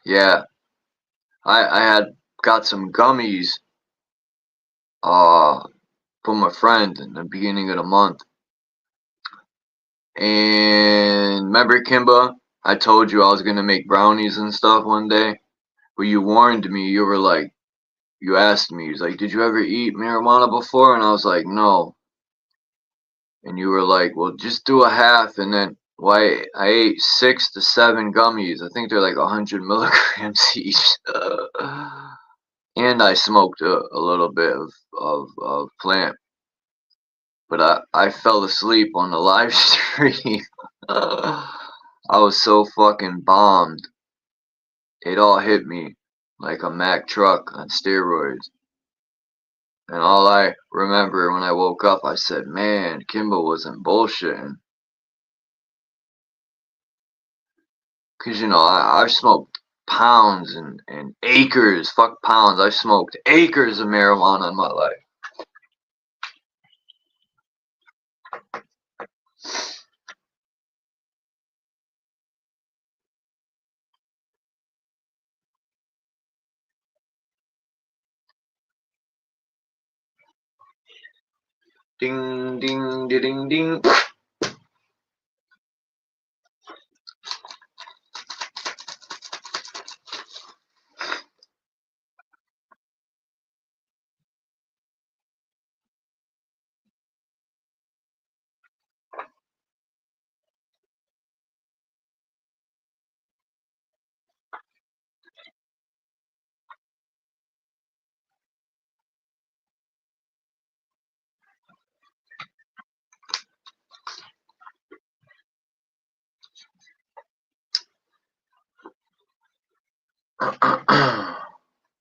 Yeah, I had got some gummies from a friend in the beginning of the month. And remember, Kimba, I told you I was gonna make brownies and stuff one day. But you warned me. You were like, you asked me, you was like, did you ever eat marijuana before? And I was like, no. And you were like, well, just do a half. And then I ate 6 to 7 gummies. I think they're like 100 milligrams each. And I smoked a little bit of plant. But I fell asleep on the live stream. I was so fucking bombed. It all hit me like a Mack truck on steroids. And all I remember when I woke up, I said, man, Kimba wasn't bullshitting. Because, I've smoked pounds and acres, fuck pounds, I've smoked acres of marijuana in my life. Ding, ding, ding, ding.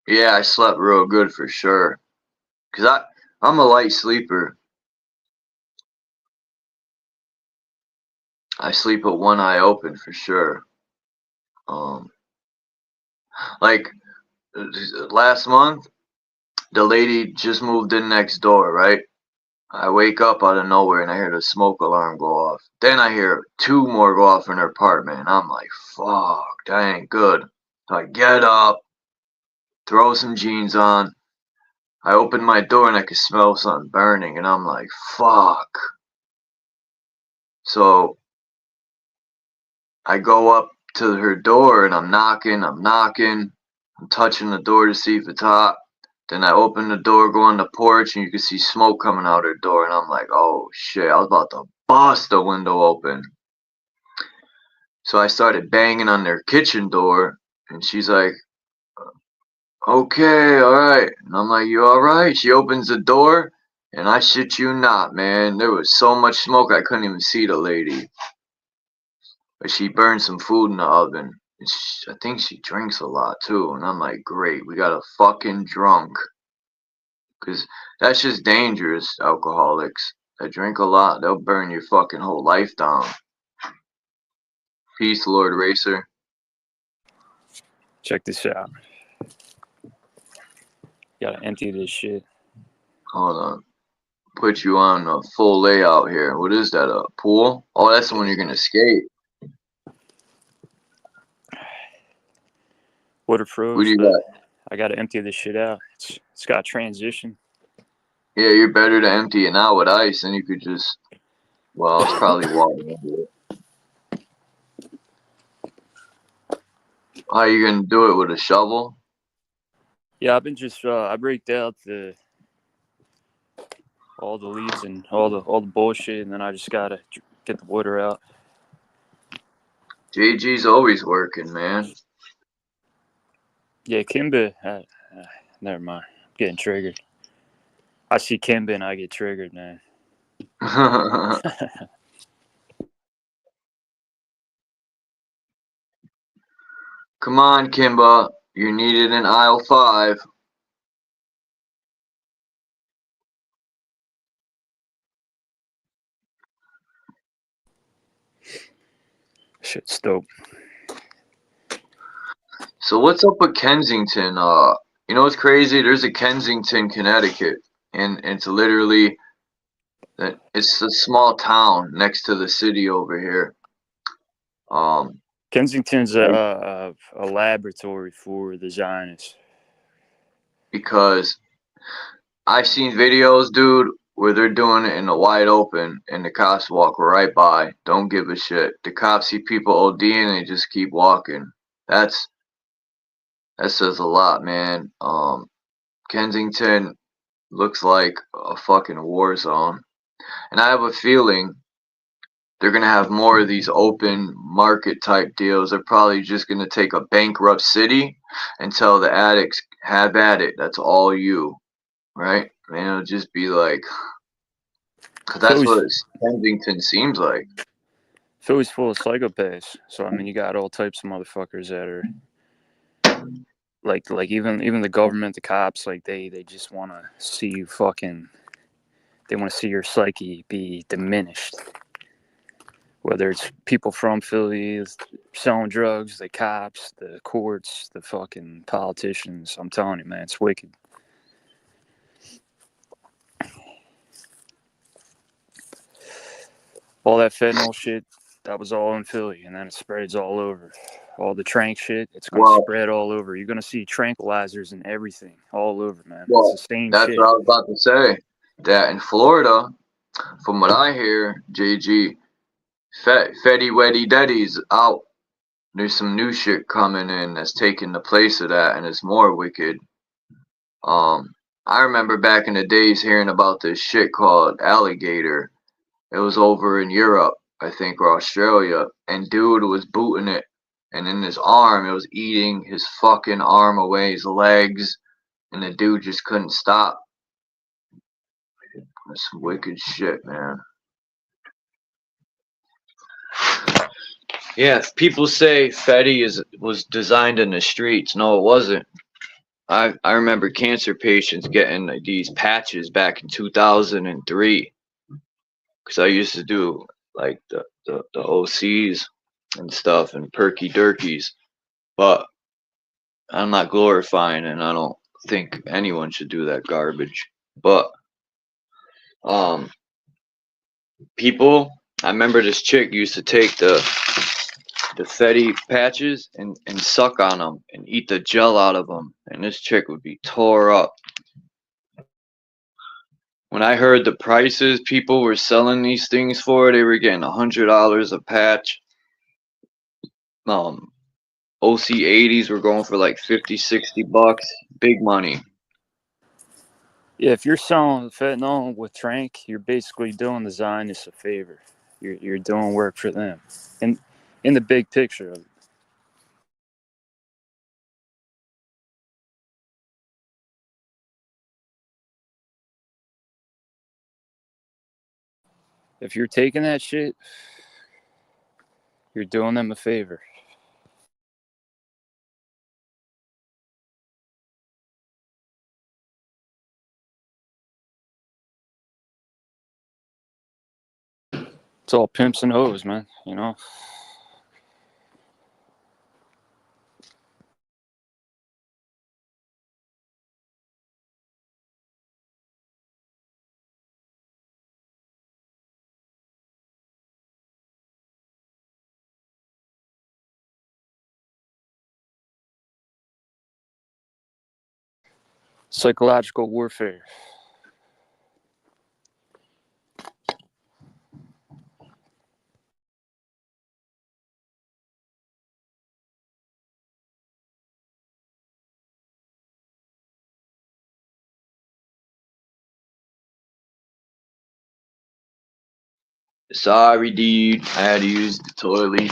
Yeah, I slept real good for sure. Cause I'm a light sleeper. I sleep with one eye open for sure. Like last month, the lady just moved in next door, right? I wake up out of nowhere and I hear the smoke alarm go off. Then I hear two more go off in her apartment, and I'm like, fuck, that ain't good. So I get up, throw some jeans on. I open my door and I can smell something burning, and I'm like, fuck. So I go up to her door and I'm knocking, I'm touching the door to see if it's hot. Then I open the door, go on the porch, and you can see smoke coming out her door, and I'm like, oh shit, I was about to bust the window open. So I started banging on their kitchen door, and she's like, okay, alright. And I'm like, you alright? She opens the door, and I shit you not, man, there was so much smoke I couldn't even see the lady. But she burned some food in the oven. And I think she drinks a lot too, and I'm like, great, we got a fucking drunk. Because that's just dangerous, alcoholics. That drink a lot, they'll burn your fucking whole life down. Peace, Lord Racer. Check this out. Gotta empty this shit. Hold on. Put you on a full layout here. What is that, a pool? Oh, that's the one you're gonna skate. Water froze, What do you but got? I gotta empty this shit out. It's got transition. Yeah, you're better to empty it now with ice, and you could just, well, it's probably water under it. How you gonna do it, with a shovel? Yeah, I've been just I raked out all the leaves and all the bullshit, and then I just gotta get the water out. JG's always working, man. Yeah, Kimba. Never mind. I'm getting triggered. I see Kimba and I get triggered, man. Come on, Kimba. You're needed in aisle 5. Shit's dope. So what's up with Kensington? You know what's crazy? There's a Kensington, Connecticut, and it's literally it's a small town next to the city over here. Kensington's a laboratory for the Zionists. Because I've seen videos, dude, where they're doing it in the wide open, and the cops walk right by, don't give a shit. The cops see people ODing, and they just keep walking. That says a lot, man. Kensington looks like a fucking war zone. And I have a feeling they're going to have more of these open market type deals. They're probably just going to take a bankrupt city and tell the addicts, have at it. That's all you. Right? I mean, it'll just be like, cause that's what Kensington seems like. Philly's full of psychopaths. So, I mean, you got all types of motherfuckers that are like even the government, the cops, like they just want to see you fucking, they want to see your psyche be diminished. Whether it's people from Philly selling drugs, the cops, the courts, the fucking politicians. I'm telling you, man, it's wicked. All that fentanyl shit, that was all in Philly, and then it spreads all over. All the trank shit, it's going to spread all over. You're going to see tranquilizers and everything all over, man. Well, it's the same that's shit. what I was about to say. That in Florida, from what I hear, JG, Fetty Weddy Deddy's out. There's some new shit coming in that's taking the place of that, and it's more wicked. I remember back in the days hearing about this shit called alligator. It was over in Europe, I think, or Australia, and dude was booting it, and in his arm, it was eating his fucking arm away, his legs, and the dude just couldn't stop. That's some wicked shit, man. Yeah, if people say Fetty was designed in the streets. No, it wasn't. I remember cancer patients getting these patches back in 2003 because I used to do like the OCs and stuff and perky durkies, but I'm not glorifying, and I don't think anyone should do that garbage. But people, I remember this chick used to take the Fetty patches and suck on them and eat the gel out of them, and this chick would be tore up. When I heard the prices people were selling these things for, they were getting $100 a patch. OC80s were going for like 50, 60 bucks. Big money. Yeah, if you're selling fentanyl with Trank, you're basically doing the Zionists a favor. You're doing work for them, and in the big picture of it. If you're taking that shit, you're doing them a favor. It's all pimps and hoes, man, you know? Psychological warfare. Sorry, dude. I had to use the toilet.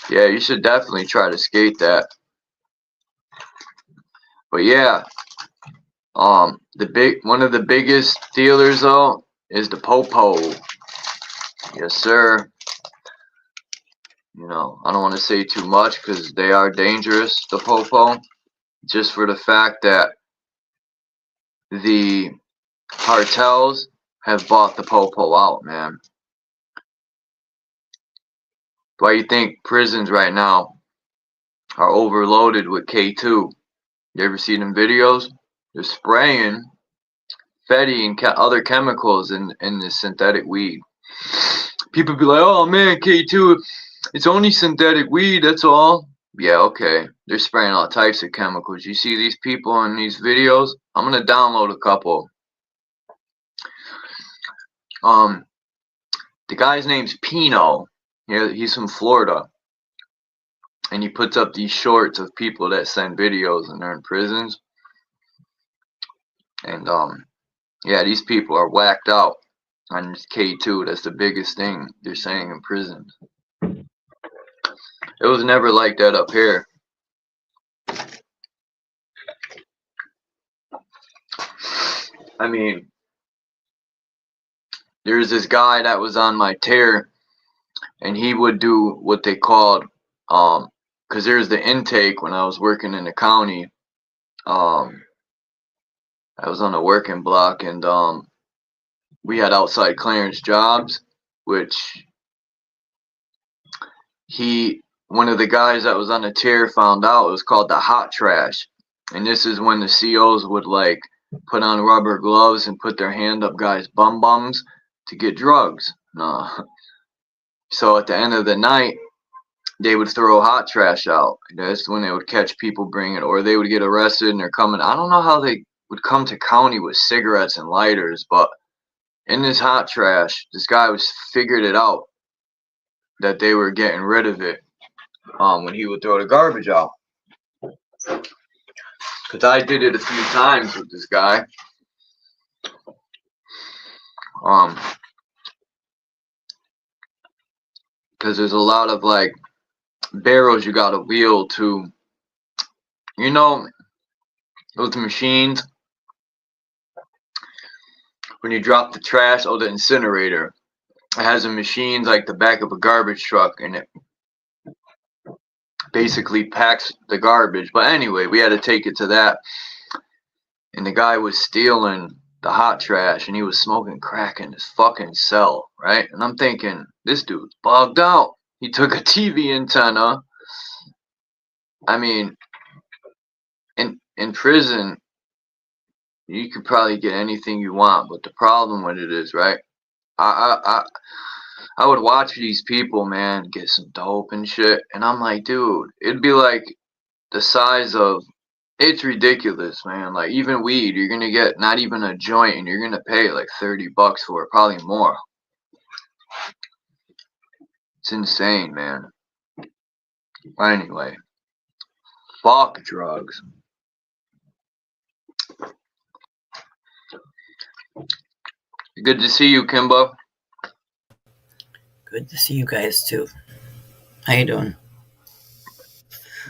Yeah, you should definitely try to skate that. But yeah, one of the biggest dealers though is the Popo. Yes, sir. You know, I don't want to say too much because they are dangerous, the Popo, just for the fact that the cartels have bought the Popo out, man. Why you think prisons right now are overloaded with K2? You ever see them videos? They're spraying Fetty and other chemicals in this synthetic weed. People be like, oh man, K2, it's only synthetic weed, that's all. Yeah, okay. They're spraying all types of chemicals. You see these people in these videos? I'm going to download a couple. The guy's name's Pino. He's from Florida. And he puts up these shorts of people that send videos and they're in prisons. And yeah, these people are whacked out on K2. That's the biggest thing they're saying in prison. It was never like that up here. I mean, there's this guy that was on my tear, and he would do what they called, because there's the intake when I was working in the county. I was on a working block, and we had outside clearance jobs, which one of the guys that was on the tier found out. It was called the hot trash, and this is when the COs would like put on rubber gloves and put their hand up guys' bums to get drugs. No. So at the end of the night, they would throw hot trash out. That's when they would catch people bringing it, or they would get arrested and they're coming. I don't know how they would come to county with cigarettes and lighters, but in this hot trash, this guy figured it out that they were getting rid of it when he would throw the garbage out. Because I did it a few times with this guy. Because there's a lot of like barrels you gotta wheel to, you know, those machines when you drop the trash, the incinerator, it has a machine like the back of a garbage truck, and it basically packs the garbage. But anyway, we had to take it to that, and the guy was stealing the hot trash, and he was smoking crack in his fucking cell, right? And I'm thinking, this dude's bugged out. He took a TV antenna. I mean, in prison, you could probably get anything you want, but the problem with it is, right? I would watch these people, man, get some dope and shit, and I'm like, dude, it'd be like the size of, it's ridiculous, man. Like, even weed, you're gonna get not even a joint, and you're gonna pay like $30 for it, probably more. It's insane, man. Anyway, fuck drugs. Good to see you, Kimbo. Good to see you guys too. How you doing?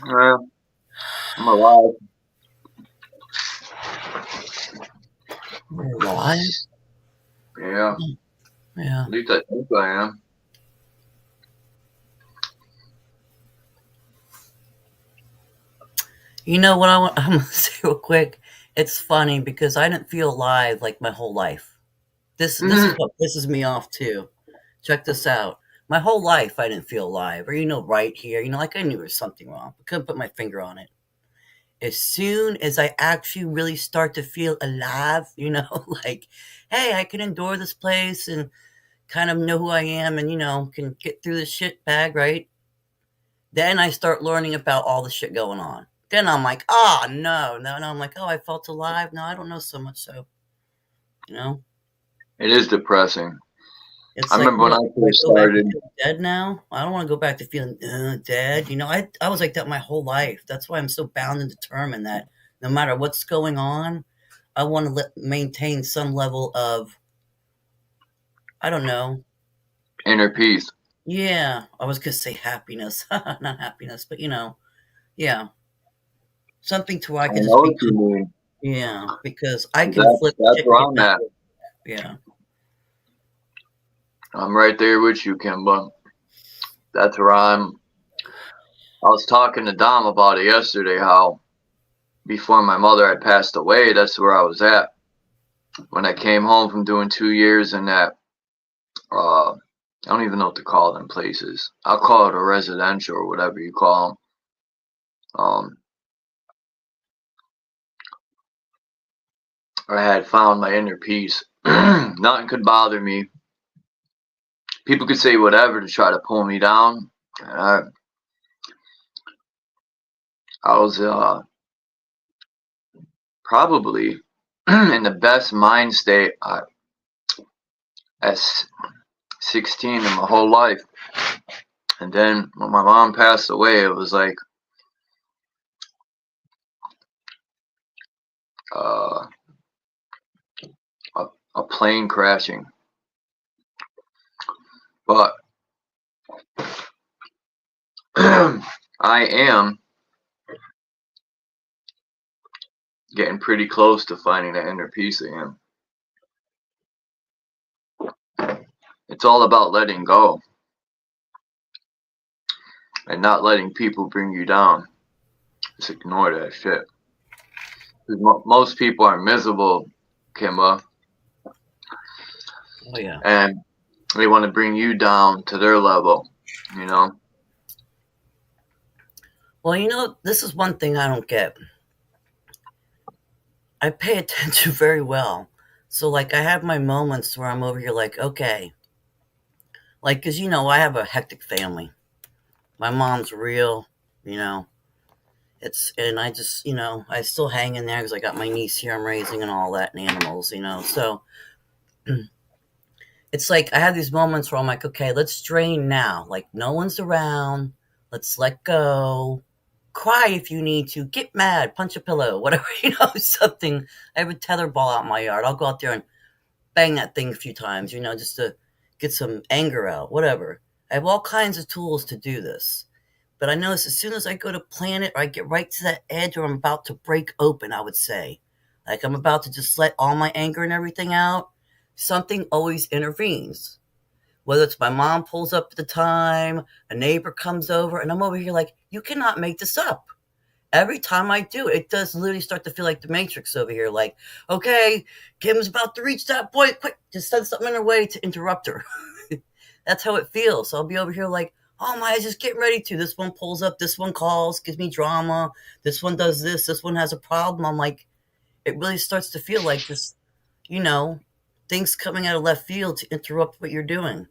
I'm alive. You're alive? Yeah. Yeah. At least I think I am. You know what I'm going to say real quick? It's funny because I didn't feel alive like my whole life. This is what pisses me off too. Check this out. My whole life I didn't feel alive, or right here, like I knew there was something wrong. I couldn't put my finger on it. As soon as I actually really start to feel alive, like, hey, I can endure this place and kind of know who I am and, can get through the shit bag, right? Then I start learning about all the shit going on. Then I'm like, oh, no. I'm like, oh, I felt alive. No, I don't know so much so, It is depressing. It's I remember when I first started. Dead now? I don't want to go back to feeling dead. I was like that my whole life. That's why I'm so bound and determined that no matter what's going on, I want to maintain some level of, I don't know. Inner peace. Yeah. I was going to say happiness. Not happiness, but yeah. Something to where I can just what you mean. Yeah, because I can flip. That's where I'm at. Yeah. I'm right there with you, Kimba. That's where I was talking to Dom about it yesterday, how before my mother had passed away, that's where I was at. When I came home from doing 2 years in that, I don't even know what to call them places. I'll call it a residential or whatever you call them. I had found my inner peace. Nothing could bother me. People could say whatever to try to pull me down. I was probably in the best mind state at 16 in my whole life. And then when my mom passed away, it was like a plane crashing. But I am getting pretty close to finding that inner peace again. It's all about letting go and not letting people bring you down. Just ignore that shit. Most people are miserable, Kimba. Oh, yeah. And they want to bring you down to their level, Well, this is one thing I don't get. I pay attention very well. So, like, I have my moments where I'm over here like, okay. Like, because, I have a hectic family. My mom's real, and I just, I still hang in there because I got my niece here I'm raising and all that, and animals, so it's like I have these moments where I'm like, okay, let's drain now. Like, no one's around. Let's let go. Cry if you need to. Get mad. Punch a pillow. Whatever, something. I have a tether ball out in my yard. I'll go out there and bang that thing a few times, just to get some anger out. Whatever. I have all kinds of tools to do this. But I notice as soon as I go to plan it or I get right to that edge or I'm about to break open, I would say. Like I'm about to just let all my anger and everything out. something always intervenes. Whether it's my mom pulls up at the time, a neighbor comes over, and I'm over here like, you cannot make this up. Every time I do, it does literally start to feel like the Matrix over here. Like, okay, Kim's about to reach that point. Quick, just send something in her way to interrupt her. That's how it feels. So I'll be over here like, oh my, just getting ready to. This one pulls up, this one calls, gives me drama. This one does this one has a problem. I'm like, it really starts to feel like this, things coming out of left field to interrupt what you're doing.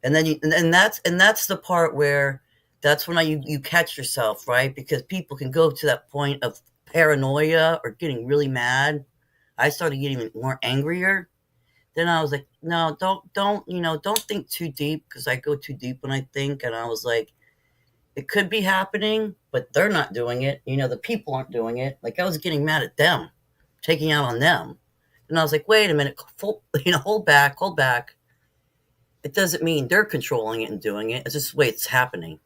And then that's the part where that's when you catch yourself, right? Because people can go to that point of paranoia or getting really mad. I started getting even more angrier. Then I was like, no, don't think too deep, because I go too deep when I think. And I was like, it could be happening, but they're not doing it. The people aren't doing it. Like, I was getting mad at them, taking out on them. And I was like, wait a minute, hold back. It doesn't mean they're controlling it and doing it. It's just the way it's happening,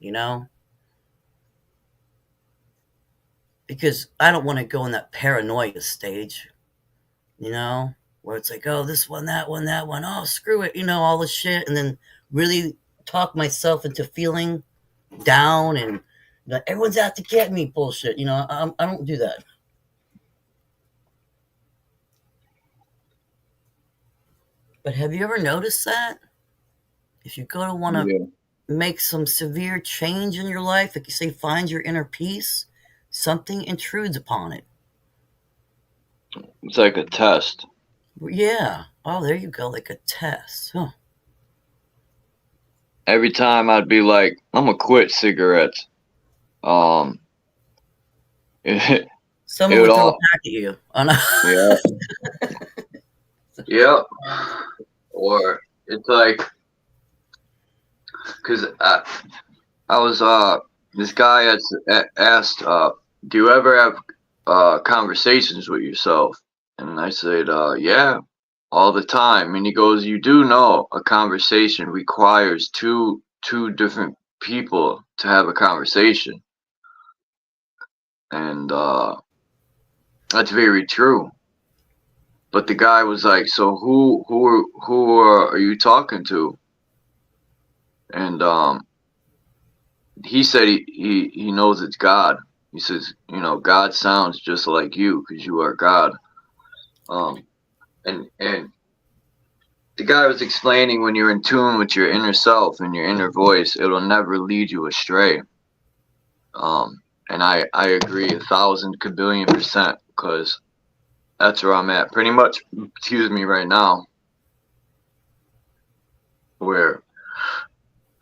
Because I don't want to go in that paranoia stage, where it's like, oh, this one, that one, oh, screw it, all this shit. And then really talk myself into feeling down and everyone's out to get me bullshit. I don't do that. But have you ever noticed that? If you go to want to make some severe change in your life, like you say, find your inner peace, something intrudes upon it. It's like a test. Yeah. Oh, there you go, like a test. Huh. Every time I'd be like, I'm gonna quit cigarettes. Someone would throw it back at you. Oh, no. Yeah. Yep. Or it's like, because I was this guy had asked, do you ever have conversations with yourself? And I said, yeah, all the time. And he goes, you do know a conversation requires two different people to have a conversation. And that's very true. But the guy was like, so who are you talking to? And he said he knows it's God. He says, God sounds just like you because you are God. And the guy was explaining, when you're in tune with your inner self and your inner voice, it'll never lead you astray. And I agree 1,000 kabillion%, because that's where I'm at pretty much, right now, where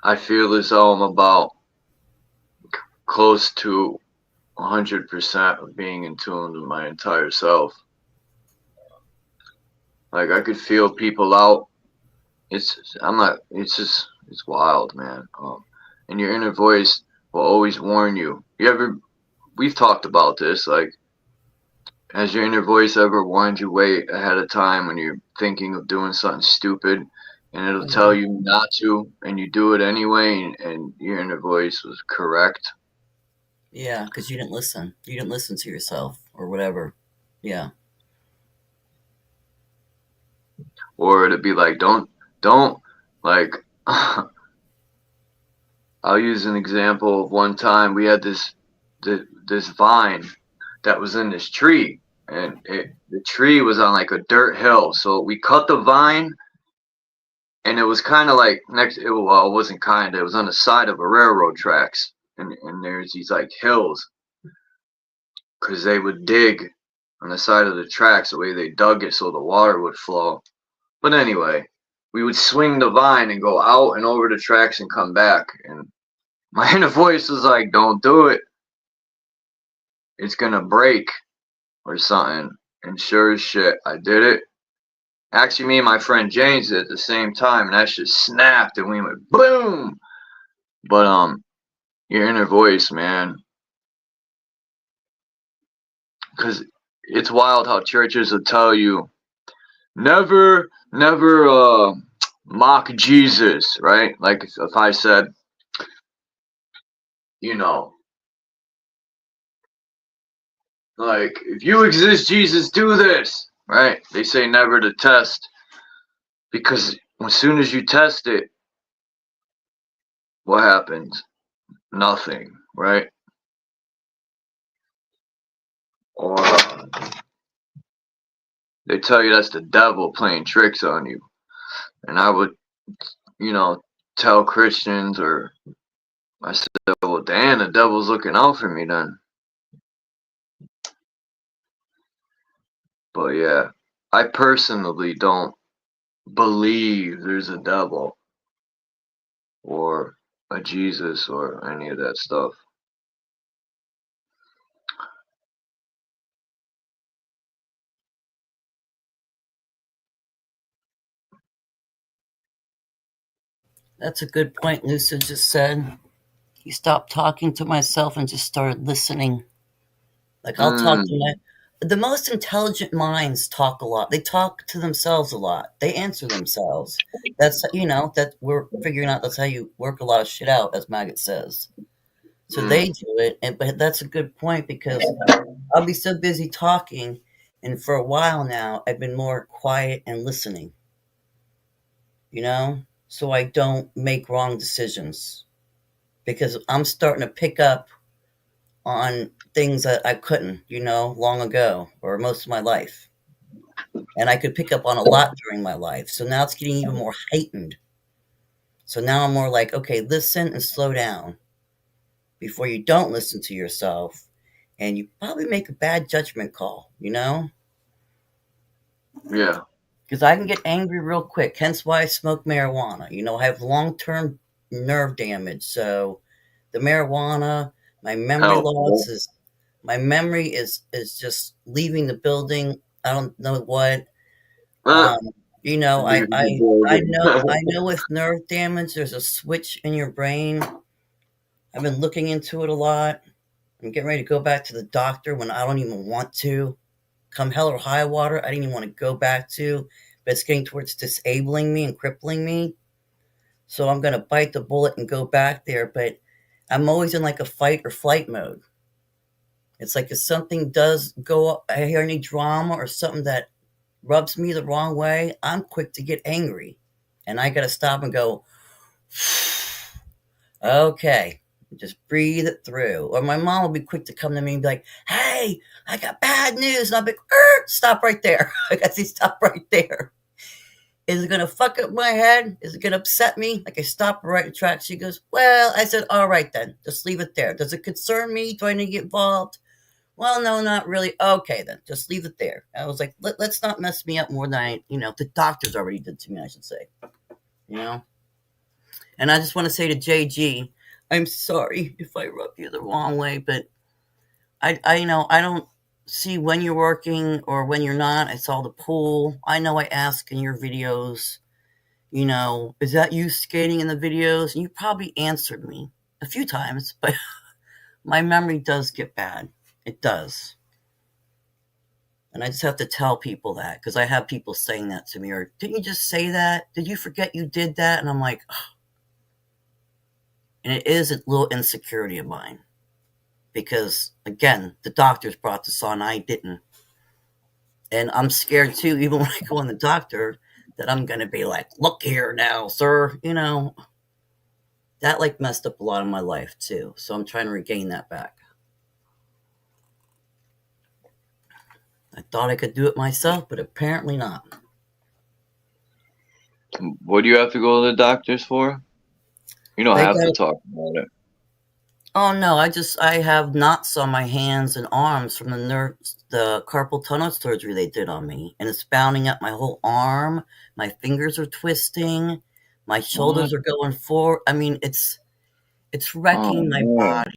I feel as though I'm about close to 100% of being in tune with my entire self. Like, I could feel people out. It's wild, man. And your inner voice will always warn you. We've talked about this, like, has your inner voice ever warned you way ahead of time when you're thinking of doing something stupid, and it'll tell you not to, and you do it anyway, and your inner voice was correct? Yeah, because you didn't listen. You didn't listen to yourself or whatever. Yeah. Or it'd be like, don't, like, I'll use an example of one time we had this vine that was in this tree, and the tree was on like a dirt hill. So we cut the vine, and it was kind of like it wasn't kind of, it was on the side of a railroad tracks, and there's these like hills, because they would dig on the side of the tracks, the way they dug it so the water would flow. But anyway, we would swing the vine and go out and over the tracks and come back, and my inner voice was like, don't do it, it's gonna break or something. And sure as shit, I did it. Actually, me and my friend James did at the same time, and that shit snapped, and we went boom. But your inner voice, man, because it's wild how churches will tell you never mock Jesus, right? Like if I said, like, if you exist, Jesus, do this, right? They say never to test Because as soon as you test it, what happens? Nothing, right? Or they tell you that's the devil playing tricks on you. And I would, tell Christians, or I said, well, damn, the devil's looking out for me then. But yeah, I personally don't believe there's a devil or a Jesus or any of that stuff. That's a good point Lucid just said. He stopped talking to myself and just started listening. Like, I'll talk to the most intelligent minds talk a lot. They talk to themselves a lot. They answer themselves. That's, that we're figuring out that's how you work a lot of shit out, as Maggot says. So they do it, but that's a good point, because I'll be so busy talking, and for a while now, I've been more quiet and listening. So I don't make wrong decisions, because I'm starting to pick up on things that I couldn't, long ago, or most of my life. And I could pick up on a lot during my life. So now it's getting even more heightened. So now I'm more like, okay, listen and slow down before you don't listen to yourself. And you probably make a bad judgment call, Yeah. Because I can get angry real quick. Hence why I smoke marijuana. I have long-term nerve damage. So the marijuana, my memory loss is... My memory is just leaving the building. I don't know what. I know with nerve damage, there's a switch in your brain. I've been looking into it a lot. I'm getting ready to go back to the doctor when I don't even want to. Come hell or high water, I didn't even want to go back to. But it's getting towards disabling me and crippling me. So I'm going to bite the bullet and go back there. But I'm always in like a fight or flight mode. It's like if something does go up, I hear any drama or something that rubs me the wrong way, I'm quick to get angry. And I got to stop and go, okay, just breathe it through. Or my mom will be quick to come to me and be like, hey, I got bad news. And I'll be like, stop right there. I got to stop right there. Is it going to fuck up my head? Is it going to upset me? Like I stop right in track. She goes, well, I said, all right then, just leave it there. Does it concern me? Do I need to get involved? Well, no, not really. Okay, then. Just leave it there. I was like, let's not mess me up more than the doctors already did to me, I should say. And I just want to say to JG, I'm sorry if I rub you the wrong way, but I don't see when you're working or when you're not. I saw the pool. I know I ask in your videos, is that you skating in the videos? And you probably answered me a few times, but my memory does get bad. It does. And I just have to tell people that, because I have people saying that to me, or didn't you just say that? Did you forget you did that? And I'm like, oh. And it is a little insecurity of mine, because again, the doctors brought this on, I didn't. And I'm scared too, even when I go on the doctor, that I'm going to be like, look here now, sir, that like messed up a lot of my life too. So I'm trying to regain that back. I thought I could do it myself, but apparently not. What do you have to go to the doctors for? You don't have to talk about it. Oh no, I have knots on my hands and arms from the carpal tunnel surgery they did on me, and it's bounding up my whole arm. My fingers are twisting, my shoulders are going forward. I mean, it's wrecking my body.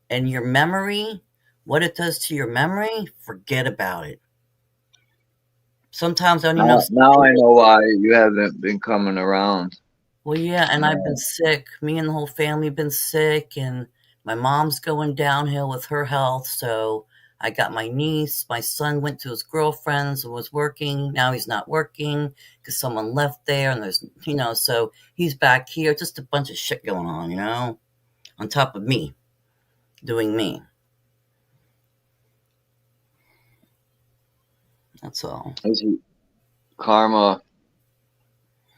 And your memory, what it does to your memory, forget about it. Sometimes I don't even know. Now I know why you haven't been coming around. Well, yeah, and I've been sick. Me and the whole family have been sick, and my mom's going downhill with her health. So I got my niece. My son went to his girlfriend's and was working. Now he's not working because someone left there, and there's, so he's back here. Just a bunch of shit going on, on top of me, doing me. That's all. Karma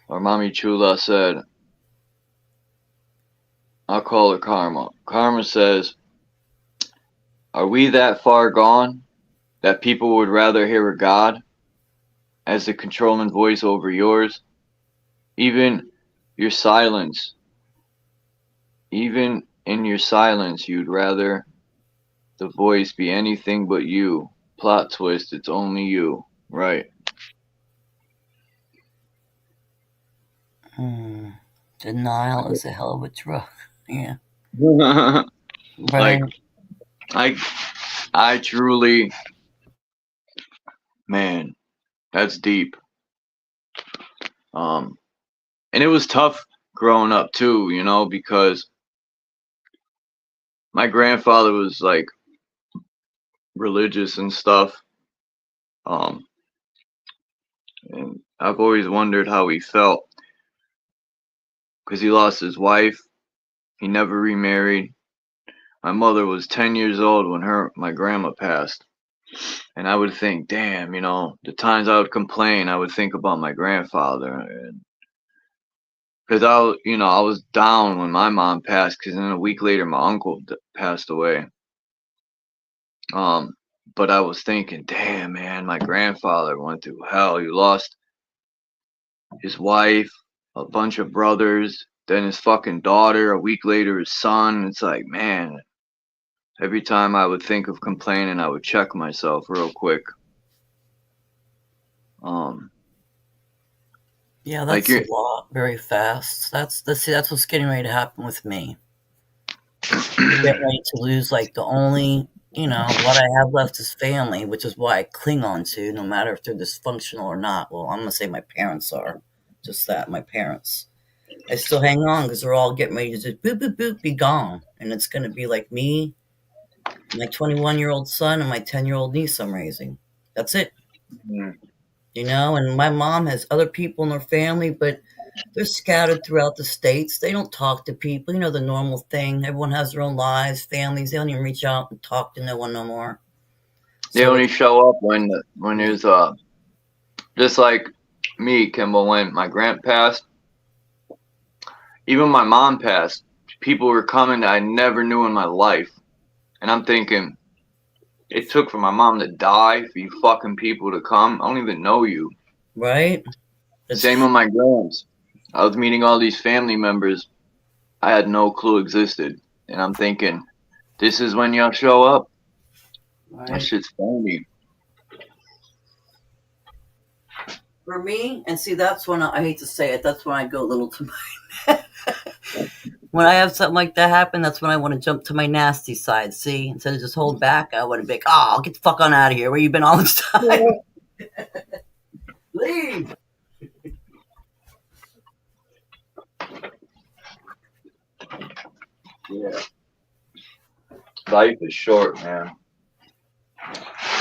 or Mommy Chula said, I'll call her Karma. Karma says, are we that far gone that people would rather hear a God as the controlling voice over yours? Even your silence, even in your silence, you'd rather the voice be anything but you. Plot twist, it's only you. Right. Denial is a hell of a drug. Yeah. Like, I truly, man, that's deep. And it was tough growing up too, you know, because my grandfather was like religious and stuff. And I've always wondered how he felt because he lost his wife. He never remarried. My mother was 10 years old when my grandma passed. And I would think, damn, you know, the times I would complain, I would think about my grandfather. And because I was down when my mom passed, because then a week later my uncle passed away. But I was thinking, damn, man, my grandfather went through hell. He lost his wife, a bunch of brothers, then his fucking daughter, a week later his son. It's like, man, every time I would think of complaining, I would check myself real quick. Yeah, that's a lot very fast. That's what's getting ready to happen with me. I'm getting ready to lose like the only, what I have left is family, which is what I cling on to, no matter if they're dysfunctional or not. Well, I'm gonna say my parents are. Just that, my parents. I still hang on because they're all getting ready to just boop, boop, boop, be gone. And it's going to be like me, my 21-year-old son, and my 10-year-old niece I'm raising. That's it. Yeah. And my mom has other people in her family, but they're scattered throughout the states. They don't talk to people. The normal thing. Everyone has their own lives, families. They don't even reach out and talk to no one no more. They only show up when there's just like me, Kimball, when my grand passed, even my mom passed, people were coming that I never knew in my life. And I'm thinking, it took for my mom to die for you fucking people to come. I don't even know you. Right? Same with my grands. I was meeting all these family members I had no clue existed. And I'm thinking, this is when y'all show up? Right. That shit's phony. For me, and see, that's when I hate to say it, that's when I go a little to my when I have something like that happen, that's when I want to jump to my nasty side. See, instead of just hold back, I want to be like, oh, get the fuck on out of here. Where you been all this time? Leave. Yeah. Life is short, man.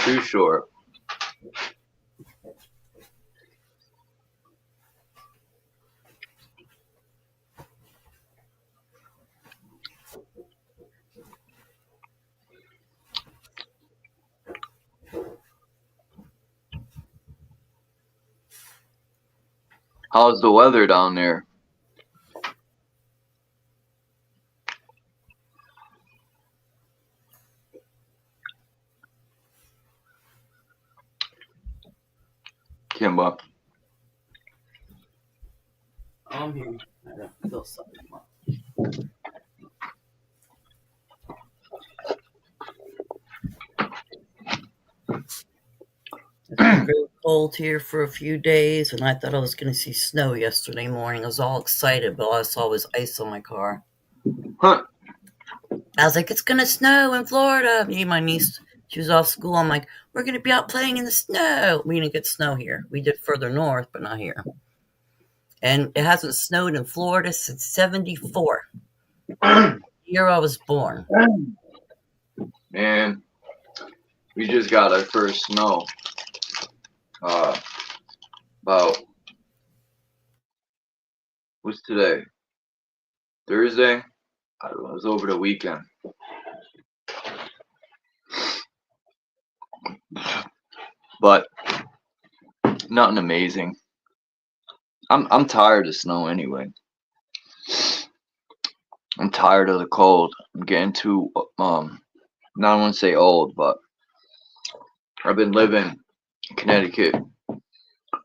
Too short. How's the weather down there? Kimba. I'm here. I don't feel something. It's been very cold here for a few days, and I thought I was going to see snow yesterday morning. I was all excited, but all I saw was ice on my car. Huh. I was like, it's going to snow in Florida. Me and my niece, she was off school. I'm like, we're going to be out playing in the snow. We didn't get snow here. We did further north, but not here. And it hasn't snowed in Florida since 1974. The year I was born. Man, we just got our first snow. About, what's today? Thursday? I don't know, it was over the weekend. But nothing amazing. I'm tired of snow anyway. I'm tired of the cold. I'm getting too not want to say old, but I've been living in Connecticut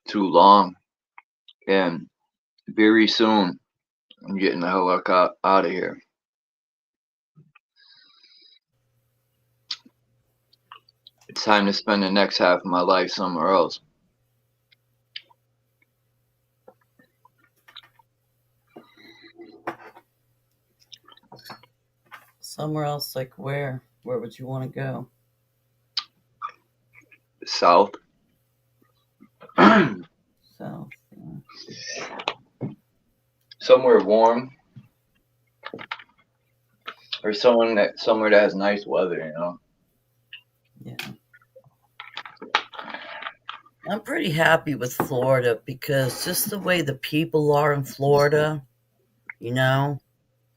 too long, and very soon I'm getting the hell out of here. It's time to spend the next half of my life somewhere else. Somewhere else, like where? Where would you want to go? South. South. Yeah. Somewhere warm. Or somewhere that has nice weather, you know. Yeah. I'm pretty happy with Florida because just the way the people are in Florida, you know,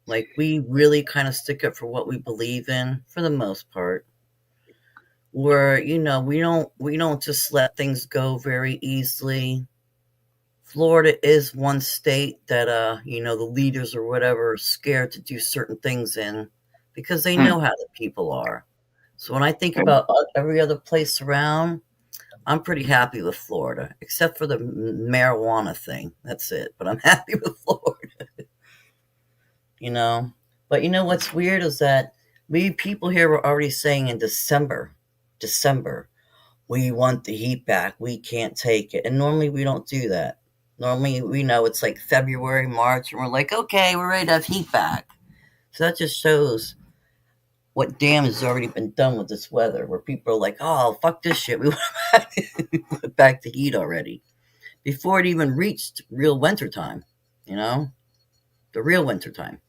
like we really kind of stick up for what we believe in for the most part. Where, you know, we don't just let things go very easily. Florida is one state that you know, the leaders or whatever are scared to do certain things in because they know how the people are. So when I think about every other place around, I'm pretty happy with Florida, except for the marijuana thing. That's it. But I'm happy with Florida. You know? But you know what's weird is that we people here were already saying in December, we want the heat back. We can't take it. And normally we don't do that. Normally we know it's like February, March, and we're like, okay, we're ready to have heat back. So that just shows what damage has already been done with this weather, where people are like, oh, fuck this shit. We went back to heat already before it even reached real winter time, you know? The real winter time.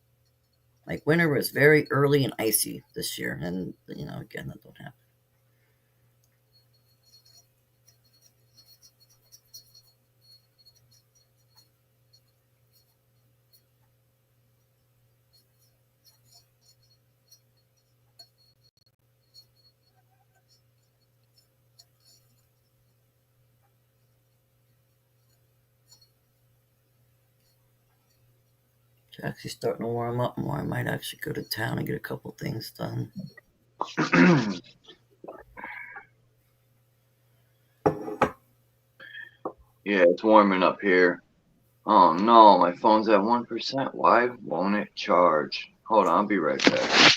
Like winter was very early and icy this year. And, you know, again, that don't happen. It's actually starting to warm up more. I might actually go to town and get a couple things done. Yeah, it's warming up here. Oh no, my phone's at 1%. Why won't it charge? Hold on, I'll be right back.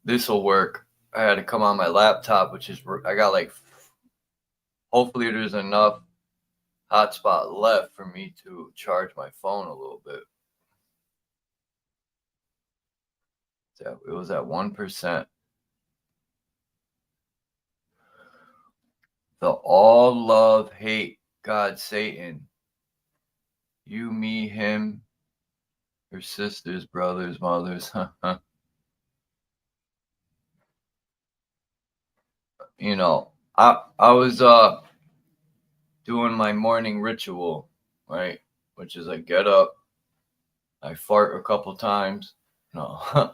This will work. I had to come on my laptop, which is, I got like, hopefully there's enough hotspot left for me to charge my phone a little bit. It was at 1%. The all love, hate, God, Satan. You, me, him, your sisters, brothers, mothers. You know, I was doing my morning ritual, right? Which is I get up, I fart a couple times. No.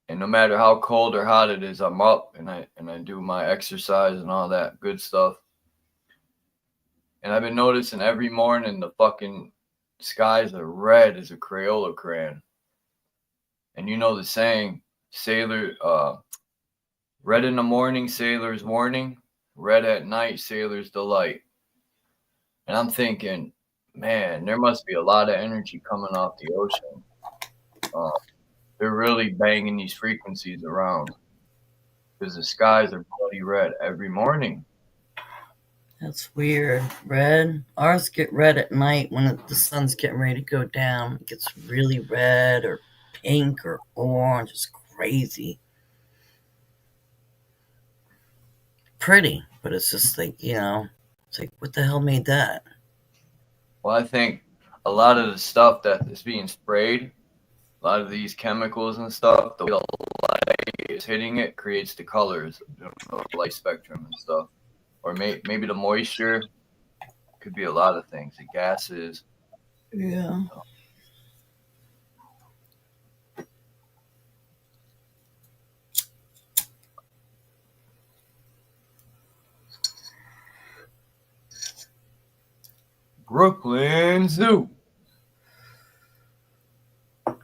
And no matter how cold or hot it is, I'm up and I do my exercise and all that good stuff. And I've been noticing every morning the fucking skies are red as a Crayola crayon. And you know the saying, red in the morning, sailor's warning, red at night, sailor's delight. And I'm thinking, man, there must be a lot of energy coming off the ocean. They're really banging these frequencies around because the skies are bloody red every morning. That's weird. Red. Ours get red at night when the sun's getting ready to go down. It gets really red or pink or orange. It's crazy. Pretty, but it's just like, it's like, what the hell made that? Well, I think a lot of the stuff that is being sprayed, a lot of these chemicals and stuff, the way the light is hitting it creates the colors, the light spectrum and stuff. Or maybe the moisture. Could be a lot of things. The gases. Yeah. Brooklyn Zoo. I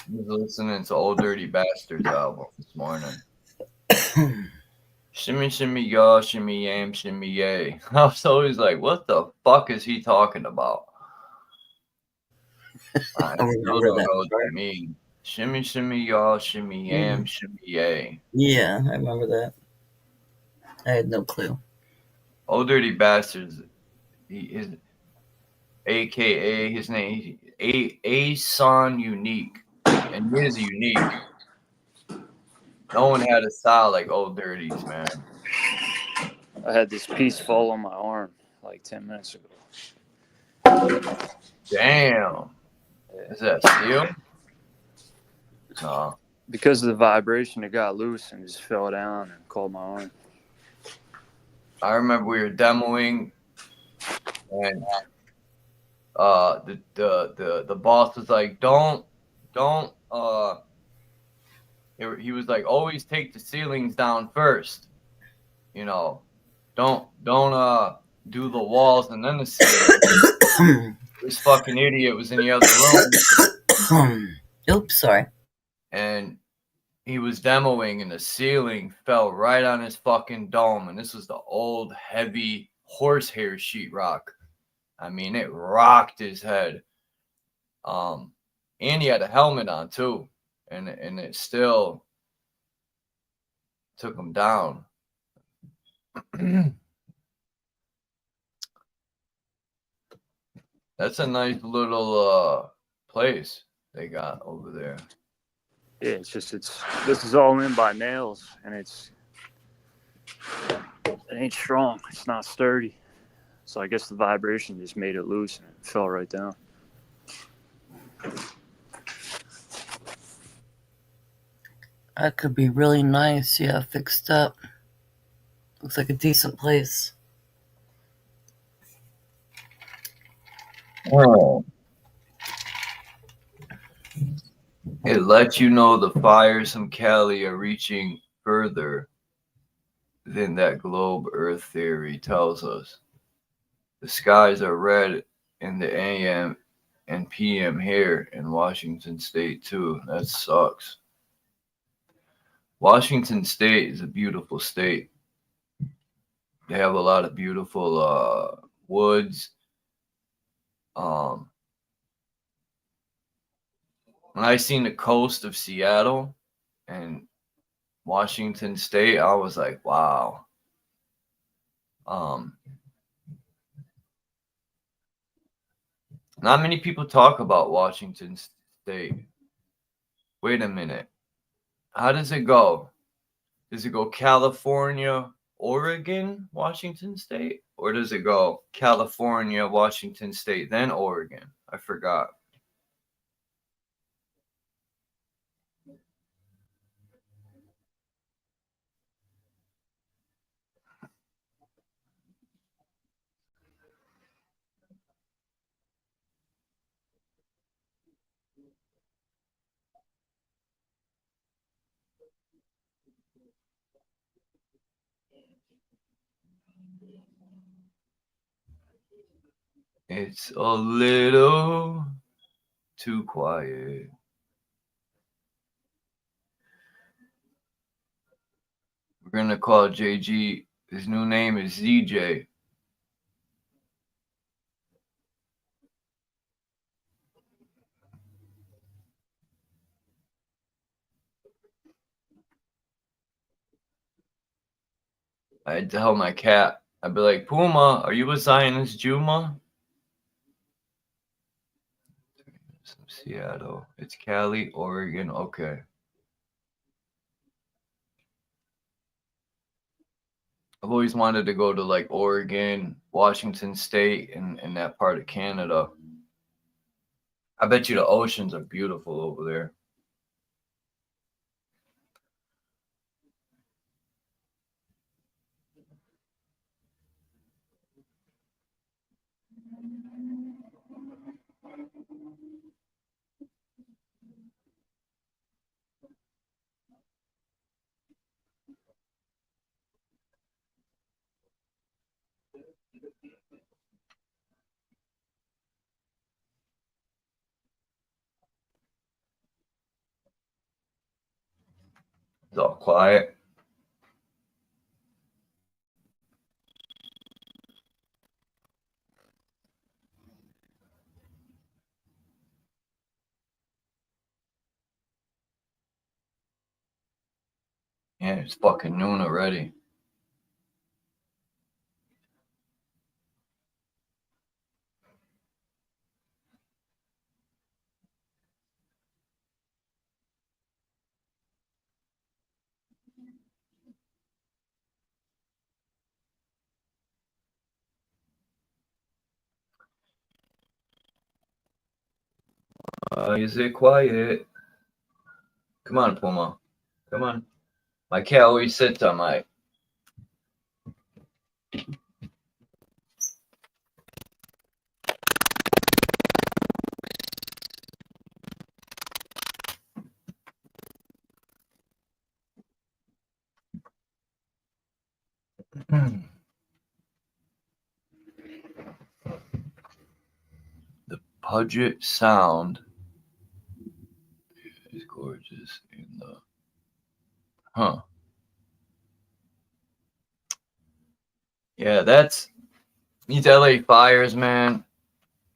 was listening to Old Dirty Bastards album this morning. Shimmy, shimmy, y'all, shimmy, yam, shimmy, yay. I was always like, what the fuck is he talking about? I still don't know what that means. Shimmy, shimmy, y'all, shimmy, yam, shimmy, yay. Yeah, I remember that. I had no clue. Old Dirty Bastards, his AKA, his name, A-Son Unique. And he is unique. No one had a style like Old Dirty's, man. I had this piece fall on my arm like 10 minutes ago. Damn. Is that steel? No. Because of the vibration, it got loose and just fell down and caught my arm. I remember we were demoing, and the boss was like, don't. He was like, always take the ceilings down first. Don't do the walls and then the ceiling. This fucking idiot was in the other room. Oops, sorry. And he was demoing and the ceiling fell right on his fucking dome. And this was the old, heavy horsehair sheetrock. I mean, it rocked his head. And he had a helmet on too. And it still took him down. That's a nice little place they got over there. Yeah, this is all in by nails, and it ain't strong. It's not sturdy. So I guess the vibration just made it loose and it fell right down. That could be really nice. Yeah, fixed up. Looks like a decent place. Oh. It lets you know the fires from Cali are reaching further than that globe Earth theory tells us. The skies are red in the AM and PM here in Washington State too. That sucks. Washington State is a beautiful state. They have a lot of beautiful woods. When I seen the coast of Seattle and Washington State, I was like, wow. Not many people talk about Washington State. Wait a minute. How does it go? Does it go California, Oregon, Washington State? Or does it go California, Washington State, then Oregon? I forgot. It's a little too quiet. We're going to call JG. His new name is ZJ. I had to tell my cat. I'd be like, Puma, are you a Zionist Juma? Seattle. It's Cali, Oregon. Okay. I've always wanted to go to like Oregon, Washington State, and that part of Canada. I bet you the oceans are beautiful over there. It's all quiet. Yeah, it's fucking noon already. Is it quiet? Come on, Puma. Come on. My cat always sits on my... The Puget Sound is gorgeous in the... Huh. Yeah, that's... These LA fires, man.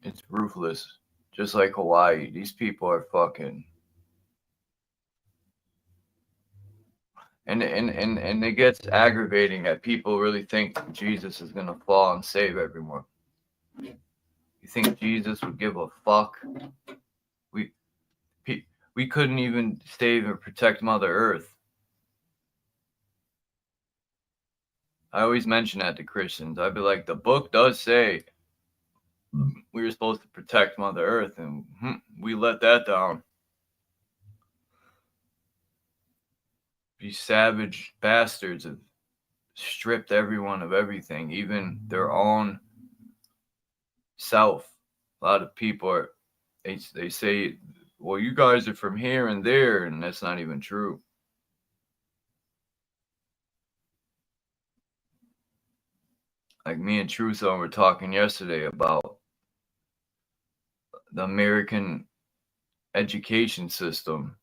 It's ruthless. Just like Hawaii. These people are fucking... And it gets aggravating that people really think Jesus is going to fall and save everyone. You think Jesus would give a fuck? We couldn't even save or protect Mother Earth. I always mention that to Christians. I'd be like, the book does say we were supposed to protect Mother Earth, and we let that down. These savage bastards have stripped everyone of everything, even their own self. A lot of people are, they say, well, you guys are from here and there, and that's not even true. Like me and Truthzone were talking yesterday about the American education system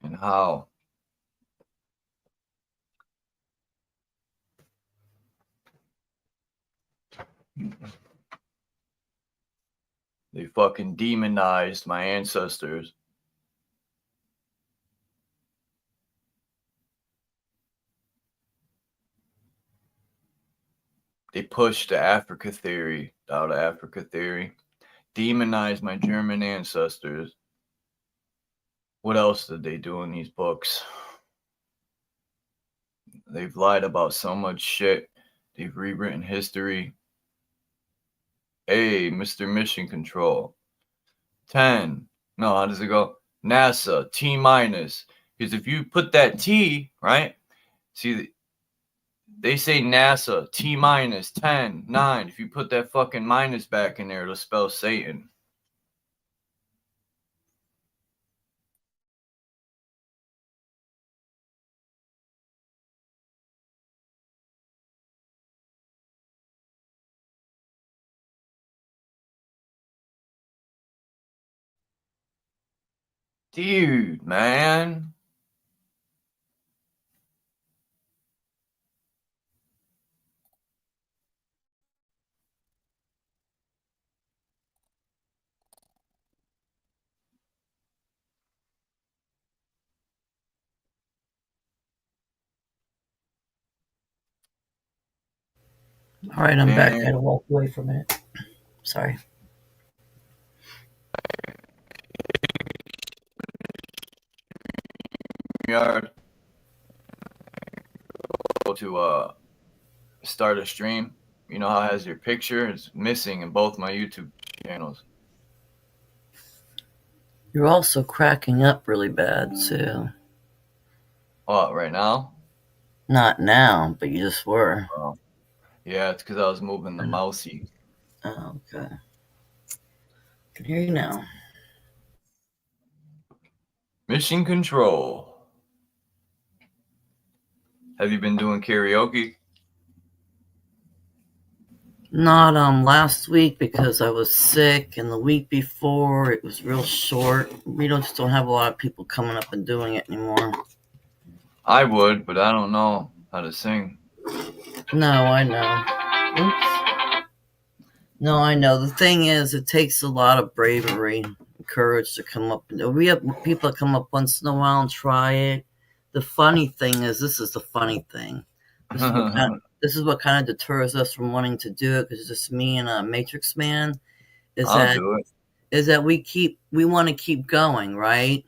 and how they fucking demonized my ancestors. They pushed the Africa theory, out of Africa theory. demonize my German ancestors. What else did they do in these books? They've lied about so much shit. They've rewritten history. Hey, Mr. Mission Control. 10. No, how does it go? NASA, T minus. Because if you put that T, right? See, they say NASA, T minus, 10, 9. If you put that fucking minus back in there, it'll spell Satan. Dude, man. All right, I'm back. I had to walk away for a minute. Sorry. Yard. Go to start a stream. You know how it has your picture? It's missing in both my YouTube channels. You're also cracking up really bad, too. What, right now? Not now, but you just were. Oh. Yeah, it's because I was moving the mousey. Oh, okay. I can hear you now. Mission Control. Have you been doing karaoke? Not last week because I was sick, and the week before it was real short. We just don't have a lot of people coming up and doing it anymore. I would, but I don't know how to sing. No, I know. Oops. No, I know. The thing is, it takes a lot of bravery and courage to come up. We have people that come up once in a while and try it. The funny thing is, this is the funny thing. This is what kind of deters us from wanting to do it, because it's just me and Matrix Man. Is that we want to keep going, right?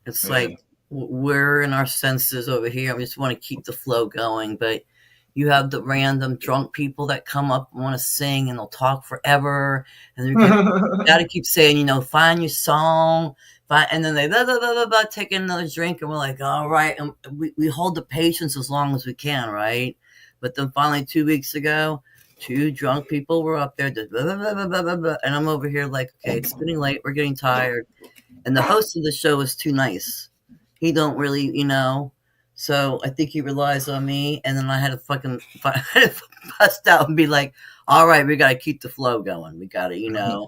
It's like we're in our senses over here. We just want to keep the flow going, but you have the random drunk people that come up and want to sing, and they'll talk forever, and you got to keep saying, find your song, and then they take another drink, and we're like, all right, and we hold the patience as long as we can, right? But then finally 2 weeks ago, 2 drunk people were up there, just and I'm over here like, okay, it's getting late, we're getting tired, and the host of the show is too nice. He don't really, so I think he relies on me, and then I had to bust out and be like, all right, we got to keep the flow going. We got to,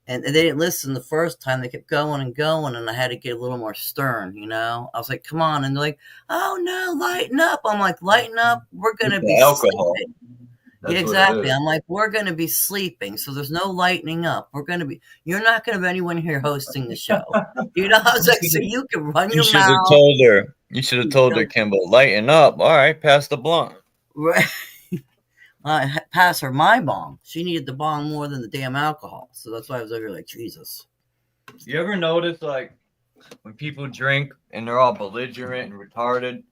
and they didn't listen the first time. They kept going and going, and I had to get a little more stern, I was like, come on. And they're like, oh, no, lighten up. I'm like, lighten up. We're going to be alcohol. sleeping. Yeah, exactly. I'm like, we're going to be sleeping, so there's no lightening up. You're not going to have anyone here hosting the show. I was like, so you can run your mouth. You should have told her, Kimball, lighten up. All right, pass the blunt. Right. Pass her my bong. She needed the bong more than the damn alcohol. So that's why I was over here like, Jesus. You ever notice, like, when people drink and they're all belligerent and retarded?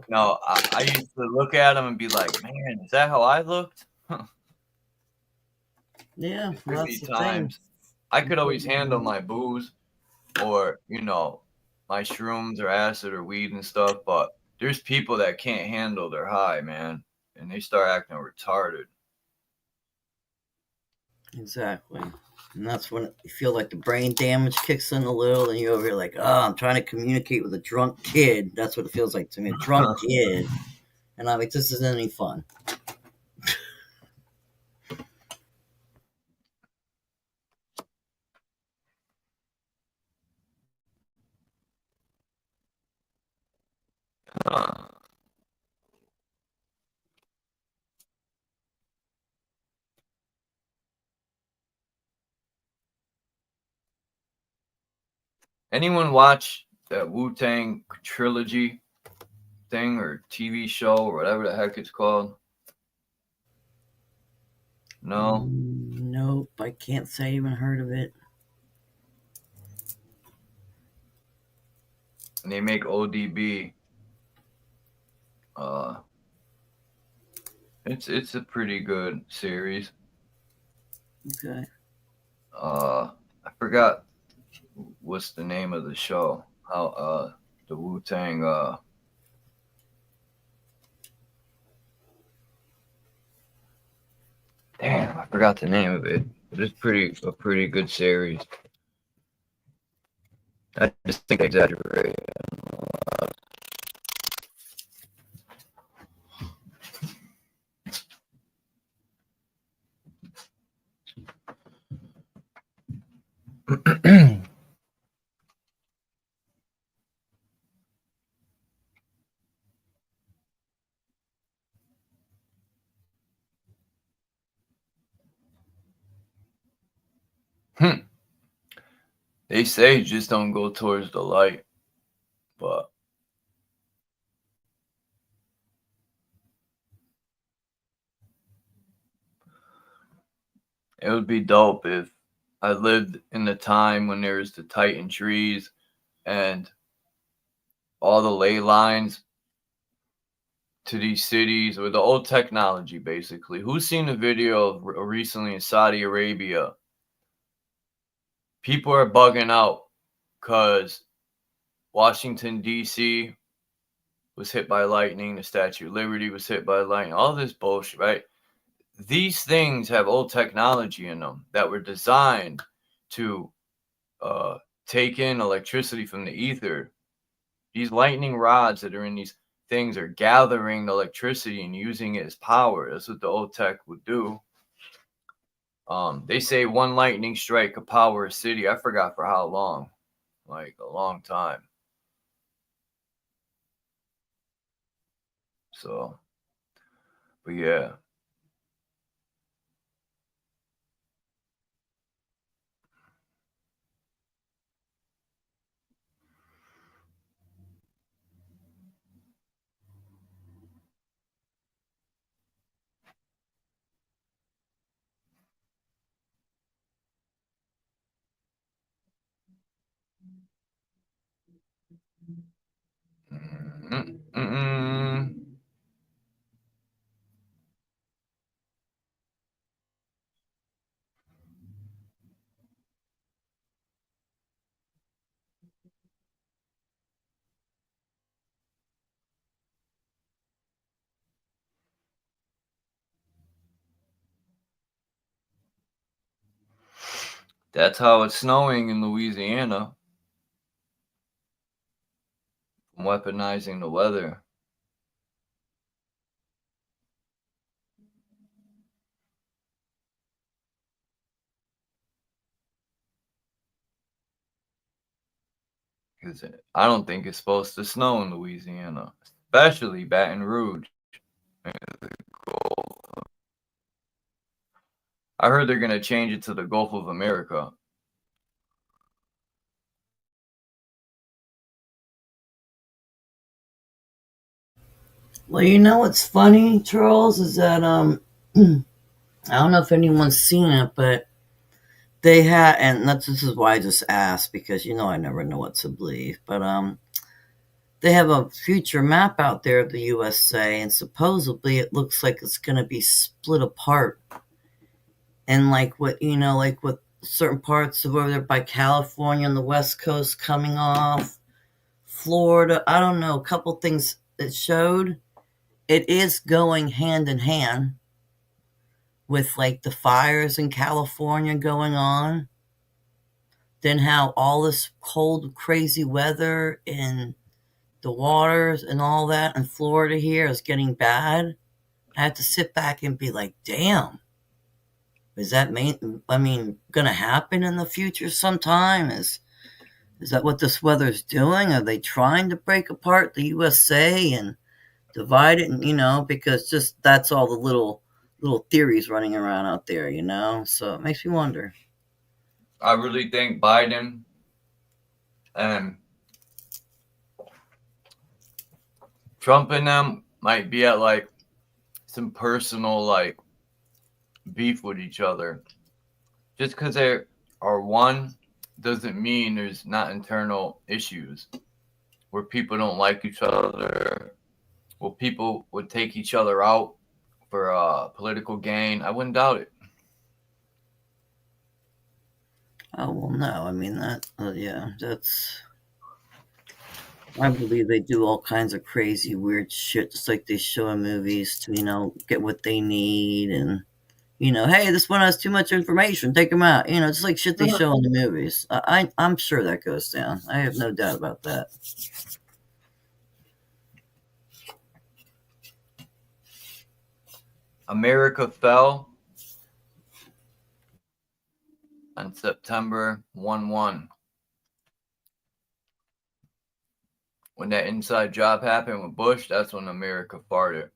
No, I used to look at them and be like, man, is that how I looked? Yeah, lots of times. I could always handle my booze or, my shrooms or acid or weed and stuff, but there's people that can't handle their high, man, and they start acting retarded. Exactly. And that's when you feel like the brain damage kicks in a little, and you're over here like, oh, I'm trying to communicate with a drunk kid. That's what it feels like to me, a drunk kid. And I'm like, this isn't any fun. Anyone watch that Wu-Tang trilogy thing or TV show or whatever the heck it's called? No? Nope, I can't say I even heard of it. And they make ODB. It's a pretty good series. Okay. I forgot what's the name of the show. How the Wu-Tang damn, I forgot the name of it. But it's a pretty good series. I just think I exaggerate. They say just don't go towards the light, but it would be dope if I lived in the time when there was the Titan trees and all the ley lines to these cities with the old technology, basically. Who's seen the video of recently in Saudi Arabia? People are bugging out because Washington, D.C. was hit by lightning. The Statue of Liberty was hit by lightning. All this bullshit, right? These things have old technology in them that were designed to take in electricity from the ether. These lightning rods that are in these things are gathering the electricity and using it as power. That's what the old tech would do. They say one lightning strike could power a city. I forgot for how long. Like a long time. So, but yeah. That's how it's snowing in Louisiana. From weaponizing the weather. Because I don't think it's supposed to snow in Louisiana, especially Baton Rouge. I heard they're going to change it to the Gulf of America. Well, you know what's funny, Charles, is that I don't know if anyone's seen it, but they had, and this is why I just asked, because I never know what to believe, but they have a future map out there of the USA, and supposedly it looks like it's going to be split apart, and like with certain parts of over there by California on the West Coast coming off, Florida, I don't know, a couple things it showed. It is going hand in hand with like the fires in California going on. Then how all this cold, crazy weather in the waters and all that in Florida here is getting bad. I have to sit back and be like, damn, is that going to happen in the future sometime? Is that what this weather's doing? Are they trying to break apart the USA and divide it? And, because just that's all the little theories running around out there, so it makes me wonder. I really think Biden and Trump and them might be at like some personal like beef with each other. just because they are one doesn't mean there's not internal issues where people don't like each other, where people would take each other out for political gain. I wouldn't doubt it. Oh, well, no. I mean, yeah, that's. I believe they do all kinds of crazy, weird shit, just like they show in movies to, get what they need. And, hey, this one has too much information. Take them out. Just like shit they show in the movies. I'm sure that goes down. I have no doubt about that. America fell on September 1/1. When that inside job happened with Bush, that's when America farted.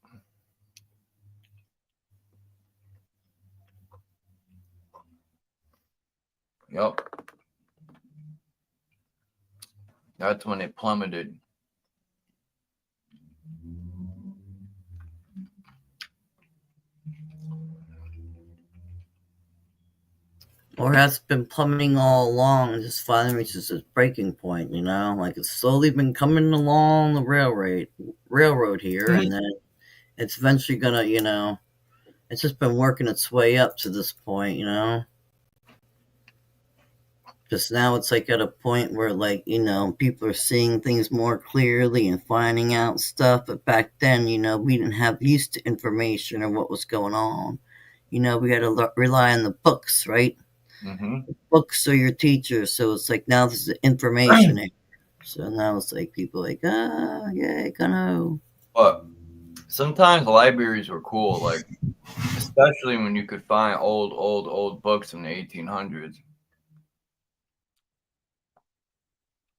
Yep. That's when it plummeted. Or has been plummeting all along and just finally reaches its breaking point, Like it's slowly been coming along the railroad here, and then it's eventually gonna, it's just been working its way up to this point, Just now it's like at a point where people are seeing things more clearly and finding out stuff, but back then, we didn't have used to information or what was going on. We had to rely on the books, right? Mm-hmm. Books are your teachers, so it's like now this is information. So now it's like people like, yeah, gonna. But sometimes libraries were cool, like especially when you could find old books from the 1800s.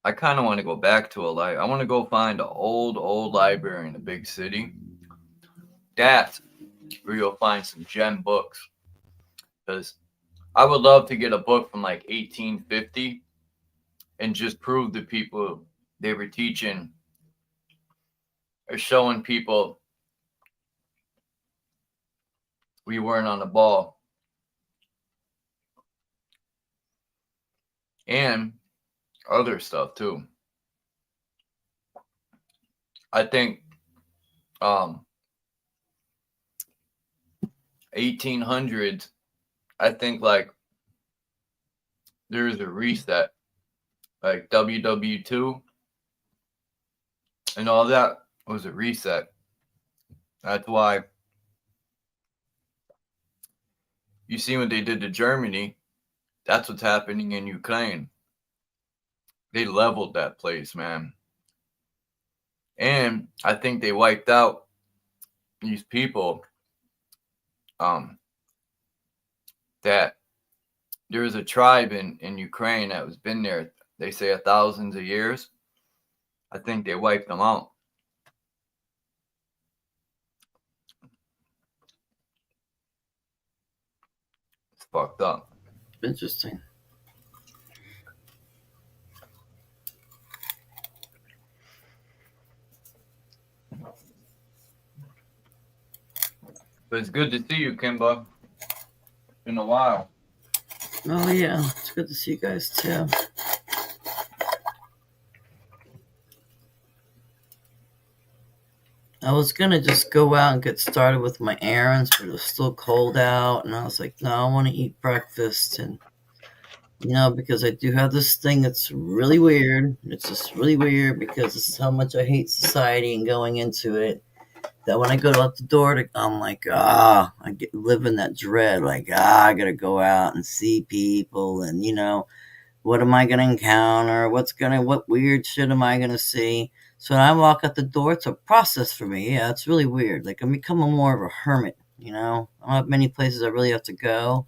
I kind of want to go back to a library. I want to go find an old library in a big city. That's where you'll find some gem books. Because I would love to get a book from like 1850 and just prove to people they were teaching or showing people we weren't on the ball. And other stuff too. I think 1800s, I think like there's a reset, like WW2 and all that was a reset. That's why you see what they did to Germany. That's what's happening in Ukraine. They leveled that place, man. And I think they wiped out these people that there was a tribe in Ukraine that was been there, they say, thousands of years. I think they wiped them out. It's fucked up. Interesting. But it's good to see you, Kimba. It's been a while. Oh, yeah. It's good to see you guys, too. I was going to just go out and get started with my errands, but it was still cold out. And I was like, no, I want to eat breakfast. And, because I do have this thing that's really weird. It's just really weird because this is how much I hate society and going into it. That when I go out the door, I'm like, I live in that dread. Like, I got to go out and see people. And, what am I going to encounter? What weird shit am I going to see? So when I walk out the door, it's a process for me. Yeah, it's really weird. Like, I'm becoming more of a hermit, I don't have many places I really have to go.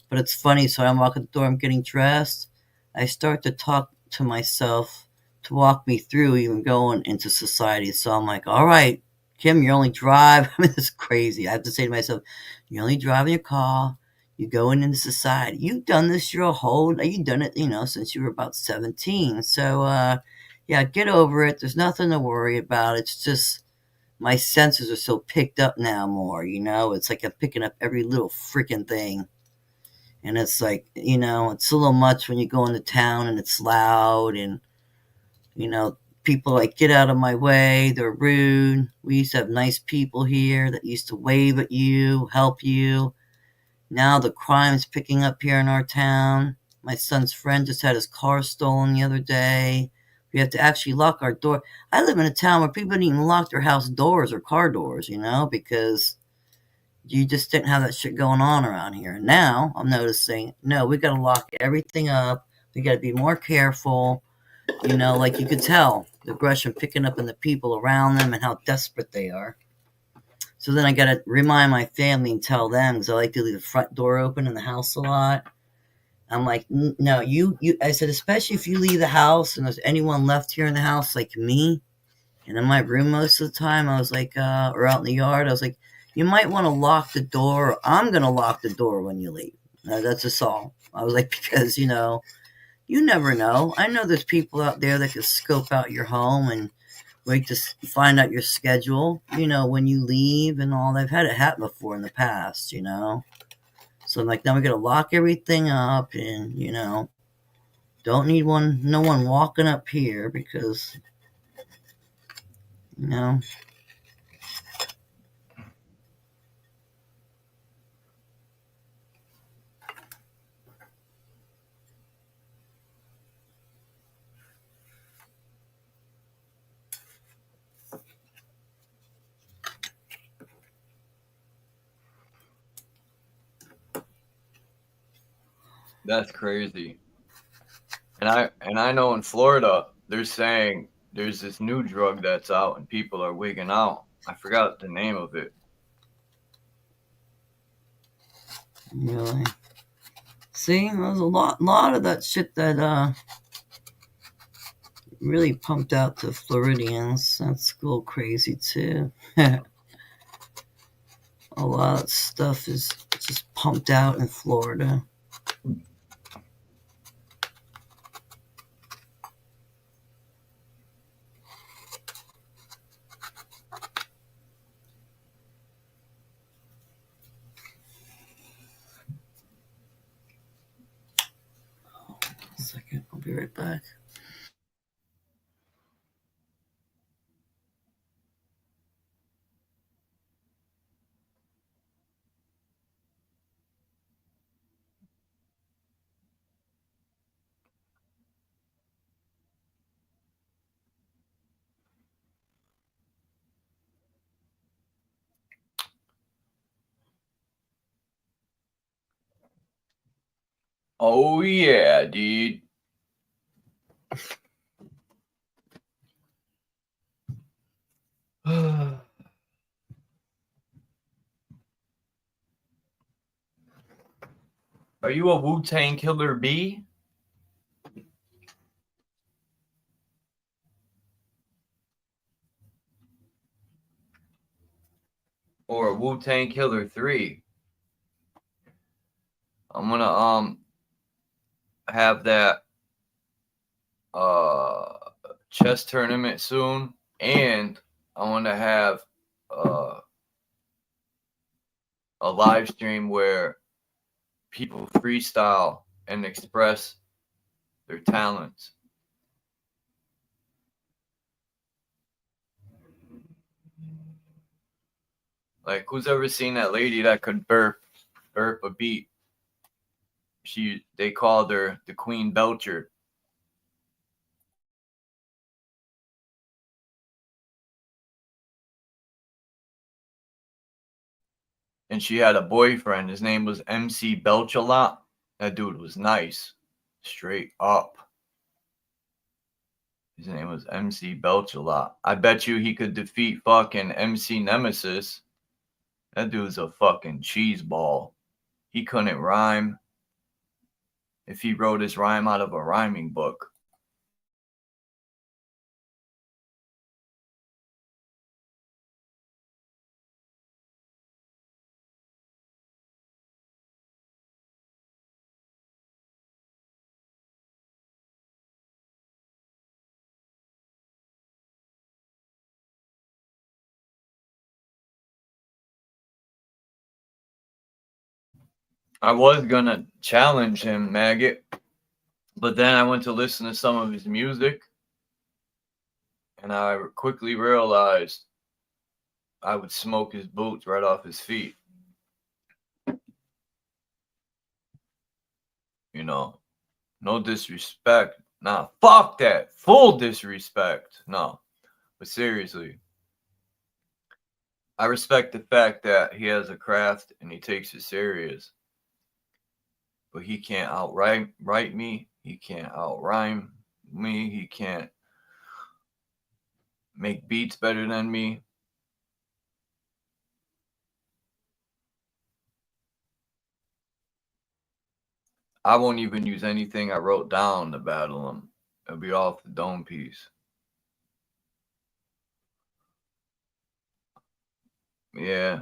But it's funny. So I walk out the door, I'm getting dressed. I start to talk to myself to walk me through even going into society. So I'm like, all right, Kim, you only drive. I mean, it's crazy. I have to say to myself, you only drive in your car. You going into society. You've done this you've done it, since you were about 17. So, yeah, get over it. There's nothing to worry about. It's just my senses are so picked up now more, It's like I'm picking up every little freaking thing. And it's like, it's a little much when you go into town and it's loud and, people like, get out of my way. They're rude. We used to have nice people here that used to wave at you, help you. Now the crime's picking up here in our town. My son's friend just had his car stolen the other day. We have to actually lock our door. I live in a town where people don't even lock their house doors or car doors, because you just didn't have that shit going on around here. Now I'm noticing, no, we got to lock everything up. We got to be more careful. Like you could tell the aggression picking up in the people around them and how desperate they are. So then I got to remind my family and tell them, because I like to leave the front door open in the house a lot. I'm like, no, I said, especially if you leave the house and there's anyone left here in the house like me and in my room most of the time, I was like, or out in the yard, I was like, you might want to lock the door. Or I'm going to lock the door when you leave. That's just all. I was like, because, you never know. I know there's people out there that can scope out your home and wait to find out your schedule, when you leave and all. I've had it happen before in the past, So I'm like, now we got to lock everything up and, don't need no one walking up here because, That's crazy. And I know in Florida they're saying there's this new drug that's out and people are wigging out. I forgot the name of it. Really? See, there's a lot of that shit that really pumped out to Floridians. That's a little crazy too. A lot of stuff is just pumped out in Florida. One second, I'll be right back. Oh yeah, dude. Are you a Wu-Tang Killer B? Or a Wu-Tang Killer 3? I'm gonna have that chess tournament soon, and I want to have a live stream where people freestyle and express their talents. Like, who's ever seen that lady that could burp a beat? They called her the Queen Belcher. And she had a boyfriend. His name was MC Belchalot. That dude was nice. Straight up. His name was MC Belchalot. I bet you he could defeat fucking MC Nemesis. That dude's a fucking cheeseball. He couldn't rhyme if he wrote his rhyme out of a rhyming book. I was gonna challenge him, Maggot, but then I went to listen to some of his music, and I quickly realized I would smoke his boots right off his feet. You know, no disrespect. Nah, fuck that. Full disrespect. No, but seriously, I respect the fact that he has a craft and he takes it serious. But he can't write me. He can't outrhyme me. He can't make beats better than me. I won't even use anything I wrote down to battle him. It'll be off the dome piece. Yeah.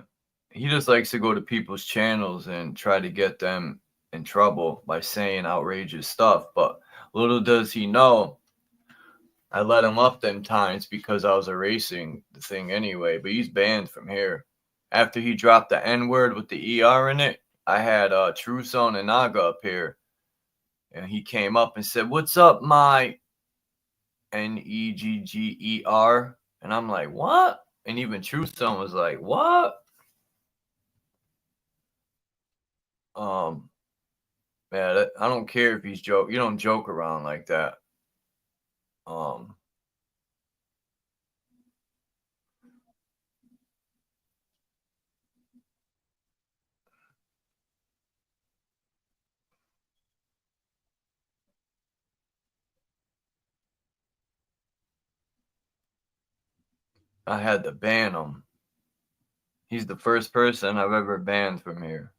He just likes to go to people's channels and try to get them in trouble by saying outrageous stuff. But little does he know, I let him up them times because I was erasing the thing anyway. But he's banned from here. After he dropped the N-word with the ER in it, I had Truson and Naga up here. And he came up and said, "What's up, my Negger?" And I'm like, "What?" And even Truson was like, "What?" Man, I don't care if he's joke. You don't joke around like that. I had to ban him. He's the first person I've ever banned from here.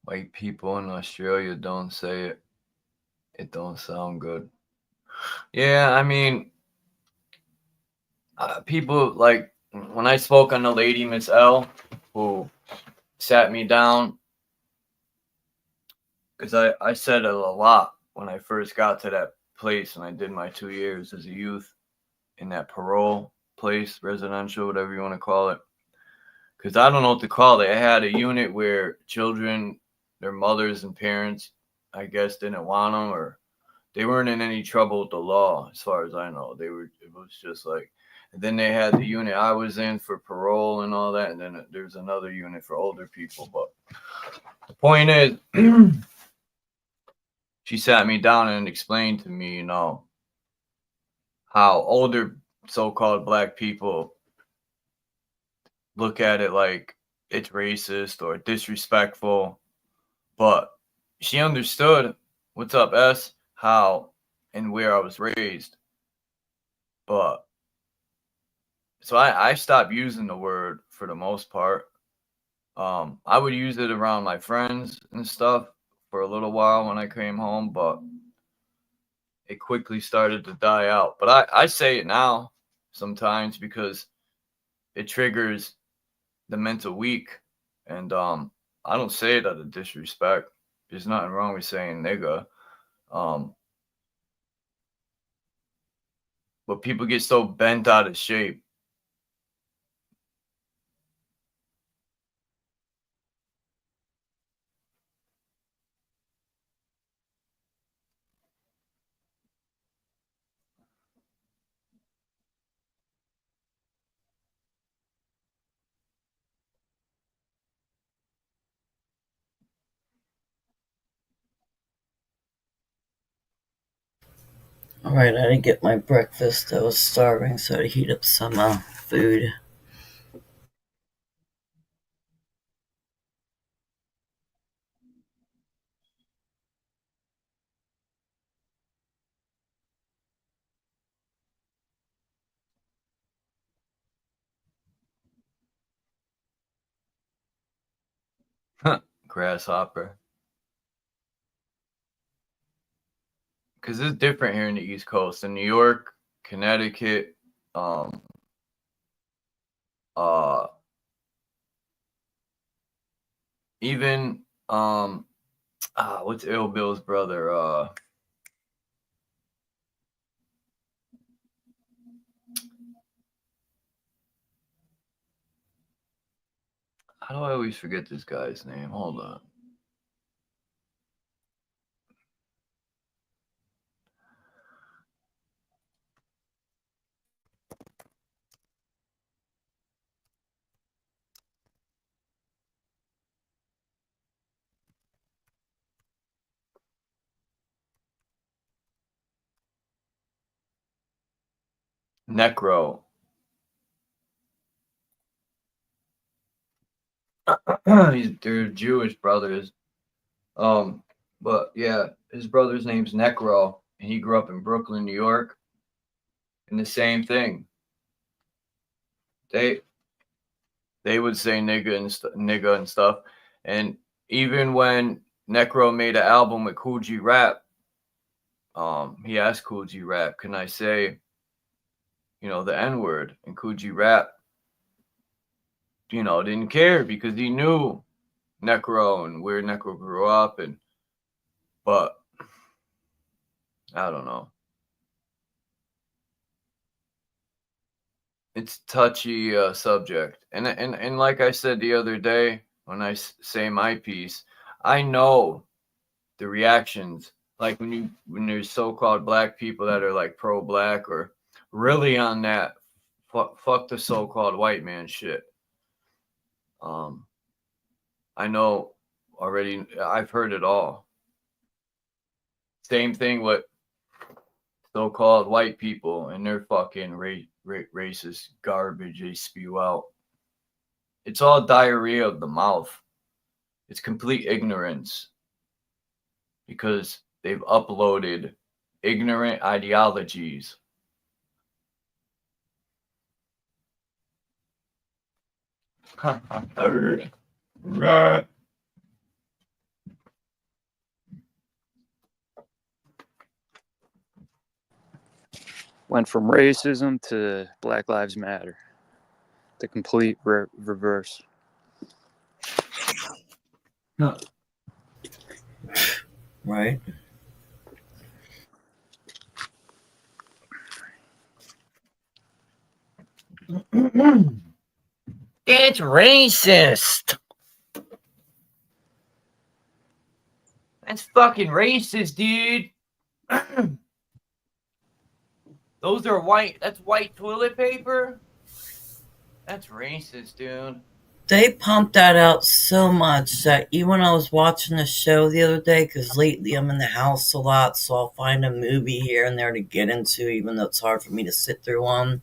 White people in Australia don't say it. It don't sound good. Yeah, I mean, people like when I spoke on the lady Miss L, who sat me down, because I said it a lot when I first got to that place and I did my 2 years as a youth in that parole place, residential, whatever you want to call it. Because I don't know what to call it. I had a unit where children, their mothers and parents, I guess, didn't want them, or they weren't in any trouble with the law, as far as I know. It was just like, and then they had the unit I was in for parole and all that, and then there's another unit for older people. But the point is, she sat me down and explained to me, you know, how older so-called black people look at it like it's racist or disrespectful. But she understood, what's up, S, how and where I was raised. But so I stopped using the word for the most part. I would use it around my friends and stuff for a little while when I came home, but it quickly started to die out. But I say it now sometimes because it triggers the mental weak. And I don't say it out of disrespect. There's nothing wrong with saying nigga. But people get so bent out of shape. Alright, I didn't get my breakfast. I was starving, so I heat up some food. Grasshopper. Because it's different here in the East Coast. In New York, Connecticut, even what's Ill Bill's brother? How do I always forget this guy's name? Hold on. Necro. They're Jewish brothers. But yeah, his brother's name's Necro, and he grew up in Brooklyn, New York. And the same thing. They would say nigga and stuff. And even when Necro made an album with Kool G Rap, he asked Kool G Rap, "Can I say, the N-word?" And Kool G Rap, didn't care because he knew Necro and where Necro grew up, but I don't know. It's a touchy subject, and like I said the other day when I say my piece, I know the reactions. Like when there's so-called black people that are like pro-black or really on that fuck the so-called white man shit. I know already. I've heard it all. Same thing with so-called white people and their fucking racist garbage they spew out. It's all diarrhea of the mouth. It's complete ignorance because they've uploaded ignorant ideologies. Went from racism to Black Lives Matter. The complete reverse. No. Right. It's racist. That's fucking racist, dude. Those are white. That's white toilet paper. That's racist, dude. They pumped that out so much that even when I was watching the show the other day, because lately I'm in the house a lot, so I'll find a movie here and there to get into, even though it's hard for me to sit through one.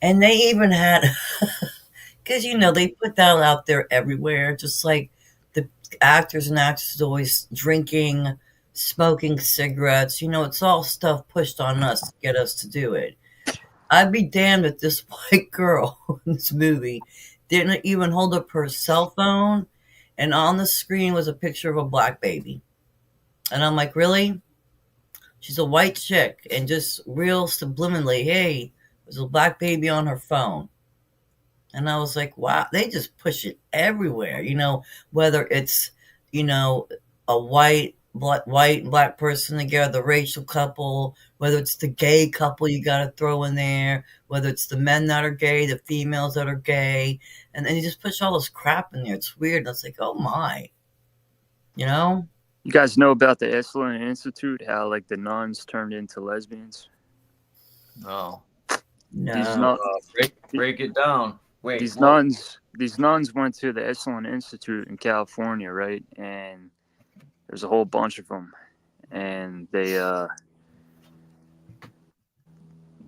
And they even had, because they put that out there everywhere, just like the actors and actresses always drinking, smoking cigarettes. It's all stuff pushed on us to get us to do it. I'd be damned if this white girl in this movie didn't even hold up her cell phone, and on the screen was a picture of a black baby. And I'm like, really? She's a white chick, and just real subliminally, hey, there's a black baby on her phone. And I was like, wow, they just push it everywhere. Whether it's, a white and black person together, the racial couple, whether it's the gay couple you got to throw in there, whether it's the men that are gay, the females that are gay, and then you just push all this crap in there. It's weird. And it's like, oh my, You guys know about the Esalen Institute, how like the nuns turned into lesbians? No. Break it down. Wait. These nuns went to the Esalen Institute in California, right? And there's a whole bunch of them, and they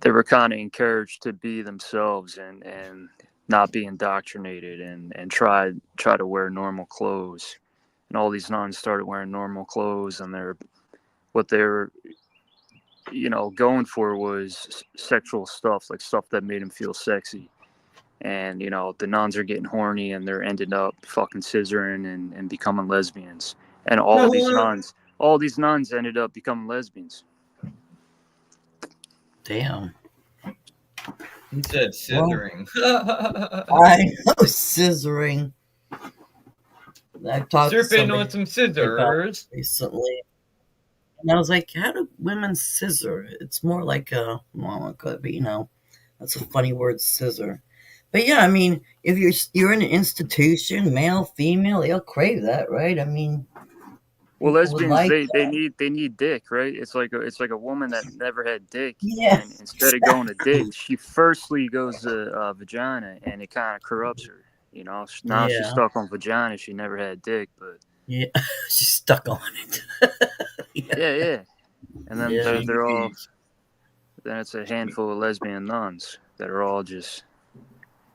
were kind of encouraged to be themselves and not be indoctrinated and try to wear normal clothes. And all these nuns started wearing normal clothes, and what they were going for was sexual stuff, like stuff that made them feel sexy. And the nuns are getting horny, and they're ending up fucking scissoring and becoming lesbians. And all these nuns ended up becoming lesbians. Damn. He said scissoring. I know, scissoring. I've talked to Serpent on somebody some about scissors. this recently, and I was like, "How do women scissor?" It's more like a well, it could be, that's a funny word, scissor. But yeah, I mean, if you're in an institution, male, female, they'll crave that, right? I mean, Well, people would lesbians like they need dick, right? It's like a woman that never had dick, and yes, instead of going to dick, she firstly goes to vagina, and it kind of corrupts her. You know, now she's yeah, stuck on vagina. She never had dick, but yeah. She's stuck on it. yeah, yeah. And then Yeah, they're all Jeez. then it's a handful of lesbian nuns that are all just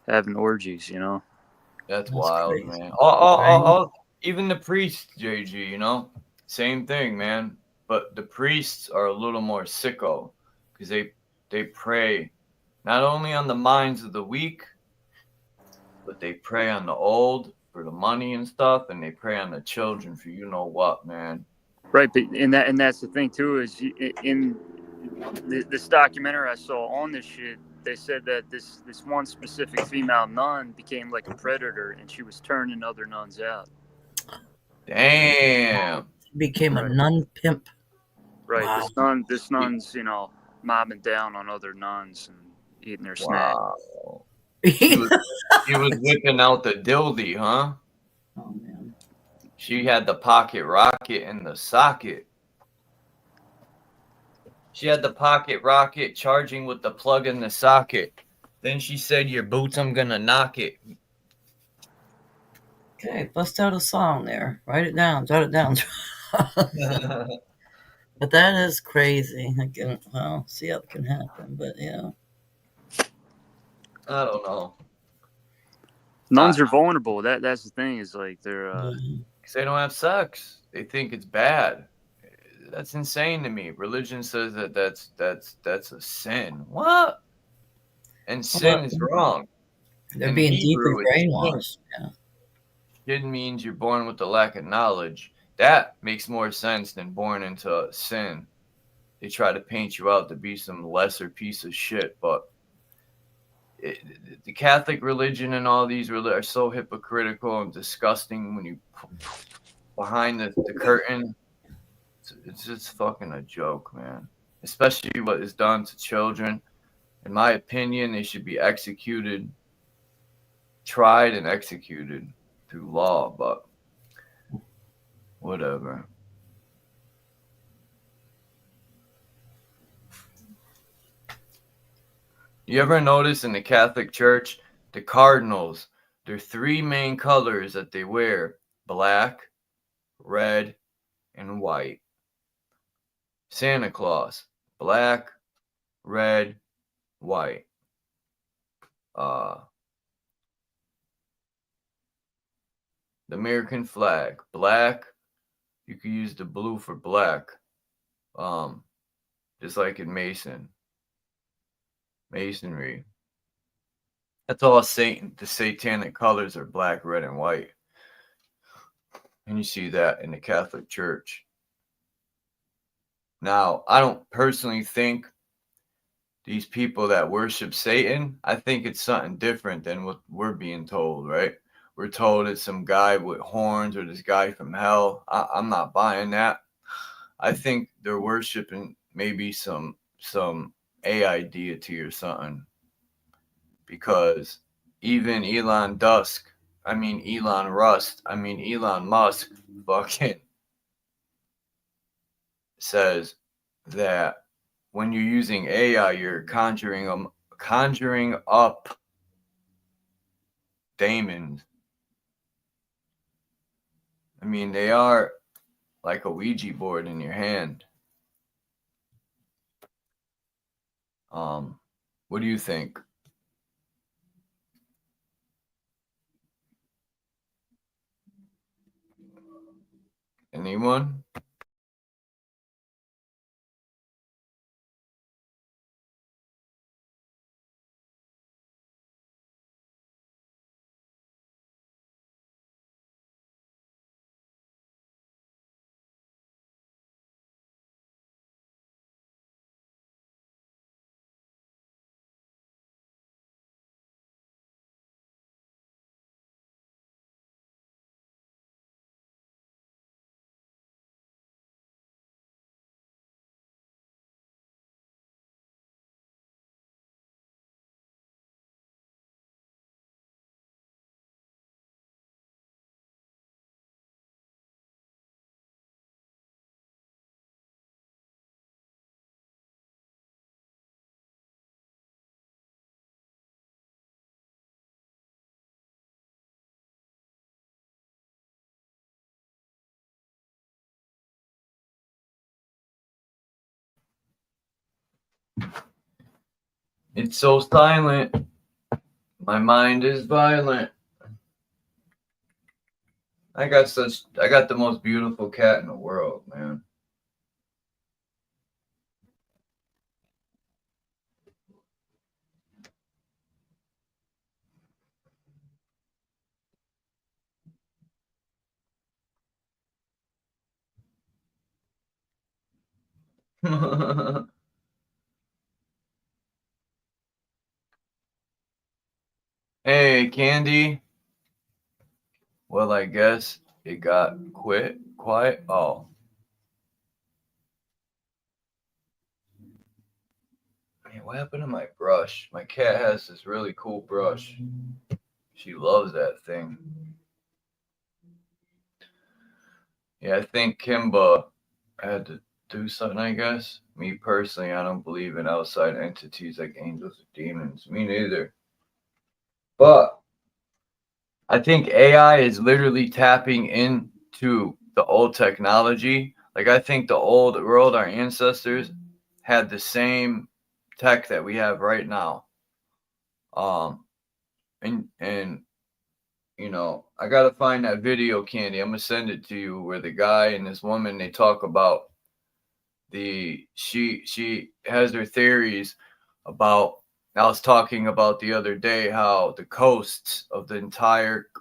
having orgies. You know. That's that's wild, crazy, man. right? Even the priests, JG, same thing, man. But the priests are a little more sicko because they prey not only on the minds of the weak, but they prey on the old for the money and stuff, and they prey on the children for you know what, man. Right, but and that's the thing too is in this documentary I saw on this shit, they said that this one specific female nun became like a predator, and she was turning other nuns out. Damn. Became a Right. nun pimp. Right. Wow. This nun's mobbing down on other nuns and eating their snack. Wow. He was whipping out the dildy, huh? Oh man. She had the pocket rocket in the socket. She had the pocket rocket charging with the plug in the socket. Then she said, "Your boots, I'm gonna knock it." Okay, bust out a song there. Write it down. Jot it down. But that is crazy. I can see how it can happen. But yeah. I don't know. Nuns are vulnerable. That's the thing. Is like they're Because they don't have sex. They think it's bad. That's insane to me. Religion says that that's a sin. What? And sin is wrong. They're In being deeply Hebrew, it's sin. brainwashed. Yeah. Sin means you're born with a lack of knowledge. That makes more sense than born into sin. They try to paint you out to be some lesser piece of shit, but the Catholic religion and all these are so hypocritical and disgusting when you behind the curtain. It's just fucking a joke, man. Especially what is done to children. In my opinion, they should be executed, tried and executed through law, but whatever. You ever notice in the Catholic Church, the cardinals, their three main colors that they wear: black, red, and white. Santa Claus, black, red, white. The American flag, black. You could use the blue for black. Just like in masonry. That's all Satan. The satanic colors are black, red, and white. And you see that in the Catholic Church. Now, I don't personally think these people that worship Satan, I think it's something different than what we're being told, right? We're told it's some guy with horns or this guy from hell. I'm not buying that. I think they're worshiping maybe some AI deity or something. Because even Elon Musk fucking says that when you're using AI, you're conjuring up demons. I mean, they are like a Ouija board in your hand. What do you think? Anyone? It's so silent. My mind is violent. I got the most beautiful cat in the world, man. Hey, Candy. Well, I guess it got quiet. Oh. Man, what happened to my brush? My cat has this really cool brush. She loves that thing. Yeah, I think Kimba had to do something, I guess. Me personally, I don't believe in outside entities like angels or demons. Me neither. But I think AI is literally tapping into the old technology. Like, I think the old world, our ancestors, had the same tech that we have right now. And you know, I gotta find that video, Candy. I'm gonna send it to you, where the guy and this woman, they talk about she has her theories about. I was talking about the other day how the coasts of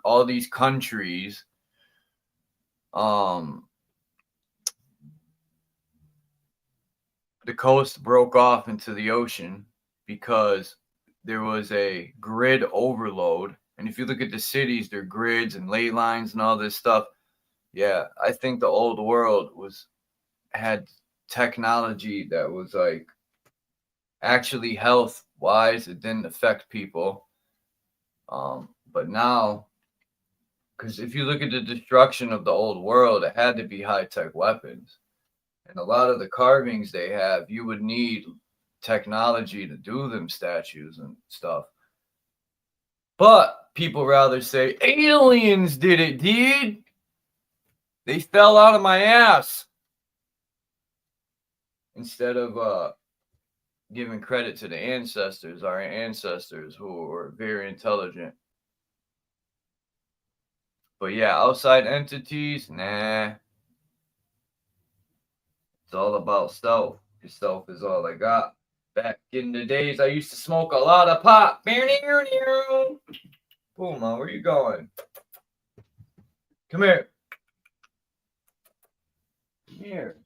all these countries, the coast broke off into the ocean because there was a grid overload. And if you look at the cities, their grids and ley lines and all this stuff. Yeah, I think the old world had technology that was like actually health wise. It didn't affect people. But now, because if you look at the destruction of the old world, it had to be high-tech weapons. And a lot of the carvings they have, you would need technology to do them statues and stuff. But people rather say aliens did it, dude. They fell out of my ass. Instead of giving credit to the ancestors, our ancestors who were very intelligent. But yeah, outside entities, nah. It's all about self. Yourself is all I got. Back in the days, I used to smoke a lot of pot. Puma, where you going? Come here. Come here.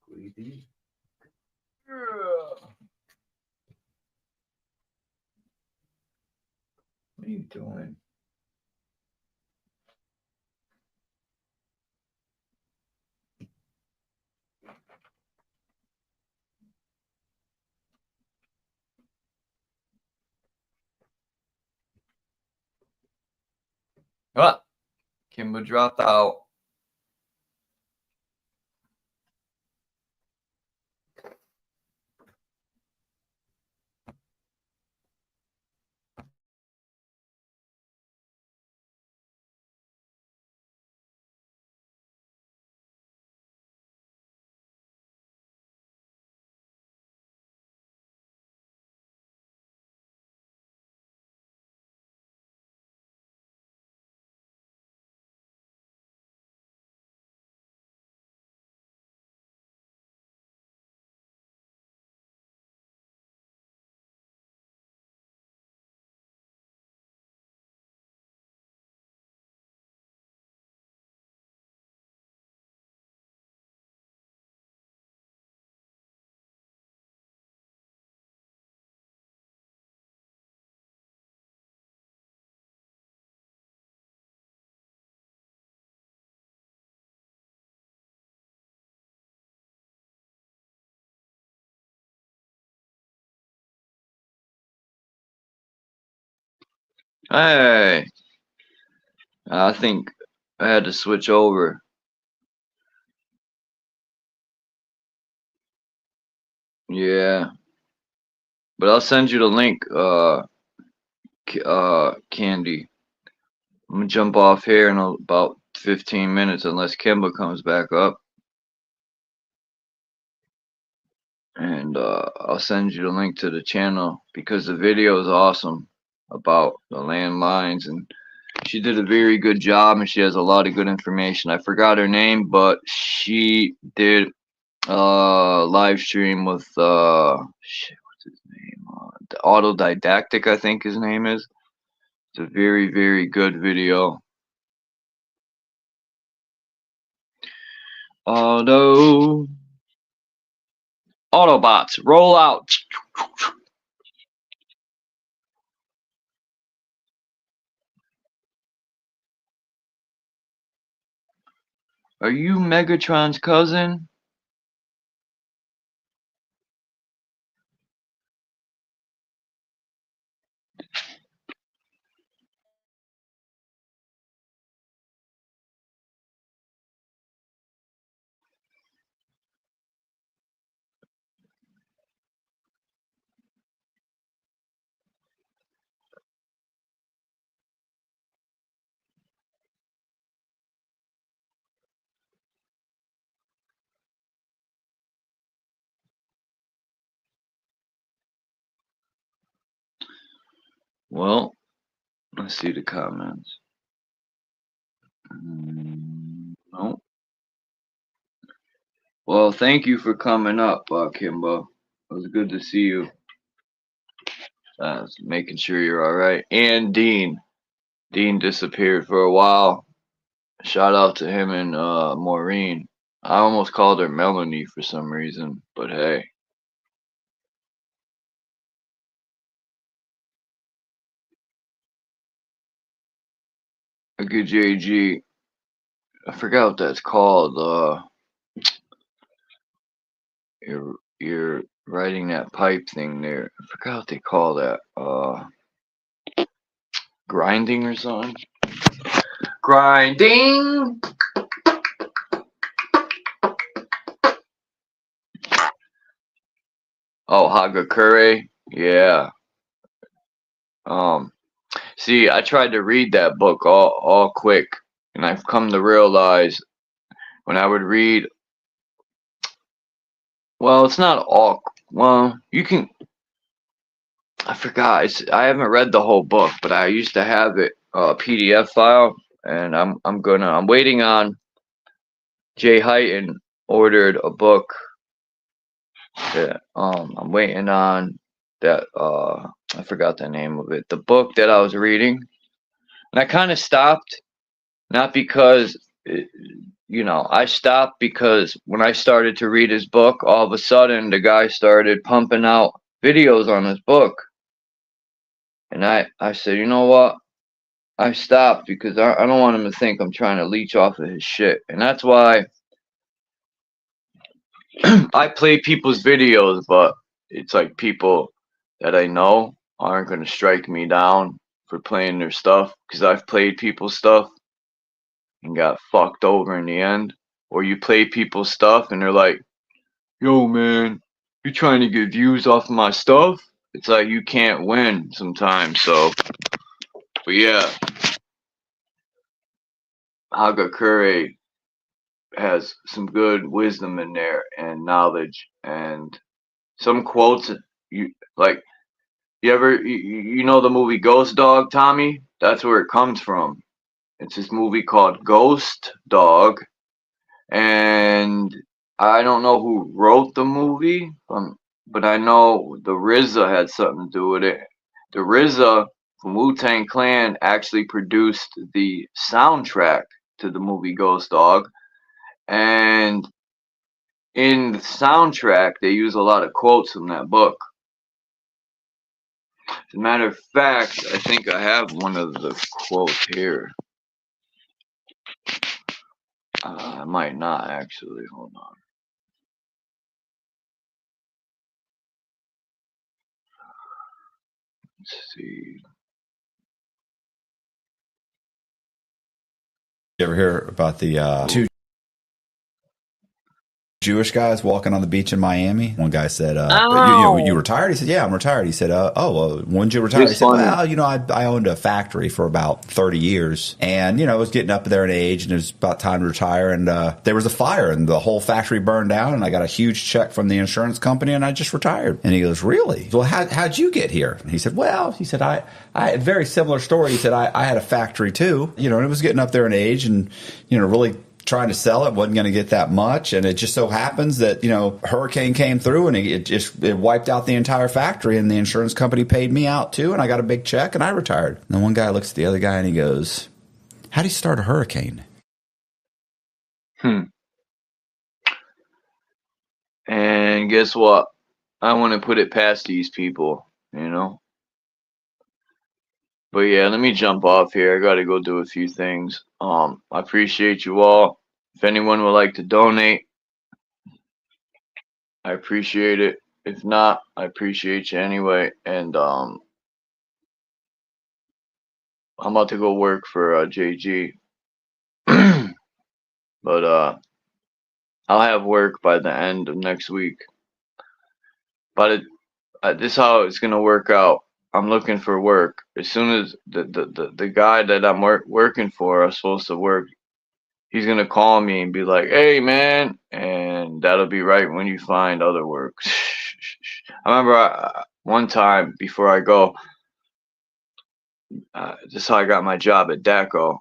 Squeezy. What are you doing? What? Kimba dropped out. Hey, I think I had to switch over. Yeah, but I'll send you the link, Candy. I'm gonna jump off here in about 15 minutes unless Kimba comes back up. and I'll send you the link to the channel because the video is awesome about the landlines, and she did a very good job, and she has a lot of good information. I forgot her name, but she did live stream with shit, what's his name? Autodidactic, I think his name is. It's a very, very good video. Autobots, roll out. Are you Megatron's cousin? Well, let's see the comments. No. Well, thank you for coming up, Kimbo. It was good to see you. Making sure you're all right. And Dean. Dean disappeared for a while. Shout out to him and Maureen. I almost called her Melanie for some reason, but hey. A good JG. I forgot what that's called. You're writing that pipe thing there. I forgot what they call that. Grinding or something. Grinding. Oh, Hagakure. Yeah. See, I tried to read that book all quick, and I've come to realize when I would read, well, it's not all, well, you can, I forgot, I haven't read the whole book, but I used to have it, PDF file, and I'm waiting on, Jay Heighton ordered a book that, I'm waiting on that, I forgot the name of it, the book that I was reading, and I kind of stopped, not because, you know, I stopped because when I started to read his book, all of a sudden the guy started pumping out videos on his book. And I said, you know what? I stopped because I don't want him to think I'm trying to leech off of his shit. And that's why I play people's videos, but it's like people that I know aren't going to strike me down for playing their stuff because I've played people's stuff and got fucked over in the end. Or you play people's stuff and they're like, yo man, you're trying to get views off of my stuff? It's like you can't win sometimes, so. But yeah. Hagakure has some good wisdom in there and knowledge and some quotes you like. You know the movie Ghost Dog, Tommy? That's where it comes from. It's this movie called Ghost Dog, and I don't know who wrote the movie, but I know the RZA had something to do with it. The RZA from Wu-Tang Clan actually produced the soundtrack to the movie Ghost Dog, and in the soundtrack they use a lot of quotes from that book. As a matter of fact, I think I have one of the quotes here. I might not actually. Hold on. Let's see. You ever hear about the two Jewish guys walking on the beach in Miami. One guy said, you retired? He said, yeah, I'm retired. He said, when did you retire? He said, well, I owned a factory for about 30 years. And, I was getting up there in age and it was about time to retire. And there was a fire and the whole factory burned down. And I got a huge check from the insurance company and I just retired. And he goes, really? Well, how'd you get here? And he said, I had a very similar story. He said, I had a factory too, and it was getting up there in age and, really trying to sell it, wasn't going to get that much, and it just so happens that hurricane came through and it wiped out the entire factory, and the insurance company paid me out too, and I got a big check and I retired. And then one guy looks at the other guy and he goes, how do you start a hurricane? And guess what? I want to put it past these people, But yeah, let me jump off here. I got to go do a few things. I appreciate you all. If anyone would like to donate, I appreciate it. If not, I appreciate you anyway. And I'm about to go work for JG. But I'll have work by the end of next week. But this is how it's going to work out. I'm looking for work. As soon as the guy that I'm working for is supposed to work, he's going to call me and be like, hey, man, and that'll be right when you find other work. I remember one time before I go, this is how I got my job at DACO.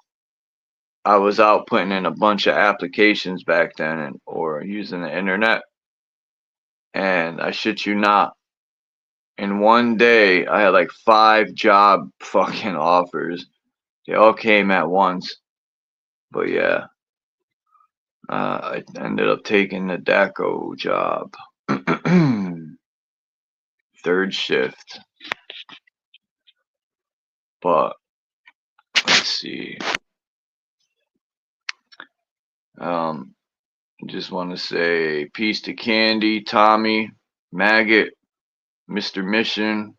I was out putting in a bunch of applications back then or using the internet. And I shit you not, in one day, I had like 5 job fucking offers. They all came at once. But yeah, I ended up taking the DACO job. 3rd shift. But let's see. Just want to say peace to Candy, Tommy, Maggot, Mr. Mission,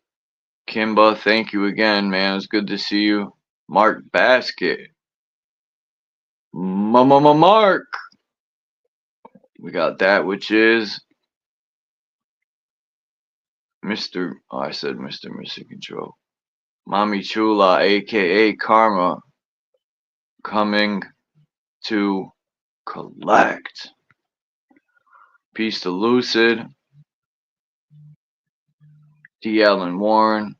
Kimba, thank you again, man. It's good to see you. Mark Basket. Mark. We got that, which is Mr. Oh, I said Mr. Mission Control. Mommy Chula, aka Karma, coming to collect. Peace to Lucid. DL and Warren.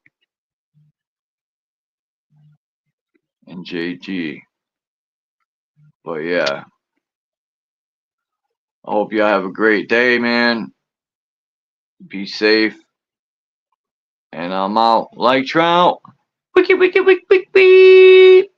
And JG. But yeah. I hope y'all have a great day, man. Be safe. And I'm out like trout. Wiki, wiki, wiki, wiki, wiki.